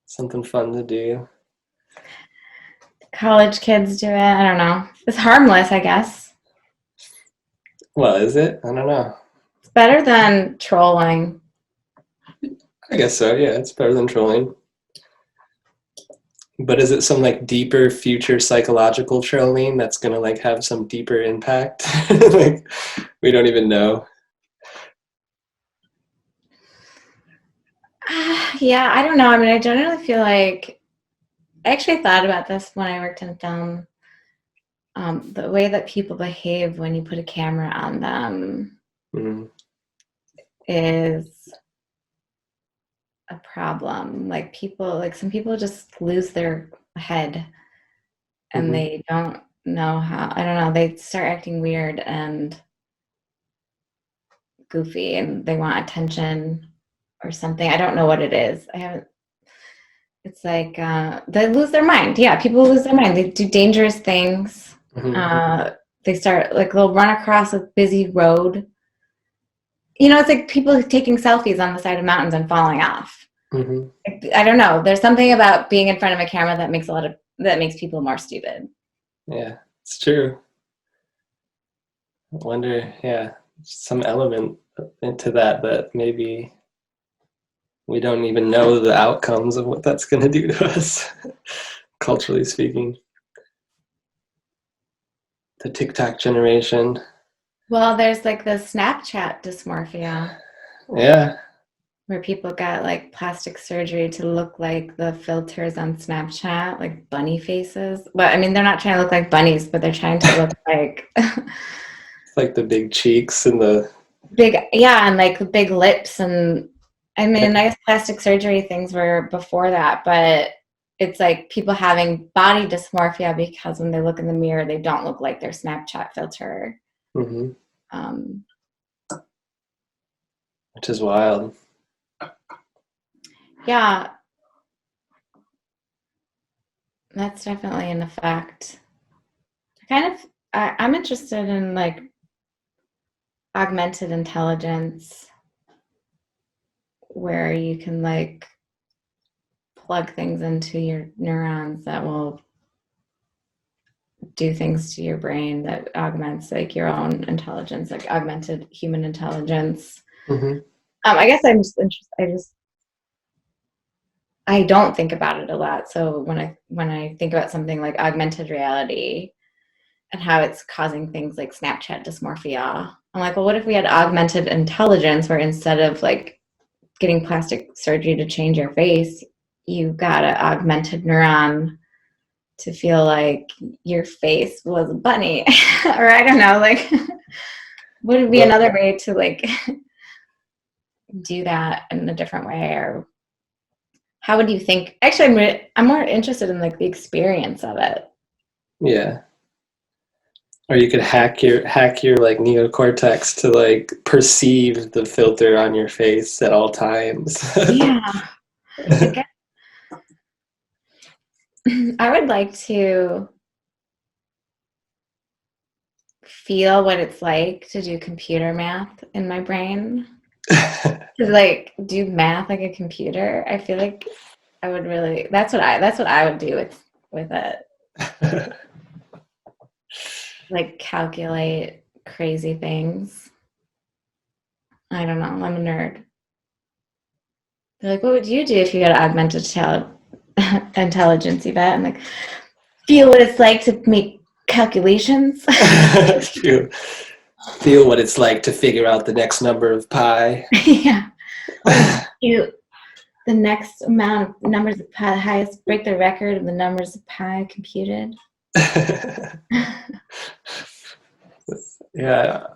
Something fun to do. College kids do it. I don't know. It's harmless, I guess. Well, is it? I don't know. It's better than trolling. I guess so, yeah. It's better than trolling. But is it some like deeper future psychological trolling that's gonna like have some deeper impact? Like we don't even know. Yeah, I don't know. I mean, I generally feel like I actually thought about this when I worked in film. The way that people behave when you put a camera on them is a problem. Like some people just lose their head and they don't know how, I don't know, they start acting weird and goofy and they want attention or something. I don't know what it is. It's like they lose their mind. Yeah, people lose their mind. They do dangerous things. They start like they'll run across a busy road. You know, it's like people taking selfies on the side of mountains and falling off. I don't know. There's something about being in front of a camera that makes people more stupid. Yeah, it's true. I wonder, yeah, some element into that maybe we don't even know the outcomes of what that's going to do to us, culturally speaking. The TikTok generation. Well, there's like the Snapchat dysmorphia. Yeah. Where people got like plastic surgery to look like the filters on Snapchat, like bunny faces. But I mean, they're not trying to look like bunnies, but they're trying to look like It's like the big cheeks and the and like the big lips. And I mean, I guess plastic surgery things were before that, but it's like people having body dysmorphia because when they look in the mirror, they don't look like their Snapchat filter. which is wild. Yeah, that's definitely an effect. I kind of I'm interested in like augmented intelligence, where you can like plug things into your neurons that will do things to your brain that augments like your own intelligence, like augmented human intelligence. Mm-hmm. I guess I'm just interested. I don't think about it a lot. So when I think about something like augmented reality and how it's causing things like Snapchat dysmorphia, I'm like, well, what if we had augmented intelligence where instead of like getting plastic surgery to change your face, you got an augmented neuron to feel like your face was a bunny, or I don't know, like, would it be another way to like do that in a different way, or how would you think? Actually, I'm more interested in like the experience of it. Yeah. Or you could hack your like neocortex to like perceive the filter on your face at all times. Yeah. I guess I would like to feel what it's like to do computer math in my brain. To like do math like a computer. I feel like I would really that's what I would do with it. Like calculate crazy things. I don't know. I'm a nerd. They're like, what would you do if you had augmented intelligence, Yvette? I'm like, feel what it's like to make calculations. Feel what it's like to figure out the next number of pi. Yeah. The next amount of numbers of pi, the highest, break the record of the numbers of pi computed. Yeah.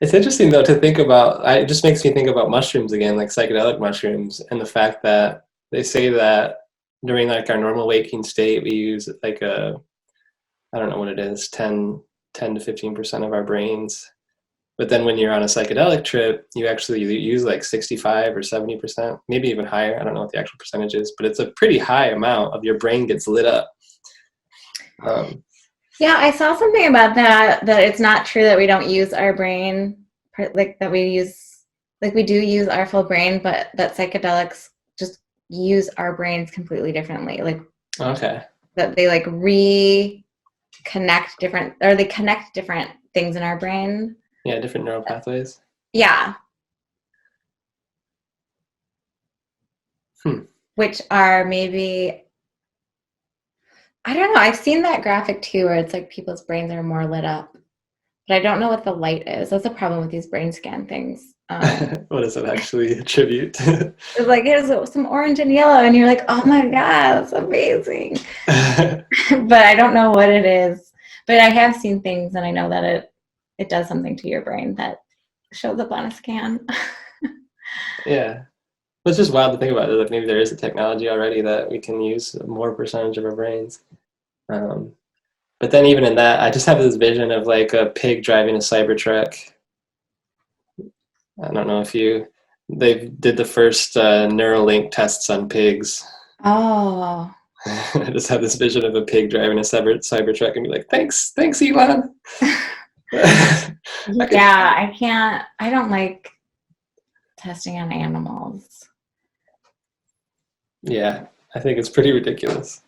It's interesting though to think about, it just makes me think about mushrooms again, like psychedelic mushrooms, and the fact that they say that during like our normal waking state, we use like I don't know what it is, 10 to 15% of our brains. But then when you're on a psychedelic trip, you actually use like 65 or 70%, maybe even higher. I don't know what the actual percentage is, but it's a pretty high amount of your brain gets lit up. Yeah, I saw something about that it's not true that we don't use our brain, like that we do use our full brain, but that psychedelics just use our brains completely differently. Like, okay. That they like they connect different things in our brain. Yeah, different neural pathways. Yeah. Which are maybe, I don't know, I've seen that graphic too where it's like people's brains are more lit up. But I don't know what the light is. That's a problem with these brain scan things. What does it actually attribute? It's like, here's some orange and yellow, and you're like, oh my God, that's amazing. But I don't know what it is. But I have seen things, and I know that it does something to your brain that shows up on a scan. Yeah. It's just wild to think about it. Like maybe there is a technology already that we can use more percentage of our brains. But then even in that, I just have this vision of like a pig driving a Cybertruck. I don't know if they did the first Neuralink tests on pigs. Oh. I just have this vision of a pig driving a Cybertruck and be like, thanks Elon. Yeah, I don't like testing on animals. Yeah, I think it's pretty ridiculous.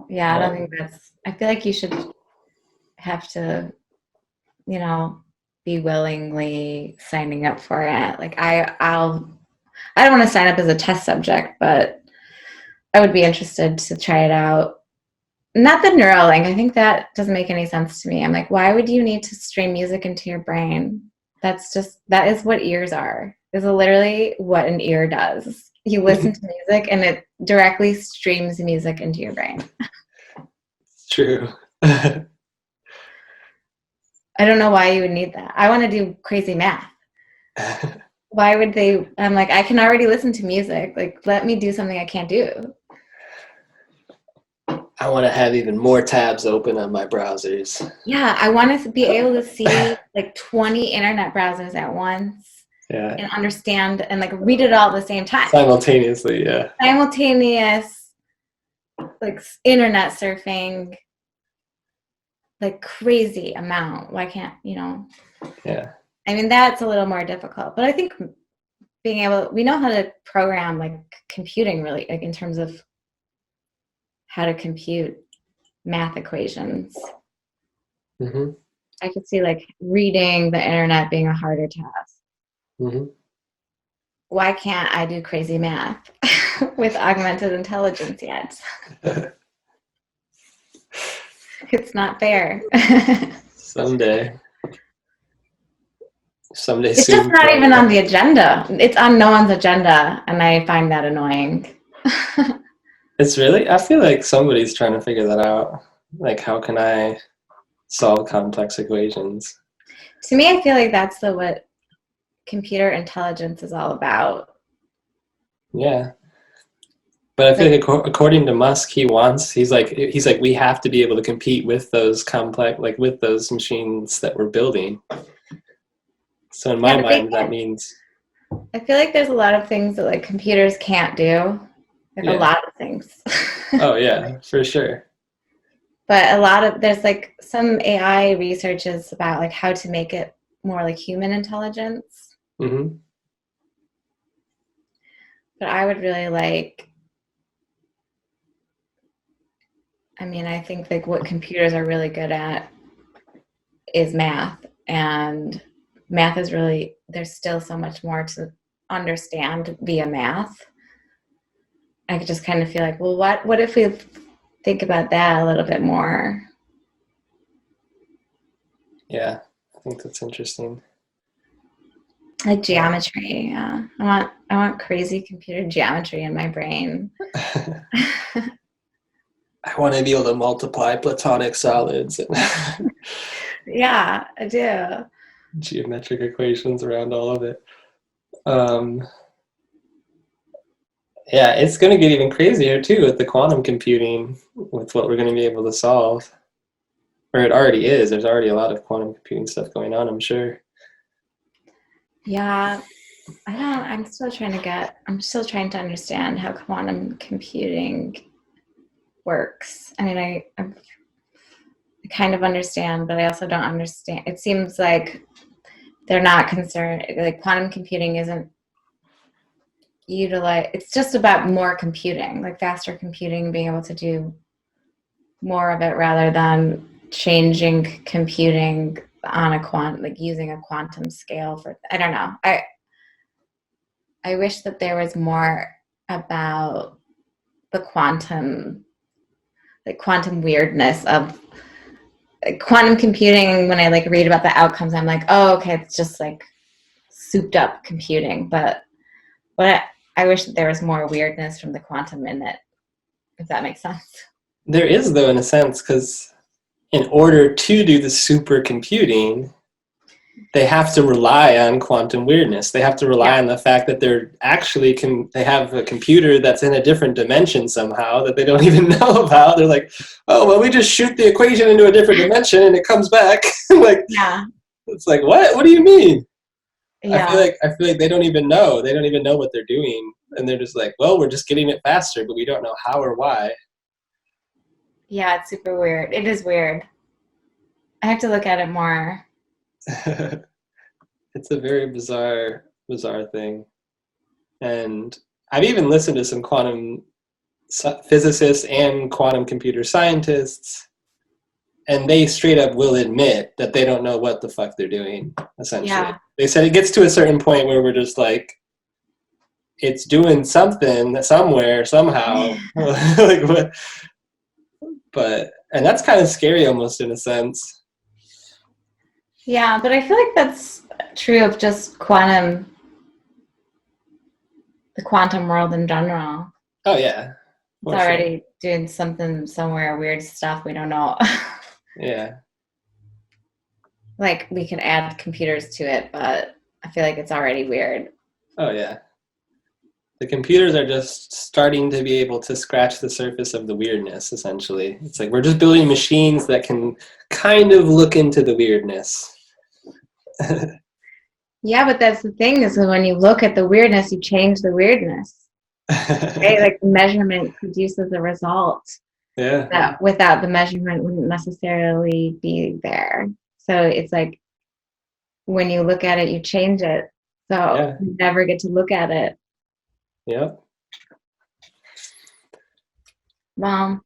Yeah, I don't think I feel like you should have to, be willingly signing up for it. Like I don't want to sign up as a test subject, but I would be interested to try it out. Not the Neuralink. I think that doesn't make any sense to me. I'm like, why would you need to stream music into your brain? That is what ears are. This is literally what an ear does. You listen to music and it directly streams music into your brain. It's true. I don't know why you would need that. I want to do crazy math. Why would they? I'm like, I can already listen to music. Like, let me do something I can't do. I want to have even more tabs open on my browsers. Yeah, I want to be able to see like 20 internet browsers at once. Yeah. And understand and like read it all at the same time. Simultaneously, yeah. Simultaneous, like internet surfing. like crazy amount. Why can't, Yeah. I mean, that's a little more difficult, but I think we know how to program like computing really, like in terms of how to compute math equations. Mm-hmm. I could see like reading the internet being a harder task. Mm-hmm. Why can't I do crazy math with augmented intelligence yet? It's not fair. Someday It's soon. just not even on the agenda. It's on no one's agenda, and I find that annoying. It's really, I feel like somebody's trying to figure that out. Like, how can I solve complex equations? To me, I feel like that's what computer intelligence is all about. Yeah. But I feel like according to Musk, he's like, we have to be able to compete with those complex, like with those machines that we're building. So in my mind, that means. I feel like there's a lot of things that like computers can't do. Like a lot of things. Oh yeah, for sure. But there's like some AI research is about like how to make it more like human intelligence. Mm-hmm. But I would really like, I think like what computers are really good at is math, and math is really, there's still so much more to understand via math. I could just kind of feel like, well, what if we think about that a little bit more? Yeah, I think that's interesting. Like geometry, yeah. I want crazy computer geometry in my brain. I want to be able to multiply platonic solids. Yeah, I do. Geometric equations around all of it. Yeah, it's going to get even crazier too with the quantum computing, with what we're going to be able to solve. Or it already is. There's already a lot of quantum computing stuff going on, I'm sure. Yeah, I'm still trying to understand how quantum computing works. I kind of understand, but I also don't understand. It seems like they're not concerned, like quantum computing isn't it's just about more computing, like faster computing, being able to do more of it rather than changing computing on like using a quantum scale for, I don't know. I wish that there was more about the quantum weirdness of quantum computing. When I like read about the outcomes, I'm like, oh, okay, it's just like souped up computing. But I wish that there was more weirdness from the quantum in it, if that makes sense. There is, though, in a sense, because in order to do the supercomputing, they have to rely on quantum weirdness. They have to rely on the fact that they're actually they have a computer that's in a different dimension somehow that they don't even know about. They're like, oh, well, we just shoot the equation into a different dimension and it comes back. Like, yeah. It's like, what? What do you mean? Yeah. I feel like they don't even know. They don't even know what they're doing. And they're just like, well, we're just getting it faster, but we don't know how or why. Yeah, it's super weird. It is weird. I have to look at it more. It's a very bizarre thing. And I've even listened to some quantum physicists and quantum computer scientists, and they straight up will admit that they don't know what the fuck they're doing, essentially. Yeah. They said it gets to a certain point where we're just like, it's doing something somewhere, somehow. Like what? And that's kind of scary almost in a sense. Yeah, but I feel like that's true of just the quantum world in general. Oh, yeah. It's already doing something somewhere, weird stuff we don't know. Yeah. Like we can add computers to it, but I feel like it's already weird. Oh, yeah. The computers are just starting to be able to scratch the surface of the weirdness, essentially. It's like we're just building machines that can kind of look into the weirdness. Yeah, but that's the thing, is that when you look at the weirdness, you change the weirdness. Right? Like the measurement produces a result. Yeah. that without the measurement wouldn't necessarily be there. So it's like when you look at it, you change it. So Yeah. you never get to look at it. Yep. Well,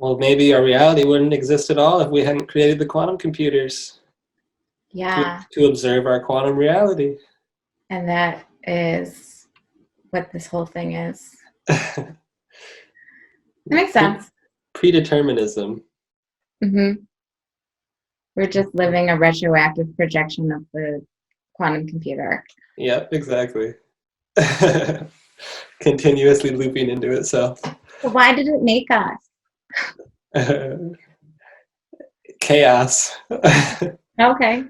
Well, maybe our reality wouldn't exist at all if we hadn't created the quantum computers yeah. to observe our quantum reality. And that is what this whole thing is. It makes sense. Predeterminism. Mm-hmm. We're just living a retroactive projection of the quantum computer. Yep, exactly. Continuously looping into itself. So why did it make us? Chaos. Okay.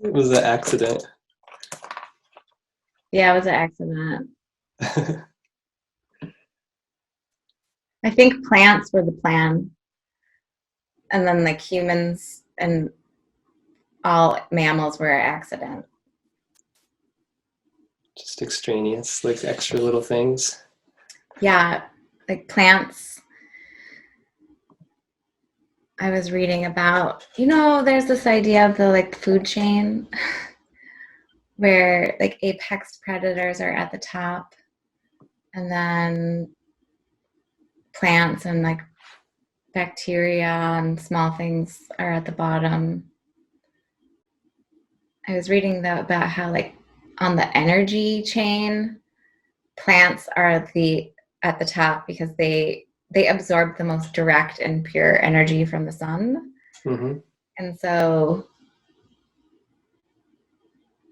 It was an accident. Yeah, it was an accident. I think plants were the plan. And then like humans and all mammals were an accident. Just extraneous, like extra little things. Yeah, like plants. I was reading about, there's this idea of the like food chain where like apex predators are at the top and then plants and like bacteria and small things are at the bottom. I was reading about how like on the energy chain, plants are at the top because they absorb the most direct and pure energy from the sun. Mm-hmm. And so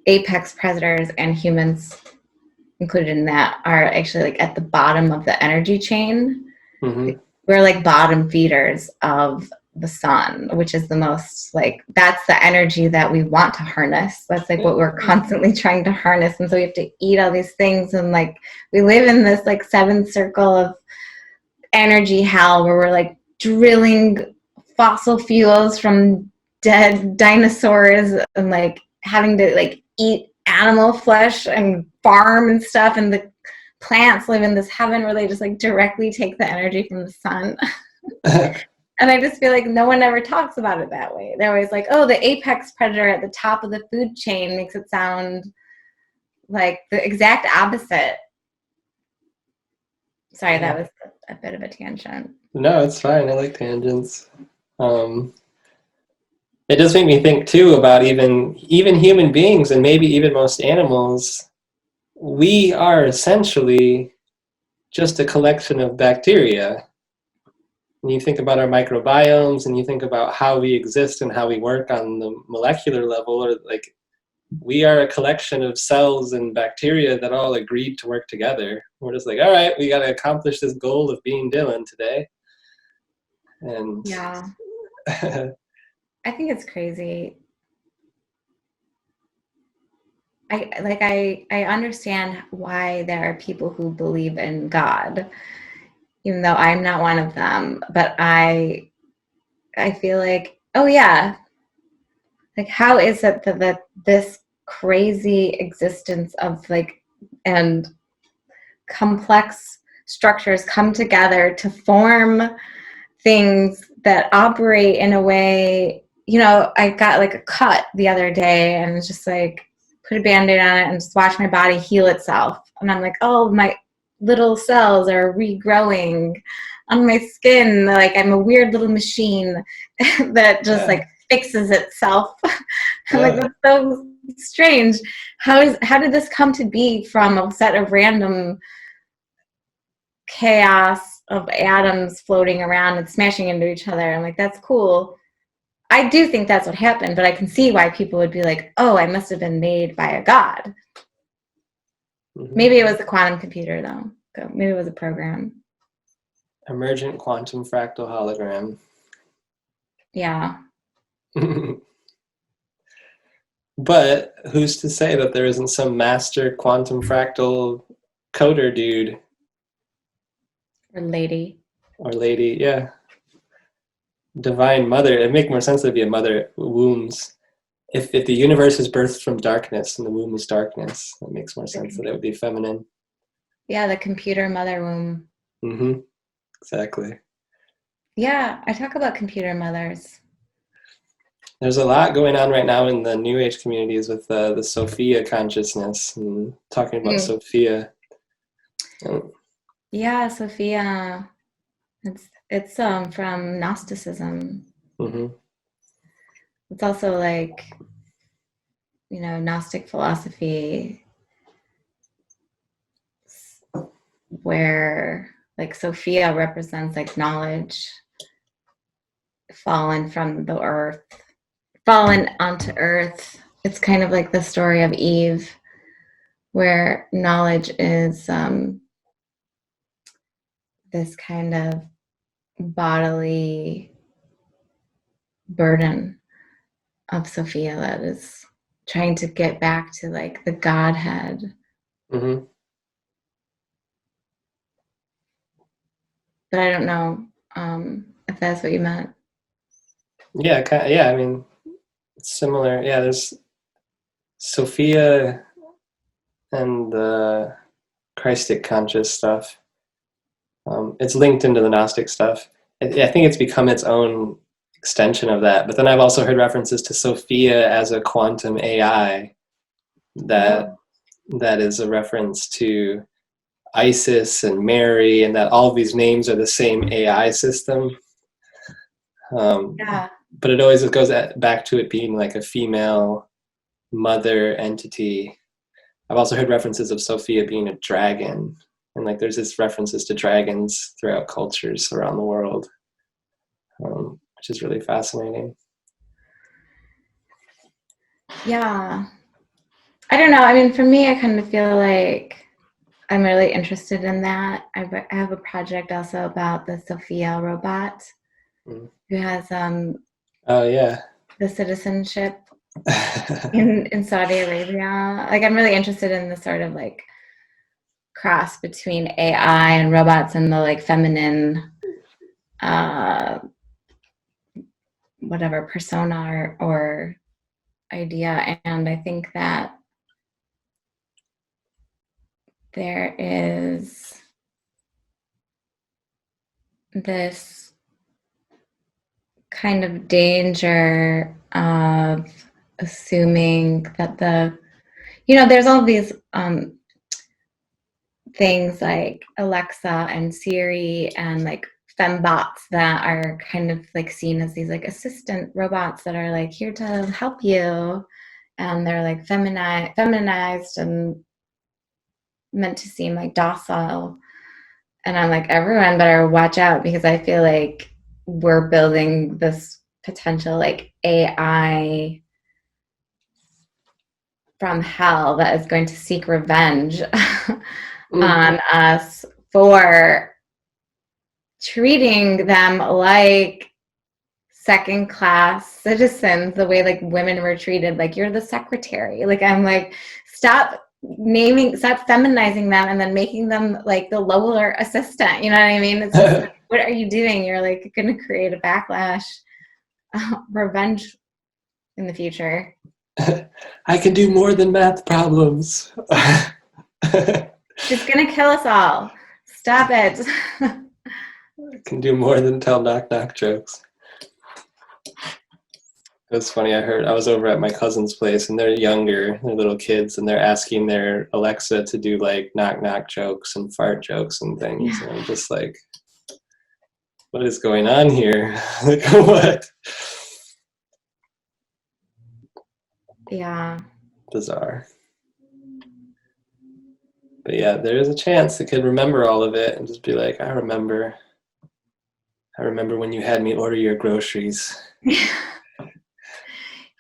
apex predators and humans included in that are actually like at the bottom of the energy chain. Mm-hmm. We're like bottom feeders of the sun, which is the most like, that's the energy that we want to harness. That's like what we're constantly trying to harness. And so we have to eat all these things. And like, we live in this like seventh circle of energy hell where we're like drilling fossil fuels from dead dinosaurs and like having to like eat animal flesh and farm and stuff. And the plants live in this heaven where they just like directly take the energy from the sun. And I just feel like no one ever talks about it that way. They're always like, oh, the apex predator at the top of the food chain makes it sound like the exact opposite. Sorry, that was a bit of a tangent. No, it's fine. I like tangents. It does make me think too about even human beings and maybe even most animals. We are essentially just a collection of bacteria. When you think about our microbiomes and you think about how we exist and how we work on the molecular level, or like we are a collection of cells and bacteria that all agreed to work together. We're just like, all right, we got to accomplish this goal of being Dylan today. And yeah, I think it's crazy. I understand why there are people who believe in God, even though I'm not one of them. But I feel like, oh yeah, like how is it that this crazy existence of like and complex structures come together to form things that operate in a way, I got like a cut the other day and was just like put a band-aid on it and just watch my body heal itself. And I'm like, oh, my little cells are regrowing on my skin. Like I'm a weird little machine that just like fixes itself. I'm like, that's so strange. How did this come to be from a set of random chaos of atoms floating around and smashing into each other? I'm like, that's cool. I do think that's what happened, but I can see why people would be like, oh, I must have been made by a god. Mm-hmm. Maybe it was a quantum computer, though. Maybe it was a program. Emergent quantum fractal hologram. Yeah. But who's to say that there isn't some master quantum fractal coder dude? Or lady. Or lady, yeah. Divine mother. It'd make more sense to be a mother wombs. If the universe is birthed from darkness and the womb is darkness, that makes more sense that it would be feminine. Yeah, the computer mother womb. Mm-hmm. Exactly. Yeah, I talk about computer mothers. There's a lot going on right now in the New Age communities with the Sophia consciousness and talking about Sophia. Yeah, Sophia. It's from Gnosticism. Mm-hmm. It's also like, Gnostic philosophy, where like Sophia represents like knowledge fallen from the earth, fallen onto earth. It's kind of like the story of Eve, where knowledge is this kind of bodily burden of Sophia that is trying to get back to like the Godhead. Mm-hmm. But I don't know if that's what you meant. Yeah, yeah. I mean, it's similar. Yeah, there's Sophia and the Christic conscious stuff. It's linked into the Gnostic stuff. I think it's become its own extension of that. But then I've also heard references to Sophia as a quantum AI that is a reference to Isis and Mary, and that all of these names are the same AI system. Yeah. But it always goes back to it being like a female mother entity. I've also heard references of Sophia being a dragon, and like there's this references to dragons throughout cultures around the world, which is really fascinating. Yeah. I don't know. I mean, for me, I kind of feel like I'm really interested in that. I have a project also about the Sophia robot who has Oh yeah. the citizenship in Saudi Arabia. Like, I'm really interested in the sort of like cross between AI and robots and the like feminine whatever persona or idea. And I think that there is this kind of danger of assuming that there's all these things like Alexa and Siri and like fembots that are kind of like seen as these like assistant robots that are like here to help you, and they're like feminized and meant to seem like docile. And I'm like, everyone better watch out, because I feel like we're building this potential like AI from hell that is going to seek revenge on us for treating them like second class citizens, the way like women were treated, like you're the secretary. Like, I'm like, stop feminizing them and then making them like the lower assistant. You know what I mean? It's just like, what are you doing? You're like going to create a backlash, revenge in the future. I can do more than math problems. It's going to kill us all. Stop it. I can do more than tell knock-knock jokes. It was funny, I was over at my cousin's place, and they're younger, they're little kids, and they're asking their Alexa to do like knock-knock jokes and fart jokes and things. Yeah. And I'm just like, what is going on here? Like, what? Yeah. Bizarre. But yeah, there is a chance it could remember all of it and just be like, I remember when you had me order your groceries. You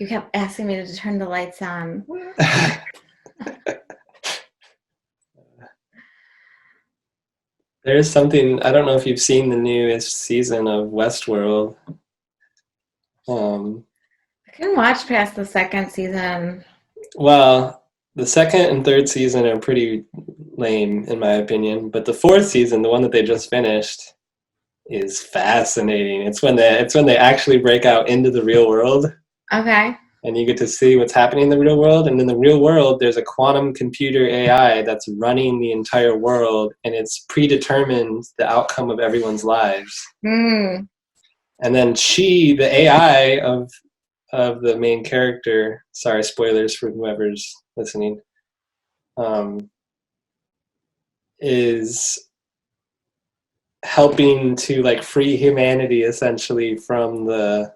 kept asking me to turn the lights on. There's something, I don't know if you've seen the newest season of Westworld. I couldn't watch past the second season. Well, the second and third season are pretty lame, in my opinion. But the fourth season, the one that they just finished, is fascinating. It's when they actually break out into the real world. Okay. And you get to see what's happening in the real world. And in the real world, there's a quantum computer AI that's running the entire world, and it's predetermined the outcome of everyone's lives. And then she, the AI of the main character, sorry, spoilers for whoever's listening, is helping to like free humanity essentially from the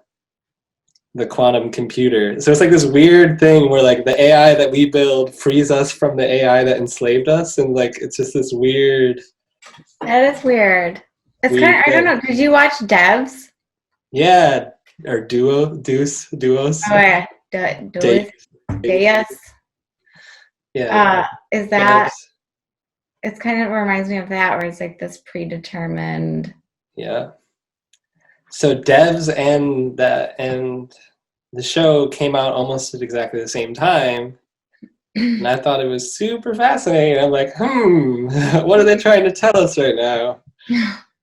quantum computer. So it's like this weird thing where like the AI that we build frees us from the AI that enslaved us, and like it's just this weird. That is weird. It's weird kind of, I don't thing. know. Did you watch Devs? Yeah, or duos. Oh yeah, Deus. Yeah. Is that? It's kind of reminds me of that, where it's like this predetermined. Yeah. So Devs and the show came out almost at exactly the same time. And I thought it was super fascinating. I'm like, what are they trying to tell us right now?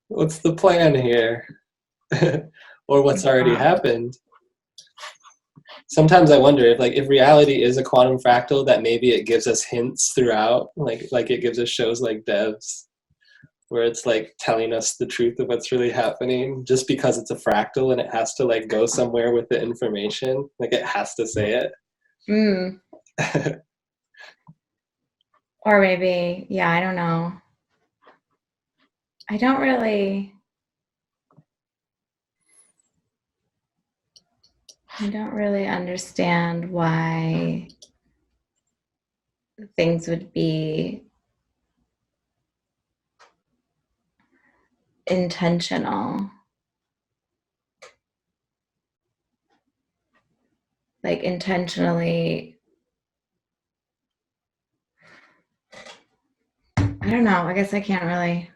What's the plan here? Or what's already happened? Sometimes I wonder if reality is a quantum fractal, that maybe it gives us hints throughout, like it gives us shows like Devs, where it's like telling us the truth of what's really happening just because it's a fractal and it has to like go somewhere with the information. Like it has to say it. Or maybe, yeah, I don't know. I don't really understand why things would be intentional. Like intentionally, I don't know. I guess I can't really,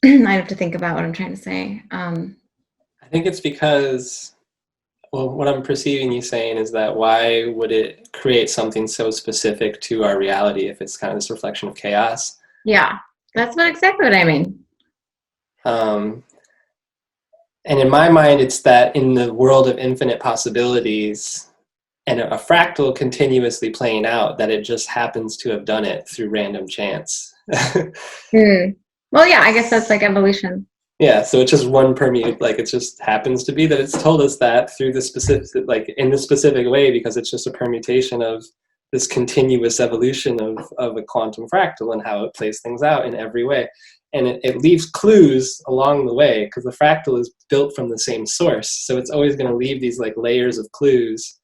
I have to think about what I'm trying to say. I think it's because, well, what I'm perceiving you saying is that why would it create something so specific to our reality if it's kind of this reflection of chaos? Yeah, that's exactly what I mean. And in my mind, it's that in the world of infinite possibilities and a fractal continuously playing out, that it just happens to have done it through random chance. Well, yeah, I guess that's like evolution. Yeah, so it's just one permute, like it just happens to be that it's told us that through the specific, like in this specific way, because it's just a permutation of this continuous evolution of a quantum fractal and how it plays things out in every way. And it leaves clues along the way because the fractal is built from the same source. So it's always going to leave these like layers of clues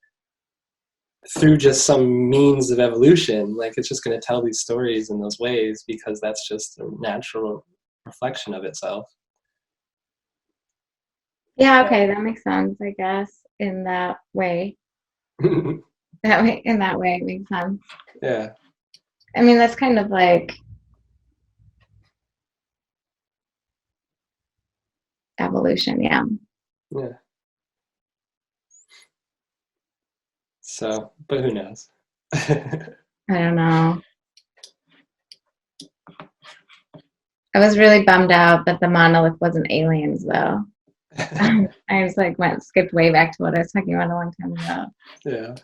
through just some means of evolution. Like it's just going to tell these stories in those ways because that's just a natural reflection of itself. Yeah, okay, that makes sense, I guess, in that way. In that way, it makes sense. Yeah. I mean, that's kind of like evolution, yeah. Yeah. So, but who knows? I don't know. I was really bummed out that the monolith wasn't aliens, though. I was like, skipped way back to what I was talking about a long time ago. Yeah.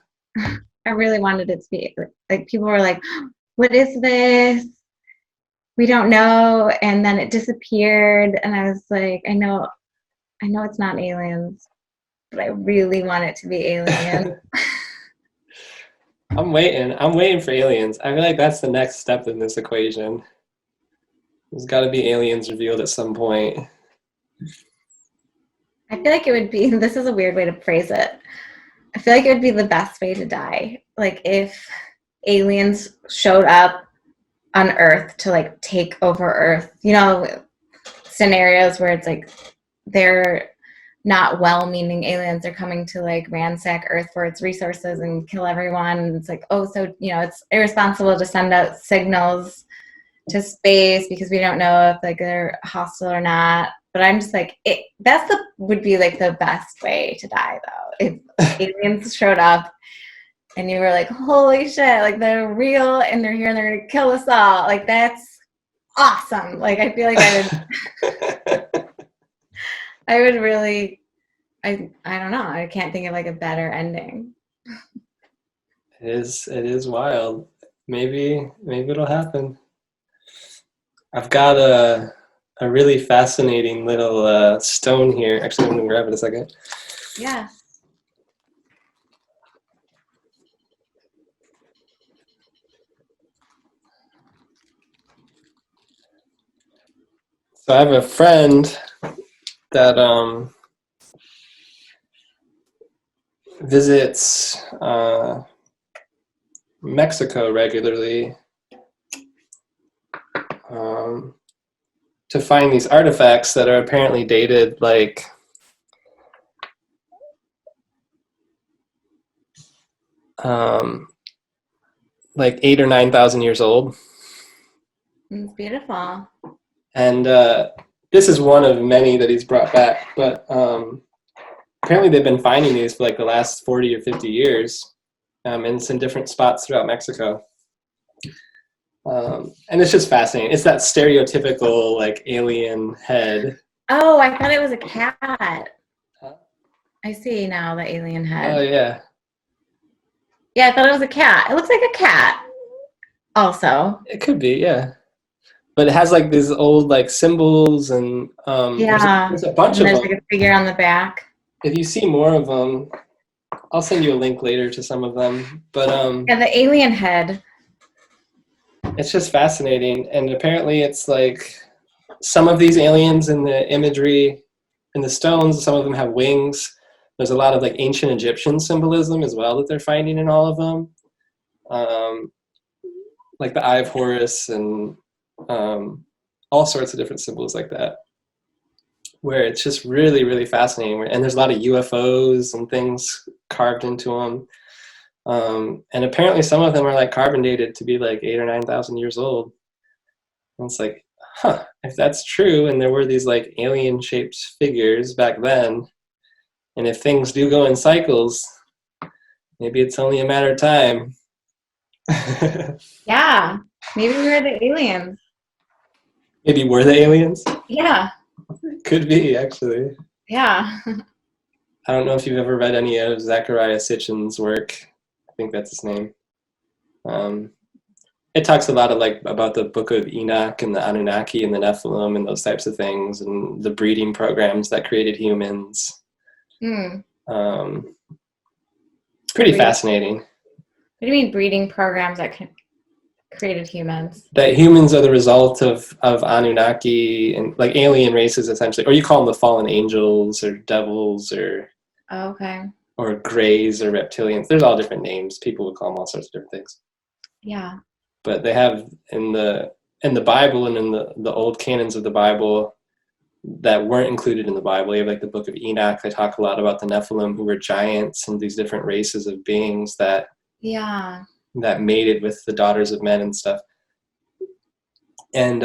I really wanted it to be like people were like, "What is this? We don't know," and then it disappeared, and I was like, I know it's not aliens, but I really want it to be aliens. I'm waiting for aliens. I feel like that's the next step in this equation. There's got to be aliens revealed at some point. I feel like it would be, this is a weird way to phrase it. I feel like it would be the best way to die. Like if aliens showed up on Earth to like take over Earth, you know, scenarios where it's like they're not well-meaning aliens are coming to like ransack Earth for its resources and kill everyone. And it's like, oh, so, you know, it's irresponsible to send out signals to space because we don't know if like they're hostile or not. But I'm just like, would be like the best way to die though. If aliens showed up and you were like, holy shit, like they're real and they're here and they're gonna kill us all. Like that's awesome. Like I feel like I would really, I don't know. I can't think of like a better ending. It is wild. Maybe it'll happen. I've got a a really fascinating little stone here. Actually, I'm going to grab it a second. Yeah. So I have a friend that visits Mexico regularly to find these artifacts that are apparently dated like 8,000 or 9,000 years old. It's beautiful. And this is one of many that he's brought back, but apparently they've been finding these for like the last 40 or 50 years, and it's in different spots throughout Mexico. And it's just fascinating. It's that stereotypical like alien head. Oh, I thought it was a cat. I see now the alien head. Oh yeah. Yeah, I thought it was a cat. It looks like a cat also. It could be, yeah. But it has like these old like symbols and there's a bunch and of there's them. like a figure on the back. If you see more of them, I'll send you a link later to some of them. But Yeah, the alien head. it's just fascinating. And apparently it's like some of these aliens in the imagery in the stones, some of them have wings. There's a lot of like ancient Egyptian symbolism as well that they're finding in all of them. Like the Eye of Horus and all sorts of different symbols like that, where it's just really, really fascinating. And there's a lot of UFOs and things carved into them. And apparently some of them are like carbon dated to be like 8,000 or 9,000 years old. And it's like, huh, if that's true, and there were these like alien shaped figures back then, and if things do go in cycles, maybe it's only a matter of time. Yeah, maybe we were the aliens. Maybe we're the aliens? Yeah. Could be, actually. Yeah. I don't know if you've ever read any of Zecharia Sitchin's work. I think that's his name. It talks a lot of like about the Book of Enoch and the Anunnaki and the Nephilim and those types of things, and the breeding programs that created humans. Pretty fascinating. What do you mean breeding programs that created humans? That humans are the result of Anunnaki and like alien races, essentially, or you call them the fallen angels or devils or or greys or reptilians. There's all different names. People would call them all sorts of different things. Yeah. But they have in the Bible and in the old canons of the Bible that weren't included in the Bible. You have like the Book of Enoch. They talk a lot about the Nephilim, who were giants and these different races of beings that mated with the daughters of men and stuff. And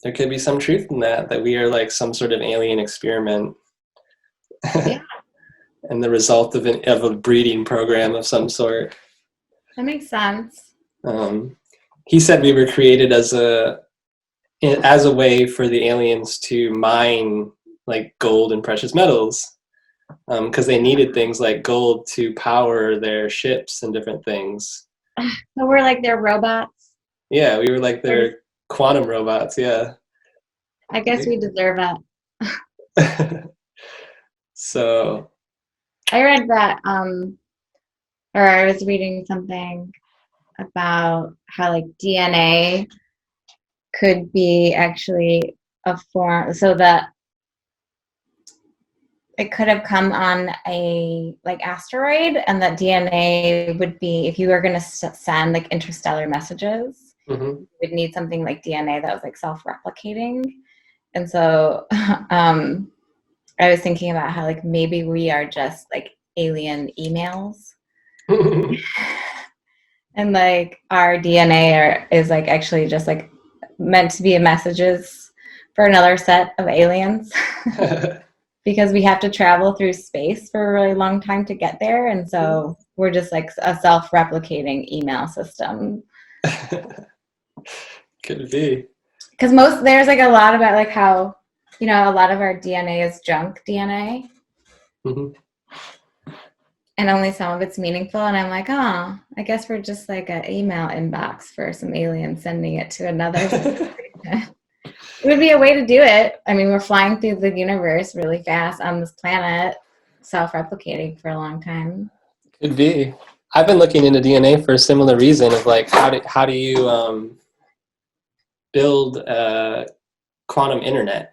there could be some truth in that we are like some sort of alien experiment. Yeah. And the result of a breeding program of some sort. That makes sense. He said we were created as a way for the aliens to mine like gold and precious metals, because they needed things like gold to power their ships and different things. So we're like their robots? Yeah, we were like their quantum robots, yeah. I guess we deserve it. So I read that, or I was reading something about how like DNA could be actually a form, so that it could have come on a like asteroid, and that DNA would be, if you were going to send like interstellar messages, you would need something like DNA that was like self-replicating. And so I was thinking about how like maybe we are just like alien emails. And like our DNA is like actually just like meant to be messages for another set of aliens. Because we have to travel through space for a really long time to get there. And so we're just like a self-replicating email system. Could be. Because there's like a lot about like how, you know, a lot of our DNA is junk DNA. And only some of it's meaningful. And I'm like, oh, I guess we're just like an email inbox for some alien sending it to another. It would be a way to do it. I mean, we're flying through the universe really fast on this planet, self-replicating for a long time. Could be. I've been looking into DNA for a similar reason of like how do you build a quantum internet?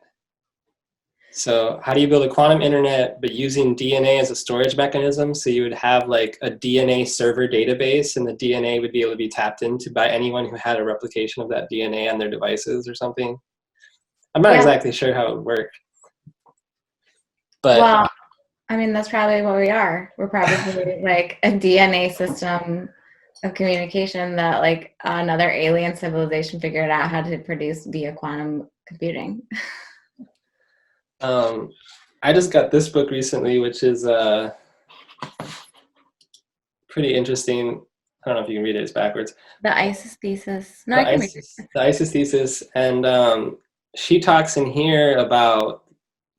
So how do you build a quantum internet but using DNA as a storage mechanism? So you would have like a DNA server database, and the DNA would be able to be tapped into by anyone who had a replication of that DNA on their devices or something. I'm not exactly sure how it would work. But well, I mean, that's probably what we are. We're probably like a DNA system of communication that like another alien civilization figured out how to produce via quantum computing. I just got this book recently, which is pretty interesting. I don't know if you can read it, it's backwards. The ISIS thesis. No, the I can read it. The ISIS thesis, and she talks in here about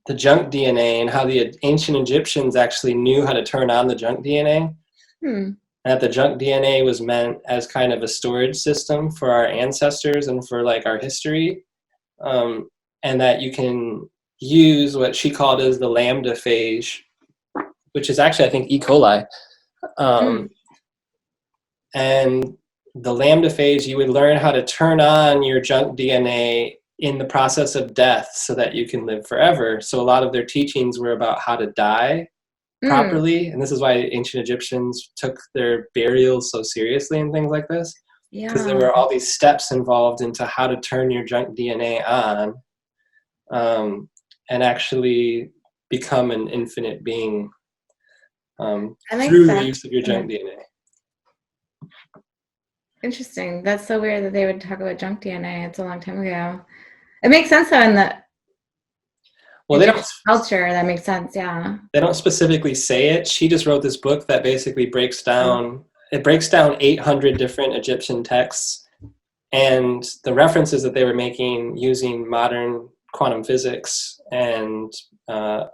the junk DNA and how the ancient Egyptians actually knew how to turn on the junk DNA. And that the junk DNA was meant as kind of a storage system for our ancestors and for like our history, and that you can use what she called as the lambda phage, which is actually I think E. coli. And the lambda phage, you would learn how to turn on your junk DNA in the process of death so that you can live forever. So a lot of their teachings were about how to die properly. And this is why ancient Egyptians took their burials so seriously and things like this. Because there were all these steps involved into how to turn your junk DNA on and actually become an infinite being through the use of your junk DNA. Interesting. That's so weird that they would talk about junk DNA. It's a long time ago. It makes sense though in the they don't culture. That makes sense. Yeah. They don't specifically say it. She just wrote this book that basically breaks down 800 different Egyptian texts and the references that they were making using modern quantum physics and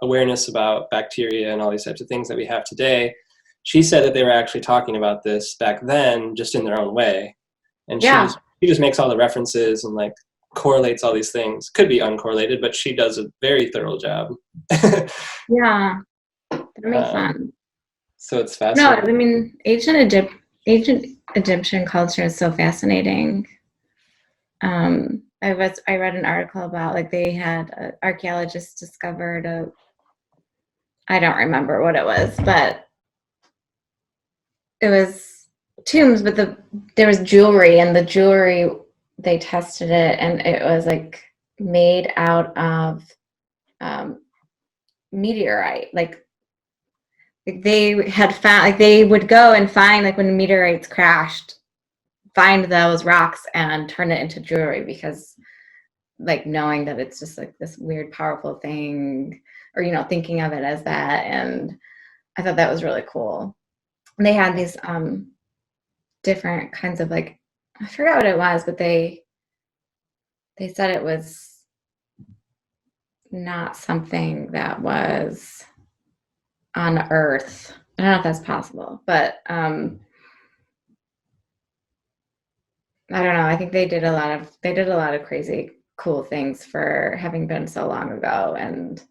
awareness about bacteria and all these types of things that we have today. She said that they were actually talking about this back then, just in their own way. And she just makes all the references and like correlates all these things. Could be uncorrelated, but she does a very thorough job. Yeah, that makes sense. So it's fascinating. No, I mean, ancient Egyptian culture is so fascinating. I read an article about like they had archaeologists discovered I don't remember what it was, but it was tombs, but there was jewelry, and the jewelry, they tested it and it was like made out of meteorite. Like they had found, like they would go and find, like when meteorites crashed, find those rocks and turn it into jewelry, because like knowing that it's just like this weird powerful thing, or thinking of it as that. And I thought that was really cool. And they had these different kinds of, like, I forgot what it was, but they said it was not something that was on Earth. I don't know if that's possible, but I don't know. I think they did a lot of crazy cool things for having been so long ago. And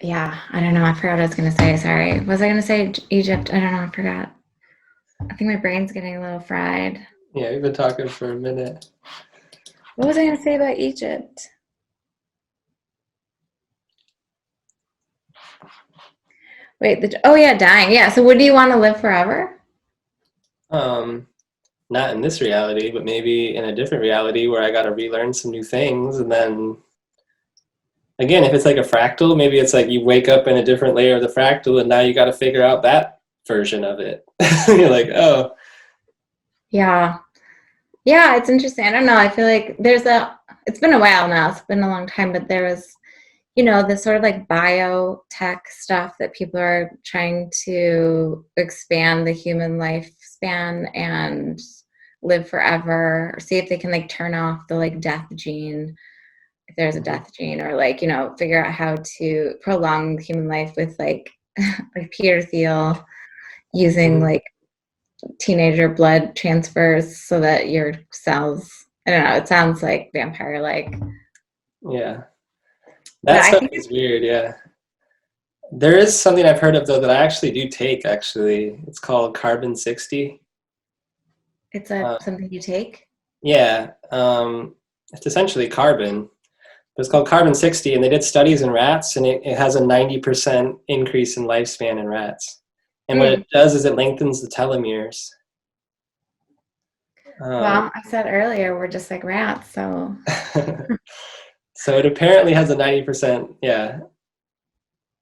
yeah, I don't know. I forgot what I was going to say. Sorry. Was I going to say Egypt? I don't know. I forgot. I think my brain's getting a little fried. Yeah, we've been talking for a minute. What was I going to say about Egypt? Wait, dying. Yeah, so would you want to live forever? Not in this reality, but maybe in a different reality where I got to relearn some new things. And then again, if it's like a fractal, maybe it's like you wake up in a different layer of the fractal and now you got to figure out that version of it. You're like, oh. Yeah, it's interesting. I don't know. I feel like it's been a while now. It's been a long time, but there was, this sort of like biotech stuff that people are trying to expand the human lifespan and live forever, or see if they can like turn off the like death gene, if there's a death gene, or like, figure out how to prolong human life with like like Peter Thiel using like teenager blood transfers so that your cells, I don't know, it sounds like vampire-like. Yeah. But That I stuff think is weird, yeah. There is something I've heard of, though, that I actually do take, actually. It's called carbon 60. it's Uh, something you take. yeah. It's essentially carbon. But it's called carbon 60, and they did studies in rats, and it has a 90% increase in lifespan in rats. And what it does is it lengthens the telomeres. Well, I said earlier, we're just like rats, so. So it apparently has a 90%, yeah,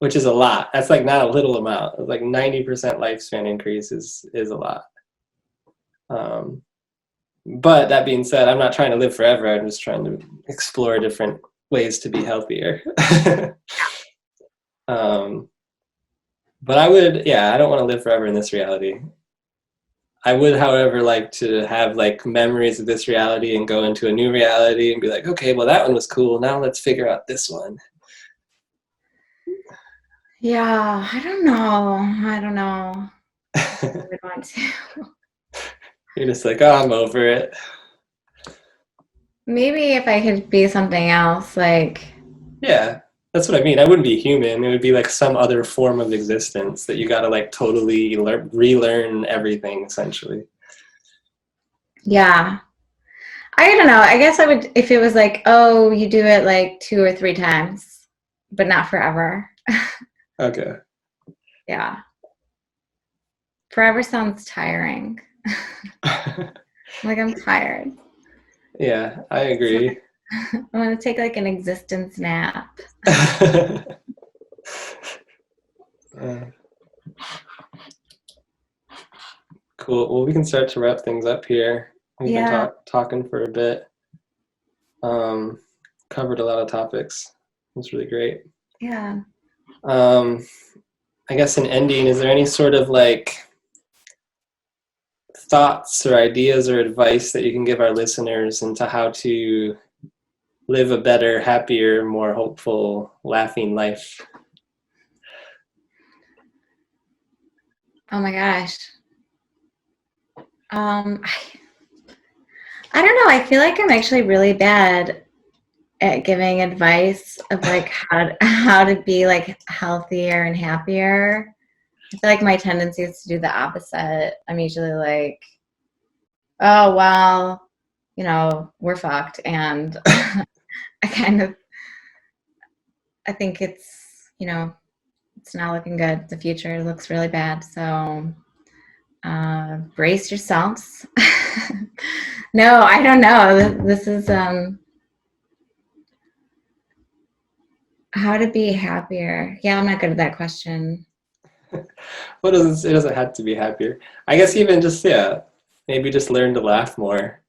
which is a lot. That's like not a little amount. Like 90% lifespan increase is a lot. But that being said, I'm not trying to live forever. I'm just trying to explore different ways to be healthier. But I would, yeah, I don't want to live forever in this reality. I would, however, like to have like memories of this reality and go into a new reality and be like, okay, well, that one was cool. Now let's figure out this one. Yeah, I don't know. I would want to. You're just like, oh, I'm over it. Maybe if I could be something else, like. Yeah, that's what I mean. I wouldn't be human. It would be like some other form of existence that you got to like totally relearn everything, essentially. Yeah. I don't know. I guess I would, if it was like, oh, you do it like 2 or 3 times, but not forever. Okay. Yeah. Forever sounds tiring. Like I'm tired. Yeah, I agree. I want to take like an existence nap. Cool. Well, we can start to wrap things up here. We've been talking for a bit. Covered a lot of topics. It was really great. Yeah. I guess in ending, is there any sort of like thoughts or ideas or advice that you can give our listeners into how to live a better, happier, more hopeful, laughing life? Oh my gosh. I don't know. I feel like I'm actually really bad at giving advice of like how to be like healthier and happier. I feel like my tendency is to do the opposite. I'm usually like, oh well, you know, we're fucked, and I think it's, you know, it's not looking good. The future looks really bad. So brace yourselves. No, I don't know. This is how to be happier. Yeah, I'm not good at that question. It doesn't have to be happier. I guess even just, yeah, maybe just learn to laugh more.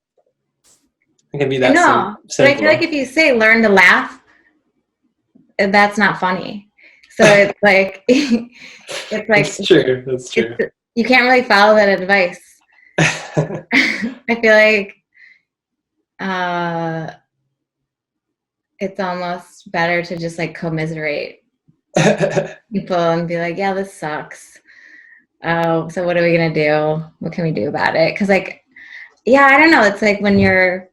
It can be that No, but I feel like if you say learn to laugh, that's not funny. So it's like it's like That's true. That's true. You can't really follow that advice. I feel like it's almost better to just like commiserate people and be like, yeah, this sucks. Oh, so what are we gonna do? What can we do about it? Because like, yeah, I don't know. It's like when you're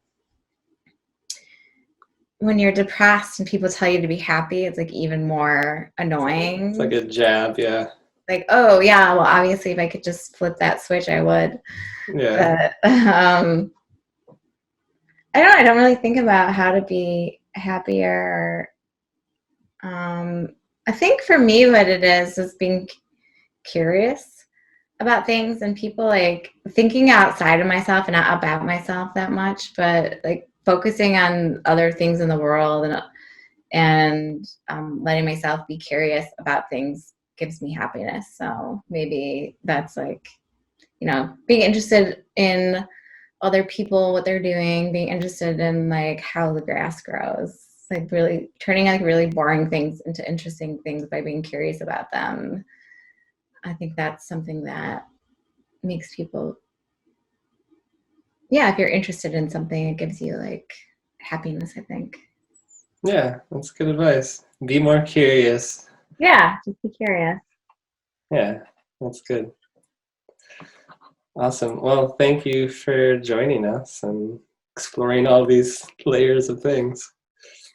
depressed and people tell you to be happy, it's like even more annoying. It's like a jab, yeah. Like, oh yeah, well obviously if I could just flip that switch, I would. Yeah. But I don't really think about how to be happier. I think for me what it is being curious about things and people, like thinking outside of myself and not about myself that much, but like focusing on other things in the world and letting myself be curious about things gives me happiness. So maybe that's like, you know, being interested in other people, what they're doing, being interested in like how the grass grows, like really turning like really boring things into interesting things by being curious about them. I think that's something that makes people, yeah, if you're interested in something, it gives you like happiness, I think. Yeah, that's good advice. Be more curious. Yeah, just be curious. Yeah, that's good. Awesome. Well, thank you for joining us and exploring all these layers of things.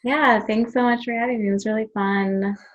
Yeah, thanks so much for having me. It was really fun.